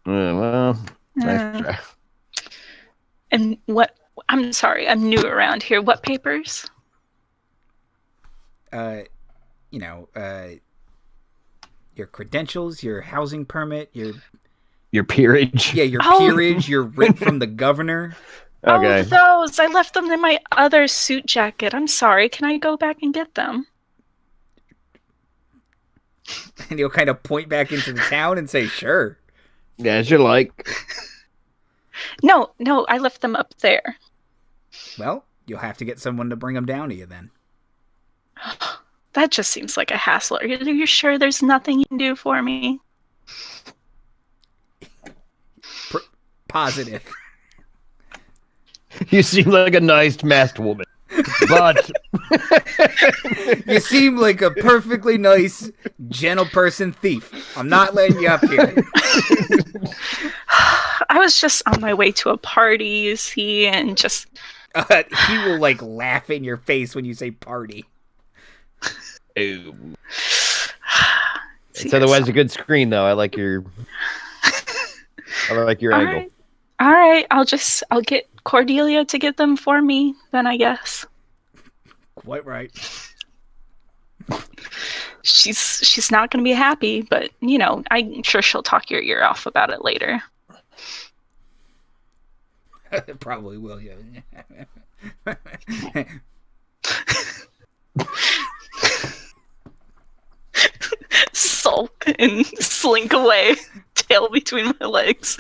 [SPEAKER 2] Well, nice try.
[SPEAKER 5] And what... I'm sorry, I'm new around here. What papers?
[SPEAKER 1] Your credentials, your housing permit,
[SPEAKER 2] Your peerage.
[SPEAKER 1] yeah, your
[SPEAKER 5] Oh.
[SPEAKER 1] peerage, your writ from the governor.
[SPEAKER 2] Okay.
[SPEAKER 5] Oh, those! I left them in my other suit jacket. I'm sorry. Can I go back and get them?
[SPEAKER 1] And he'll kind of point back into the town and say, sure.
[SPEAKER 2] Yeah, as you like.
[SPEAKER 5] No, I left them up there.
[SPEAKER 1] Well, you'll have to get someone to bring them down to you then.
[SPEAKER 5] That just seems like a hassle. Are you sure there's nothing you can do for me?
[SPEAKER 1] Positive.
[SPEAKER 2] You seem like a nice masked woman. But
[SPEAKER 1] You seem like a perfectly nice, gentle person thief. I'm not letting you up here.
[SPEAKER 5] I was just on my way to a party, you see, and just...
[SPEAKER 1] He will, like, laugh in your face when you say party.
[SPEAKER 2] it's otherwise a good screen, though. I like your angle.
[SPEAKER 5] All right. I'll get Cordelia to get them for me, then I guess.
[SPEAKER 1] Quite right.
[SPEAKER 5] She's not going to be happy, but, you know, I'm sure she'll talk your ear off about it later.
[SPEAKER 1] Probably will, yeah.
[SPEAKER 5] Sulk and slink away, tail between my legs.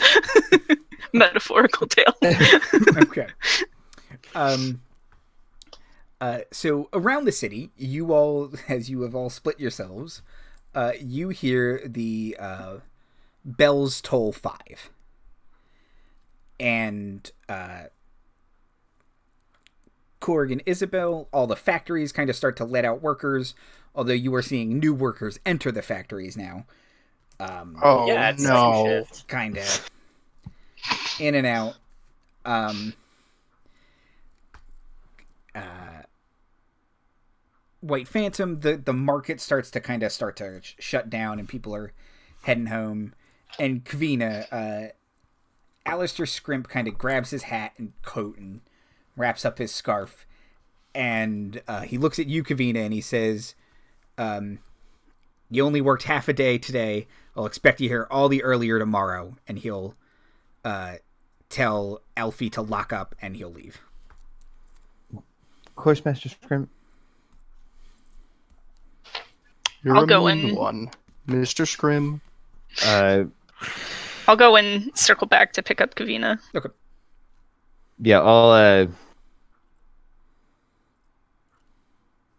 [SPEAKER 5] Metaphorical tail.
[SPEAKER 1] Okay. So around the city, you all, as you have all split yourselves, you hear the bells toll 5. And Korg and Isabel, all the factories kind of start to let out workers, although you are seeing new workers enter the factories now.
[SPEAKER 3] Yeah, it's
[SPEAKER 4] no.
[SPEAKER 3] second shift.
[SPEAKER 1] Kind of in and out. White Phantom, the market starts to shut down, and people are heading home. And Kvinna, Aleister Scrimp kind of grabs his hat and coat and wraps up his scarf, and he looks at you, Kvinna, and he says, "You only worked half a day today. I'll expect you here all the earlier tomorrow." And he'll tell Alfie to lock up, and he'll leave.
[SPEAKER 2] Of course, Master Scrimp.
[SPEAKER 4] You're
[SPEAKER 5] I'll
[SPEAKER 4] a
[SPEAKER 5] go
[SPEAKER 4] mean
[SPEAKER 5] in.
[SPEAKER 4] one, Mr. Scrim.
[SPEAKER 5] I'll go and circle back to pick up Kavina.
[SPEAKER 1] Okay.
[SPEAKER 2] Yeah, I'll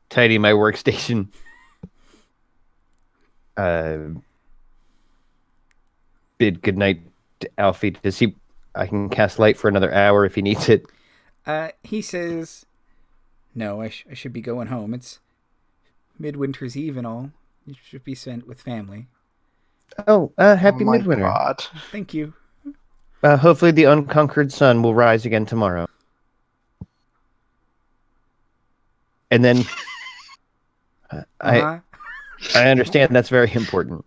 [SPEAKER 2] tidy my workstation. Bid goodnight to Alfie. I can cast light for another hour if he needs it.
[SPEAKER 1] He says, "No, I should be going home. It's Midwinter's Eve and all. You should be spent with family."
[SPEAKER 2] Oh, happy
[SPEAKER 4] Oh my
[SPEAKER 2] Midwinter.
[SPEAKER 4] God.
[SPEAKER 1] Thank you.
[SPEAKER 2] Hopefully the unconquered sun will rise again tomorrow. And then I understand that's very important.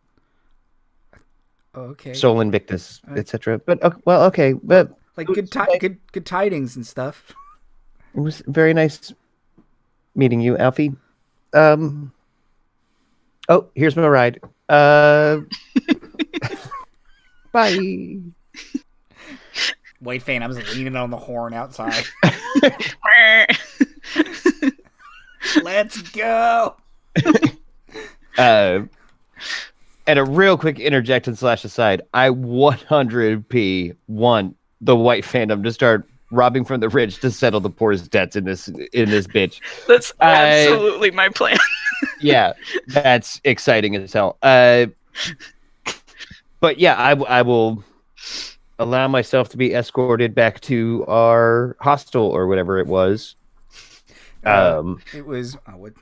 [SPEAKER 1] Okay.
[SPEAKER 2] Sol Invictus, etc. But okay, but
[SPEAKER 1] Like good tidings and stuff.
[SPEAKER 2] it was very nice meeting you, Alfie. Oh, here's my ride. Bye.
[SPEAKER 1] White Fan, I was leaning on the horn outside. Let's go.
[SPEAKER 2] And a real quick interject and slash aside, I 100p want the White Phantom to start robbing from the rich to settle the poor's debts in this bitch.
[SPEAKER 5] That's absolutely my plan.
[SPEAKER 2] Yeah, that's exciting as hell. But yeah, I will allow myself to be escorted back to our hostel or whatever it was.
[SPEAKER 1] It was what's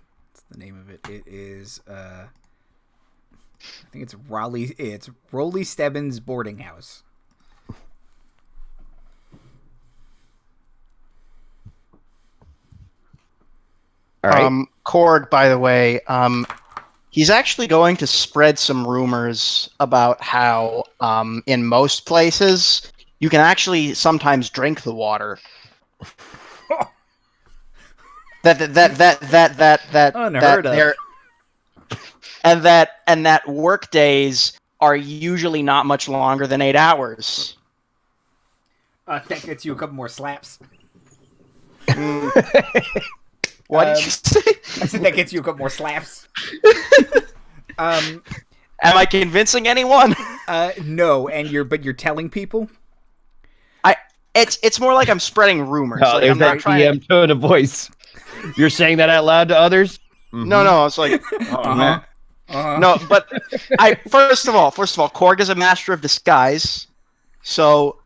[SPEAKER 1] the name of it? It is I think it's Raleigh. It's Rolly Stebbins boarding house.
[SPEAKER 2] All right.
[SPEAKER 4] Korg, by the way, he's actually going to spread some rumors about how, in most places, you can actually sometimes drink the water. that
[SPEAKER 1] Unheard of.
[SPEAKER 4] they're- and that work days are usually not much longer than 8 hours.
[SPEAKER 1] That gets you a couple more slaps.
[SPEAKER 4] What did you say?
[SPEAKER 1] I said that gets you a couple more slaps.
[SPEAKER 4] Am I convincing anyone?
[SPEAKER 1] No, but you're telling people.
[SPEAKER 4] It's more like I'm spreading rumors.
[SPEAKER 2] Oh,
[SPEAKER 4] Like,
[SPEAKER 2] there's
[SPEAKER 4] I'm not
[SPEAKER 2] that
[SPEAKER 4] trying to...
[SPEAKER 2] DM tone of voice. You're saying that out loud to others?
[SPEAKER 4] No, it's like
[SPEAKER 1] Uh-huh.
[SPEAKER 4] no, but first of all, Korg is a master of disguise, so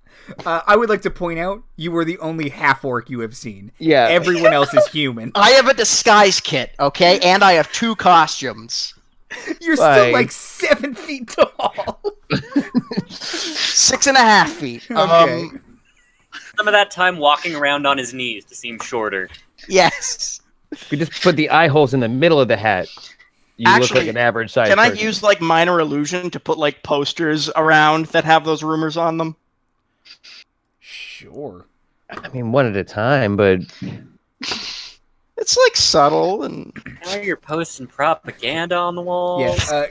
[SPEAKER 1] I would like to point out you were the only half-orc you have seen.
[SPEAKER 2] Yeah.
[SPEAKER 1] Everyone else is human.
[SPEAKER 4] I have a disguise kit, okay? And I have 2 costumes.
[SPEAKER 1] You're still like 7 feet tall.
[SPEAKER 4] 6.5 feet.
[SPEAKER 1] Okay.
[SPEAKER 3] Some of that time walking around on his knees to seem shorter.
[SPEAKER 4] Yes.
[SPEAKER 2] If you just put the eye holes in the middle of the hat, you look like an average size.
[SPEAKER 4] Can I
[SPEAKER 2] person.
[SPEAKER 4] use like minor illusion to put like posters around that have those rumors on them?
[SPEAKER 1] Sure.
[SPEAKER 2] I mean, one at a time, but
[SPEAKER 4] It's like subtle and
[SPEAKER 3] Now you're posting propaganda on the wall.
[SPEAKER 1] Yeah.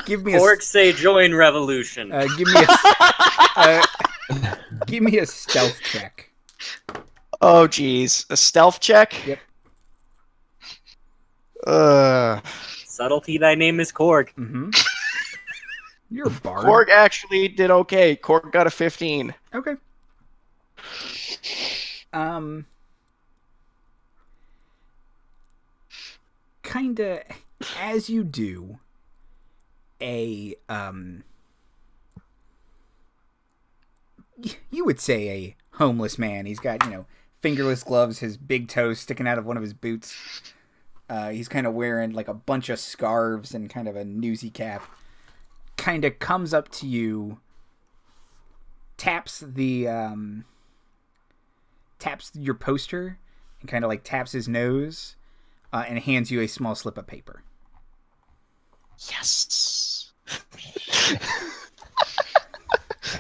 [SPEAKER 1] Give me
[SPEAKER 3] Orcs say join revolution.
[SPEAKER 1] give me a stealth check.
[SPEAKER 4] oh geez, a stealth check.
[SPEAKER 1] Yep.
[SPEAKER 3] Subtlety, thy name is Korg.
[SPEAKER 1] Mm-hmm. You're a bard.
[SPEAKER 4] Korg actually did okay. Korg got a 15.
[SPEAKER 1] Okay. Kinda as you do, you would say a homeless man. He's got, fingerless gloves, his big toes sticking out of one of his boots. He's kind of wearing like a bunch of scarves and kind of a newsy cap. Kind of comes up to you, taps your poster, and kind of like taps his nose, and hands you a small slip of paper.
[SPEAKER 4] Yes.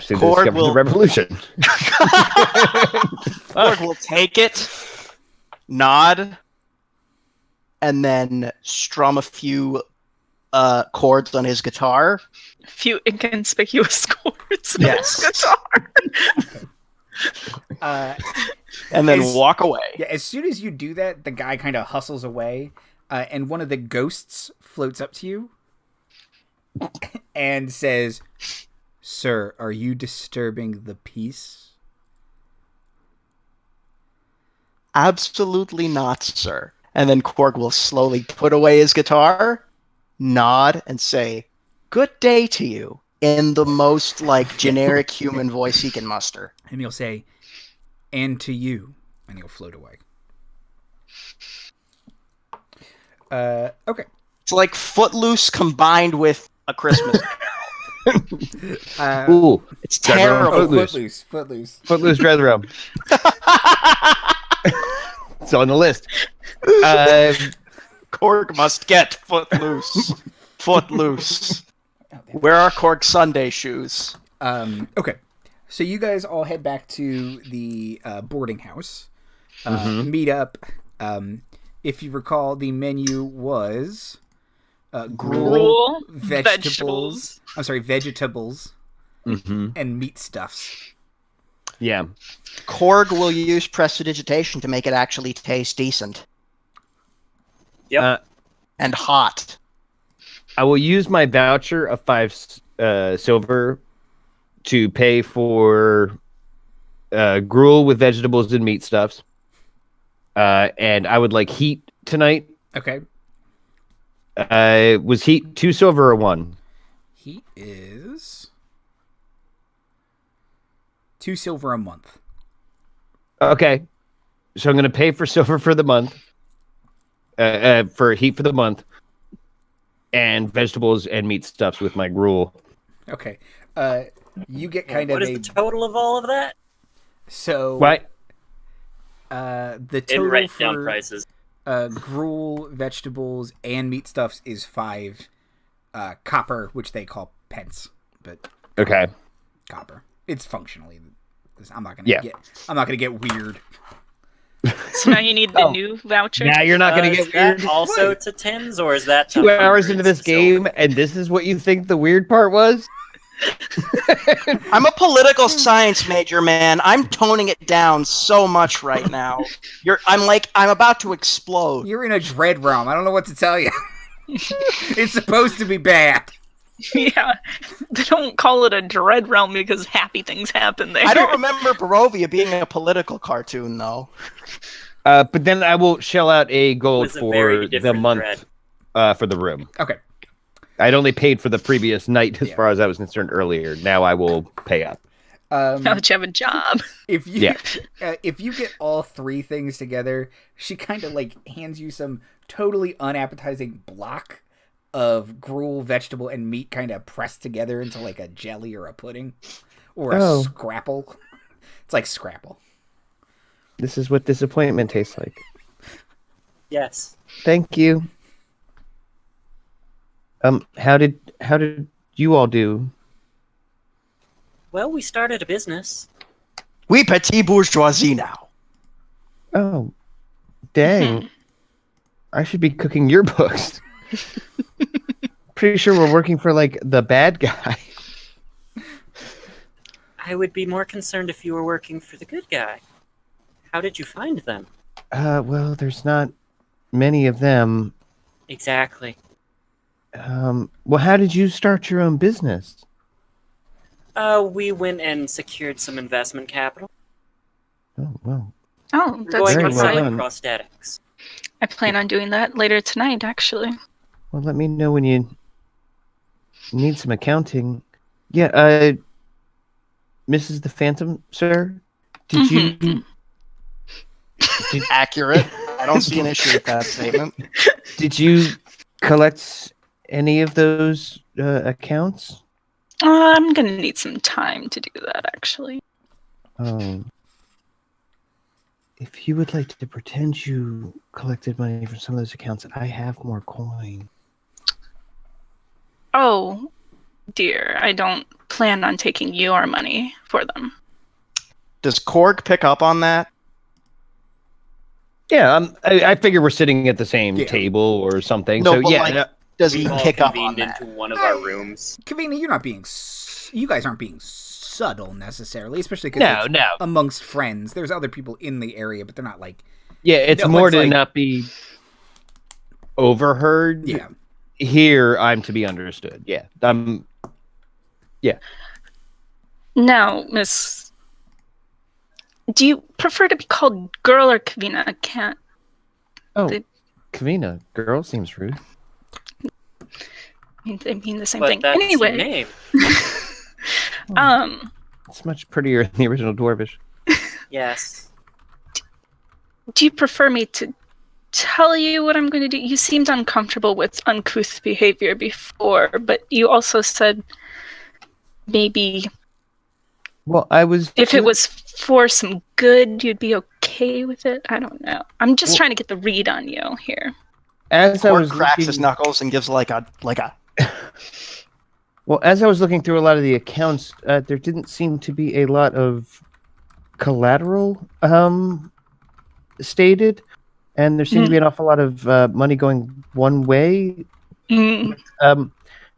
[SPEAKER 2] Korg will... the revolution.
[SPEAKER 4] Korg will take it, nod, and then strum a few chords on his guitar.
[SPEAKER 5] A few inconspicuous chords.
[SPEAKER 4] Yes.
[SPEAKER 5] Guitar.
[SPEAKER 4] And then walk away.
[SPEAKER 1] Yeah, as soon as you do that, the guy kind of hustles away, and one of the ghosts floats up to you and says, "Sir, are you disturbing the peace?"
[SPEAKER 4] Absolutely not, sir. And then Korg will slowly put away his guitar, nod, and say, "Good day to you," in the most, generic human voice he can muster.
[SPEAKER 1] And he'll say, "And to you," and he'll float away. Okay.
[SPEAKER 4] It's like Footloose combined with a Christmas.
[SPEAKER 2] Ooh,
[SPEAKER 4] It's terrible.
[SPEAKER 2] Footloose.
[SPEAKER 1] Footloose.
[SPEAKER 2] Footloose Red Rum. It's on the list.
[SPEAKER 4] Korg must get Footloose. Footloose. Where are Korg Sunday shoes?
[SPEAKER 1] Okay. So you guys all head back to the boarding house. Meet up. If you recall, the menu was gruel, vegetables. I'm sorry, vegetables, and meat stuffs.
[SPEAKER 2] Yeah.
[SPEAKER 4] Korg will use prestidigitation to make it actually taste decent.
[SPEAKER 3] Yep.
[SPEAKER 4] And hot.
[SPEAKER 2] I will use my voucher of 5 silver to pay for gruel with vegetables and meat stuffs. And I would like heat tonight.
[SPEAKER 1] Okay.
[SPEAKER 2] Was heat 2 silver or 1?
[SPEAKER 1] He is 2 silver a month.
[SPEAKER 2] Okay. So I'm going to pay for silver for the month. For heat for the month. And vegetables and meat stuffs with my gruel.
[SPEAKER 1] Okay. You get kind
[SPEAKER 3] What
[SPEAKER 1] of
[SPEAKER 3] is the total of all of that?
[SPEAKER 1] So
[SPEAKER 2] What?
[SPEAKER 1] The
[SPEAKER 3] Didn't
[SPEAKER 1] total
[SPEAKER 3] write
[SPEAKER 1] for
[SPEAKER 3] down prices.
[SPEAKER 1] gruel, vegetables, and meat stuffs is 5 copper, which they call pence, but
[SPEAKER 2] Okay.
[SPEAKER 1] copper. It's functionally. I'm not
[SPEAKER 2] Yeah.
[SPEAKER 1] gonna get weird.
[SPEAKER 5] So now you need the new voucher.
[SPEAKER 2] Now you're not going to
[SPEAKER 3] Is
[SPEAKER 2] get
[SPEAKER 3] that
[SPEAKER 2] weird.
[SPEAKER 3] also to tens, or is that
[SPEAKER 2] 2 hours
[SPEAKER 3] hundreds
[SPEAKER 2] into this
[SPEAKER 3] of silver?
[SPEAKER 2] game, and this is what you think the weird part was?
[SPEAKER 4] I'm a political science major, man. I'm toning it down so much right now. I'm about to explode.
[SPEAKER 1] You're in a dread realm. I don't know what to tell you. It's supposed to be bad.
[SPEAKER 5] Yeah, they don't call it a dread realm because happy things happen there.
[SPEAKER 4] I don't remember Barovia being a political cartoon, though.
[SPEAKER 2] But then I will shell out a gold
[SPEAKER 3] was a
[SPEAKER 2] for
[SPEAKER 3] very
[SPEAKER 2] the
[SPEAKER 3] different
[SPEAKER 2] month for the room.
[SPEAKER 1] Okay.
[SPEAKER 2] I'd only paid for the previous night as
[SPEAKER 1] Yeah.
[SPEAKER 2] far as I was concerned earlier. Now I will pay up.
[SPEAKER 5] Now that you have a job.
[SPEAKER 1] If you
[SPEAKER 2] Yeah.
[SPEAKER 1] if you get all three things together, she kind of like hands you some totally unappetizing block of gruel, vegetable, and meat kind of pressed together into like a jelly or a pudding or a scrapple. It's like scrapple.
[SPEAKER 2] This is what disappointment tastes like.
[SPEAKER 3] Yes.
[SPEAKER 2] Thank you. How did you all do?
[SPEAKER 3] Well, we started a business.
[SPEAKER 4] We petit bourgeoisie now.
[SPEAKER 2] Oh, dang. I should be cooking your books. Pretty sure we're working for, like, the bad guy.
[SPEAKER 3] I would be more concerned if you were working for the good guy. How did you find them?
[SPEAKER 2] Well, there's not many of them.
[SPEAKER 3] Exactly.
[SPEAKER 2] Well, how did you start your own business?
[SPEAKER 3] We went and secured some investment capital.
[SPEAKER 2] Oh, well.
[SPEAKER 5] Oh,
[SPEAKER 3] We're
[SPEAKER 5] that's
[SPEAKER 3] going
[SPEAKER 2] very
[SPEAKER 3] to
[SPEAKER 2] well
[SPEAKER 3] selling
[SPEAKER 2] done.
[SPEAKER 3] prosthetics.
[SPEAKER 5] I plan on doing that later tonight, actually.
[SPEAKER 2] Well, let me know when you need some accounting. Yeah, Mrs. the Phantom, sir? Did you...
[SPEAKER 4] Accurate. I don't see an issue with that statement.
[SPEAKER 2] Did you collect any of those accounts?
[SPEAKER 5] I'm gonna need some time to do that, actually.
[SPEAKER 2] Oh. If you would like to pretend you collected money from some of those accounts, I have more coin.
[SPEAKER 5] Oh, dear, I don't plan on taking your money for them.
[SPEAKER 4] Does Korg pick up on that?
[SPEAKER 2] Yeah, I figure we're sitting at the same
[SPEAKER 1] Yeah.
[SPEAKER 2] table or something.
[SPEAKER 4] No,
[SPEAKER 2] so
[SPEAKER 4] but,
[SPEAKER 2] yeah,
[SPEAKER 4] like, Does he
[SPEAKER 3] We've all
[SPEAKER 4] pick up on
[SPEAKER 3] convened
[SPEAKER 4] that?
[SPEAKER 3] into one of our rooms.
[SPEAKER 1] Kvinna, you're not being. You guys aren't being subtle necessarily, especially because
[SPEAKER 2] no,
[SPEAKER 1] it's
[SPEAKER 2] no.
[SPEAKER 1] amongst friends. There's other people in the area, but they're not like.
[SPEAKER 2] Yeah, it's
[SPEAKER 1] No,
[SPEAKER 2] more
[SPEAKER 1] it's
[SPEAKER 2] to
[SPEAKER 1] like-
[SPEAKER 2] not be overheard.
[SPEAKER 1] Yeah.
[SPEAKER 2] Here, I'm to be understood. Yeah.
[SPEAKER 5] Now, Miss, do you prefer to be called girl or Kvinna? I can't.
[SPEAKER 2] Oh,
[SPEAKER 5] The-
[SPEAKER 2] Kvinna, girl seems rude.
[SPEAKER 5] They mean the same
[SPEAKER 3] But
[SPEAKER 5] thing.
[SPEAKER 3] that's your
[SPEAKER 5] Anyway,
[SPEAKER 3] name.
[SPEAKER 2] It's much prettier in the original Dwarvish.
[SPEAKER 3] Yes.
[SPEAKER 5] do you prefer me to tell you what I'm going to do? You seemed uncomfortable with uncouth behavior before, but you also said maybe
[SPEAKER 2] Well, I was.
[SPEAKER 5] if it was for some good, you'd be okay with it. I don't know. I'm just
[SPEAKER 2] Well-
[SPEAKER 5] trying to get the read on you here.
[SPEAKER 2] as I
[SPEAKER 4] Korg
[SPEAKER 2] was
[SPEAKER 4] cracks
[SPEAKER 2] looking,
[SPEAKER 4] his knuckles and gives like a
[SPEAKER 2] Well, as I was looking through a lot of the accounts, there didn't seem to be a lot of collateral stated, and there seemed to be an awful lot of money going one way.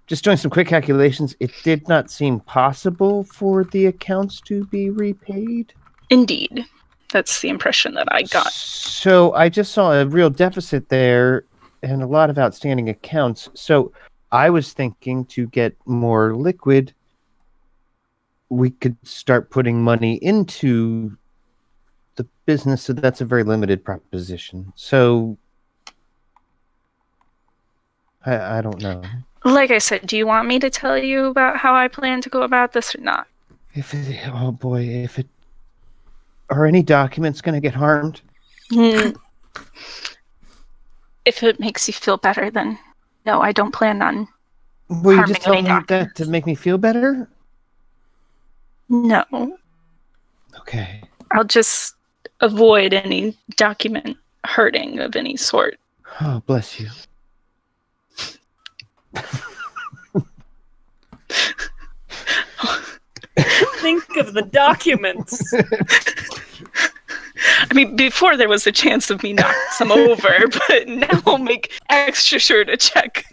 [SPEAKER 2] Just doing some quick calculations, it did not seem possible for the accounts to be repaid.
[SPEAKER 5] Indeed. That's the impression that I got.
[SPEAKER 2] So I just saw a real deficit there and a lot of outstanding accounts. So I was thinking to get more liquid, we could start putting money into the business. So that's a very limited proposition. So I don't know.
[SPEAKER 5] Like I said, do you want me to tell you about how I plan to go about this or not?
[SPEAKER 2] Oh boy, are any documents going to get harmed?
[SPEAKER 5] Mm. If it makes you feel better, then no, I don't plan on.
[SPEAKER 2] Will you
[SPEAKER 5] Harming
[SPEAKER 2] just tell
[SPEAKER 5] any
[SPEAKER 2] me that
[SPEAKER 5] documents.
[SPEAKER 2] to make me feel better?
[SPEAKER 5] No,
[SPEAKER 2] Okay.
[SPEAKER 5] I'll just avoid any document hurting of any sort.
[SPEAKER 2] Oh, bless you.
[SPEAKER 3] Think of the documents.
[SPEAKER 5] I mean, before there was a chance of me knocking some over, but now I'll make extra sure to check.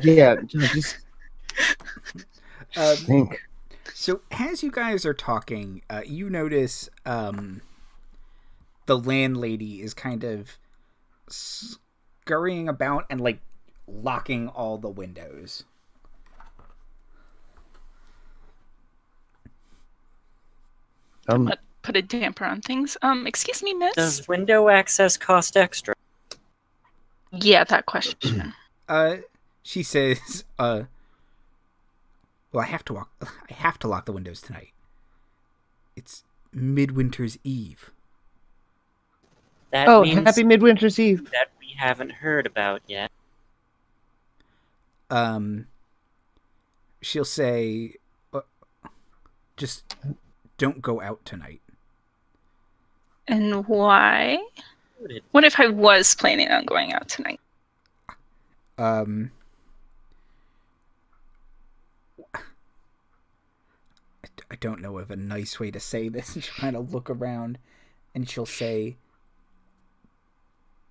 [SPEAKER 2] Yeah, just
[SPEAKER 1] Um,
[SPEAKER 2] think.
[SPEAKER 1] So as you guys are talking, you notice the landlady is kind of scurrying about and like locking all the windows.
[SPEAKER 5] Put a damper on things. Excuse me, miss?
[SPEAKER 3] Does window access cost extra?
[SPEAKER 5] Yeah, that question.
[SPEAKER 1] She says, well, I have to lock the windows tonight. It's Midwinter's Eve.
[SPEAKER 3] That means
[SPEAKER 2] happy Midwinter's Eve.
[SPEAKER 3] that we haven't heard about yet.
[SPEAKER 1] She'll say, just don't go out tonight.
[SPEAKER 5] And why? What if I was planning on going out tonight?
[SPEAKER 1] I don't know of a nice way to say this. And she'll kind of look around and she'll say,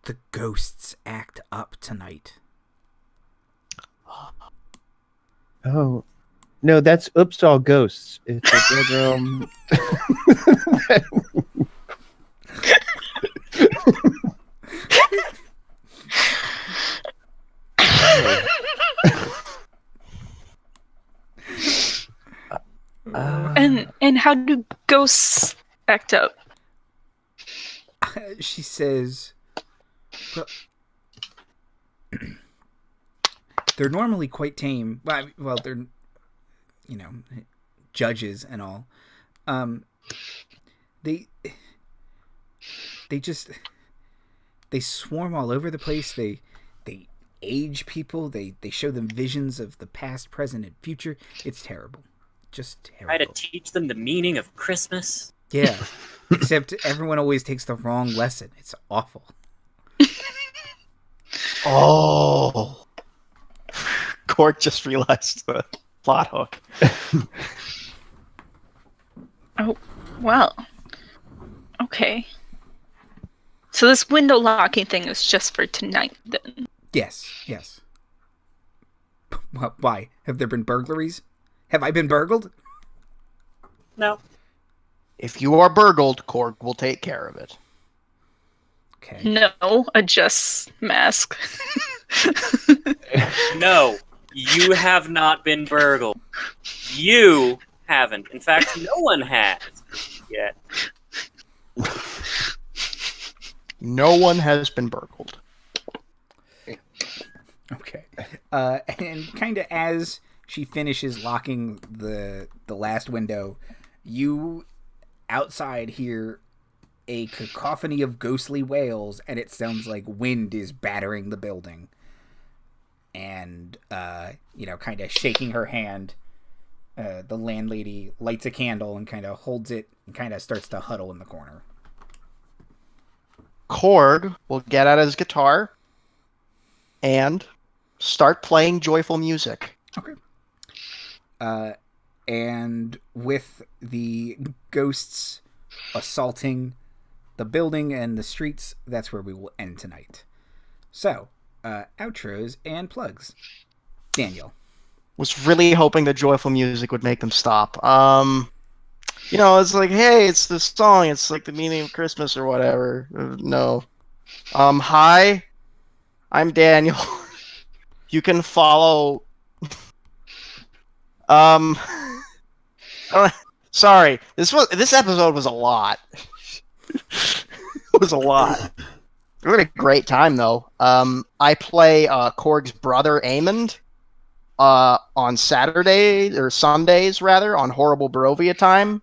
[SPEAKER 1] the ghosts act up tonight.
[SPEAKER 2] Oh, no, that's Oops All Ghosts. It's a bedroom.
[SPEAKER 5] And how do ghosts act up?
[SPEAKER 1] She says, they're normally quite tame. Well, they're, judges and all. They swarm all over the place. They age people. They show them visions of the past, present, and future. It's terrible. Just terrible.
[SPEAKER 3] Try to teach them the meaning of Christmas.
[SPEAKER 1] Yeah. Except everyone always takes the wrong lesson. It's awful.
[SPEAKER 4] Oh. Korg just realized the plot hook.
[SPEAKER 5] Oh, well. Okay. So this window locking thing is just for tonight, then?
[SPEAKER 1] Yes. Why? Have there been burglaries? Have I been burgled?
[SPEAKER 3] No.
[SPEAKER 4] If you are burgled, Korg will take care of it.
[SPEAKER 1] Okay.
[SPEAKER 5] No, a just mask.
[SPEAKER 3] No, you have not been burgled. You haven't. In fact, no one has yet.
[SPEAKER 4] No one has been burgled.
[SPEAKER 1] Okay. And kind of as she finishes locking the last window, you outside hear a cacophony of ghostly wails, and it sounds like wind is battering the building. And, kind of shaking her hand, the landlady lights a candle and kind of holds it and kind of starts to huddle in the corner.
[SPEAKER 4] Korg will get out his guitar and start playing joyful music.
[SPEAKER 1] Okay. And with the ghosts assaulting the building and the streets, that's where we will end tonight. So, outros and plugs. Daniel.
[SPEAKER 4] Was really hoping the joyful music would make them stop. It's like, hey, it's this song. It's like the meaning of Christmas or whatever. No. Hi, I'm Daniel. You can follow. Sorry. This episode was a lot. It was a lot. We had a great time though. I play Korg's brother Amond on Saturday or Sundays rather on Horrible Barovia time.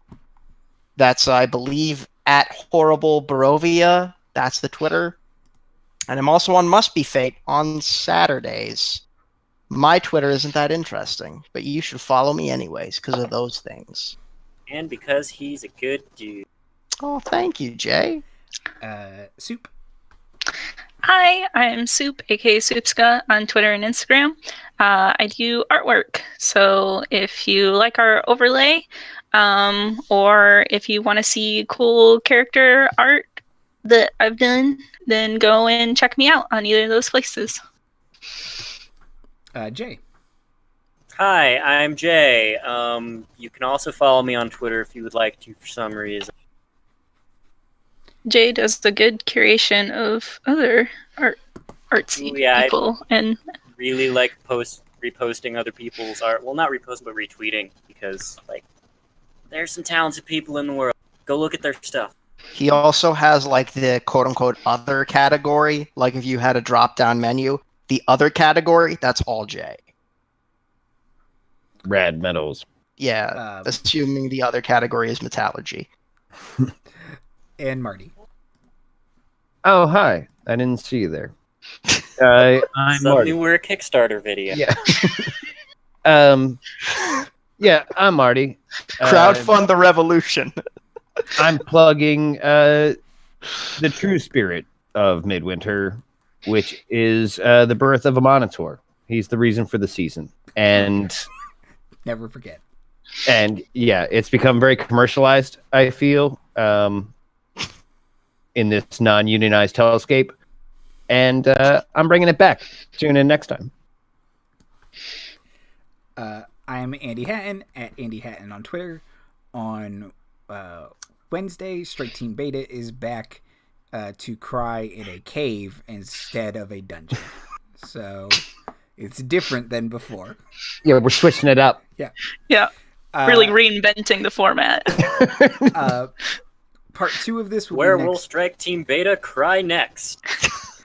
[SPEAKER 4] That's I believe at Horrible Barovia. That's the Twitter. And I'm also on Must Be Fate on Saturdays. My Twitter isn't that interesting, but you should follow me anyways because of those things.
[SPEAKER 3] And because he's a good dude.
[SPEAKER 4] Oh, thank you, Jay.
[SPEAKER 1] Soup.
[SPEAKER 5] Hi, I'm Soup, aka Soupska, on Twitter and Instagram. I do artwork, so if you like our overlay, or if you want to see cool character art that I've done, then go and check me out on either of those places.
[SPEAKER 1] Jay.
[SPEAKER 3] Hi, I'm Jay. You can also follow me on Twitter if you would like to for some reason.
[SPEAKER 5] Jay does the good curation of other artsy people, and
[SPEAKER 3] really like reposting other people's art. Well, not reposting, but retweeting, because there's some talented people in the world. Go look at their stuff.
[SPEAKER 4] He also has the quote-unquote other category. Like if you had a drop-down menu, the other category, that's all Jay.
[SPEAKER 2] Rad medals.
[SPEAKER 4] Yeah, assuming the other category is metallurgy.
[SPEAKER 1] And Marty.
[SPEAKER 2] Oh, hi. I didn't see you there. I'm
[SPEAKER 3] Suddenly
[SPEAKER 2] Marty.
[SPEAKER 3] we're a Kickstarter video.
[SPEAKER 2] Yeah. Yeah, I'm Marty.
[SPEAKER 4] Crowdfund the revolution.
[SPEAKER 2] I'm plugging the true spirit of Midwinter, which is the birth of a Monitor. He's the reason for the season. And
[SPEAKER 1] Never forget.
[SPEAKER 2] And yeah, it's become very commercialized, I feel, in this non-unionized hellscape. And I'm bringing it back. Tune in next time.
[SPEAKER 1] I'm Andy Hatton at Andy Hatton on Twitter. On Wednesday, Strike Team Beta is back to cry in a cave instead of a dungeon. So it's different than before.
[SPEAKER 2] Yeah, we're switching it up.
[SPEAKER 1] Yeah.
[SPEAKER 5] Yeah. Really reinventing the format.
[SPEAKER 1] Part 2 of this will
[SPEAKER 3] Where
[SPEAKER 1] be
[SPEAKER 3] will
[SPEAKER 1] next.
[SPEAKER 3] Strike Team Beta cry next?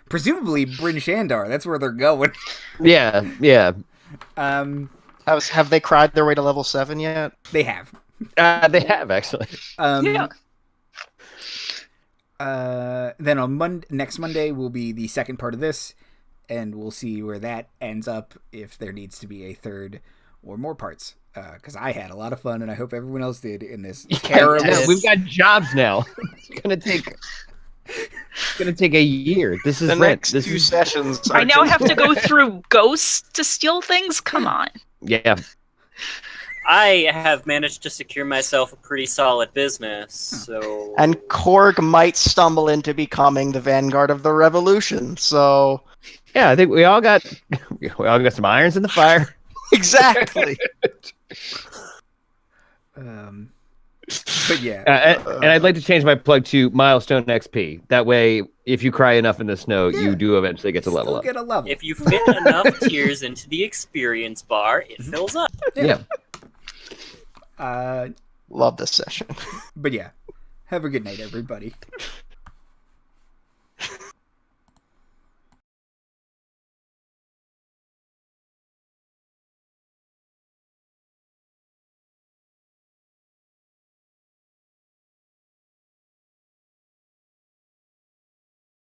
[SPEAKER 1] Presumably Bryn Shandar. That's where they're going.
[SPEAKER 2] Yeah.
[SPEAKER 4] Have they cried their way to level 7 yet?
[SPEAKER 1] They have.
[SPEAKER 2] They have, actually.
[SPEAKER 5] Yeah.
[SPEAKER 1] Then on next Monday will be the second part of this, and we'll see where that ends up, if there needs to be a third or more parts. Because I had a lot of fun, and I hope everyone else did in this terrible...
[SPEAKER 2] Yeah, we've got jobs now. It's gonna take a year. This is
[SPEAKER 4] The
[SPEAKER 2] rent.
[SPEAKER 4] next
[SPEAKER 2] This
[SPEAKER 4] 2
[SPEAKER 2] is
[SPEAKER 4] sessions.
[SPEAKER 5] I now have to go through ghosts to steal things? Come on.
[SPEAKER 2] yeah.
[SPEAKER 3] I have managed to secure myself a pretty solid business, so...
[SPEAKER 4] And Korg might stumble into becoming the vanguard of the revolution. So
[SPEAKER 2] Yeah, I think we all got some irons in the fire.
[SPEAKER 4] exactly.
[SPEAKER 1] But yeah.
[SPEAKER 2] And I'd like to change my plug to Milestone XP. That way, if you cry enough in the snow, you do eventually get to level
[SPEAKER 1] Still
[SPEAKER 2] up.
[SPEAKER 1] get a level.
[SPEAKER 3] If you fit enough tiers into the experience bar, it fills up.
[SPEAKER 2] Yeah.
[SPEAKER 4] Love this session.
[SPEAKER 1] But yeah. Have a good night, everybody.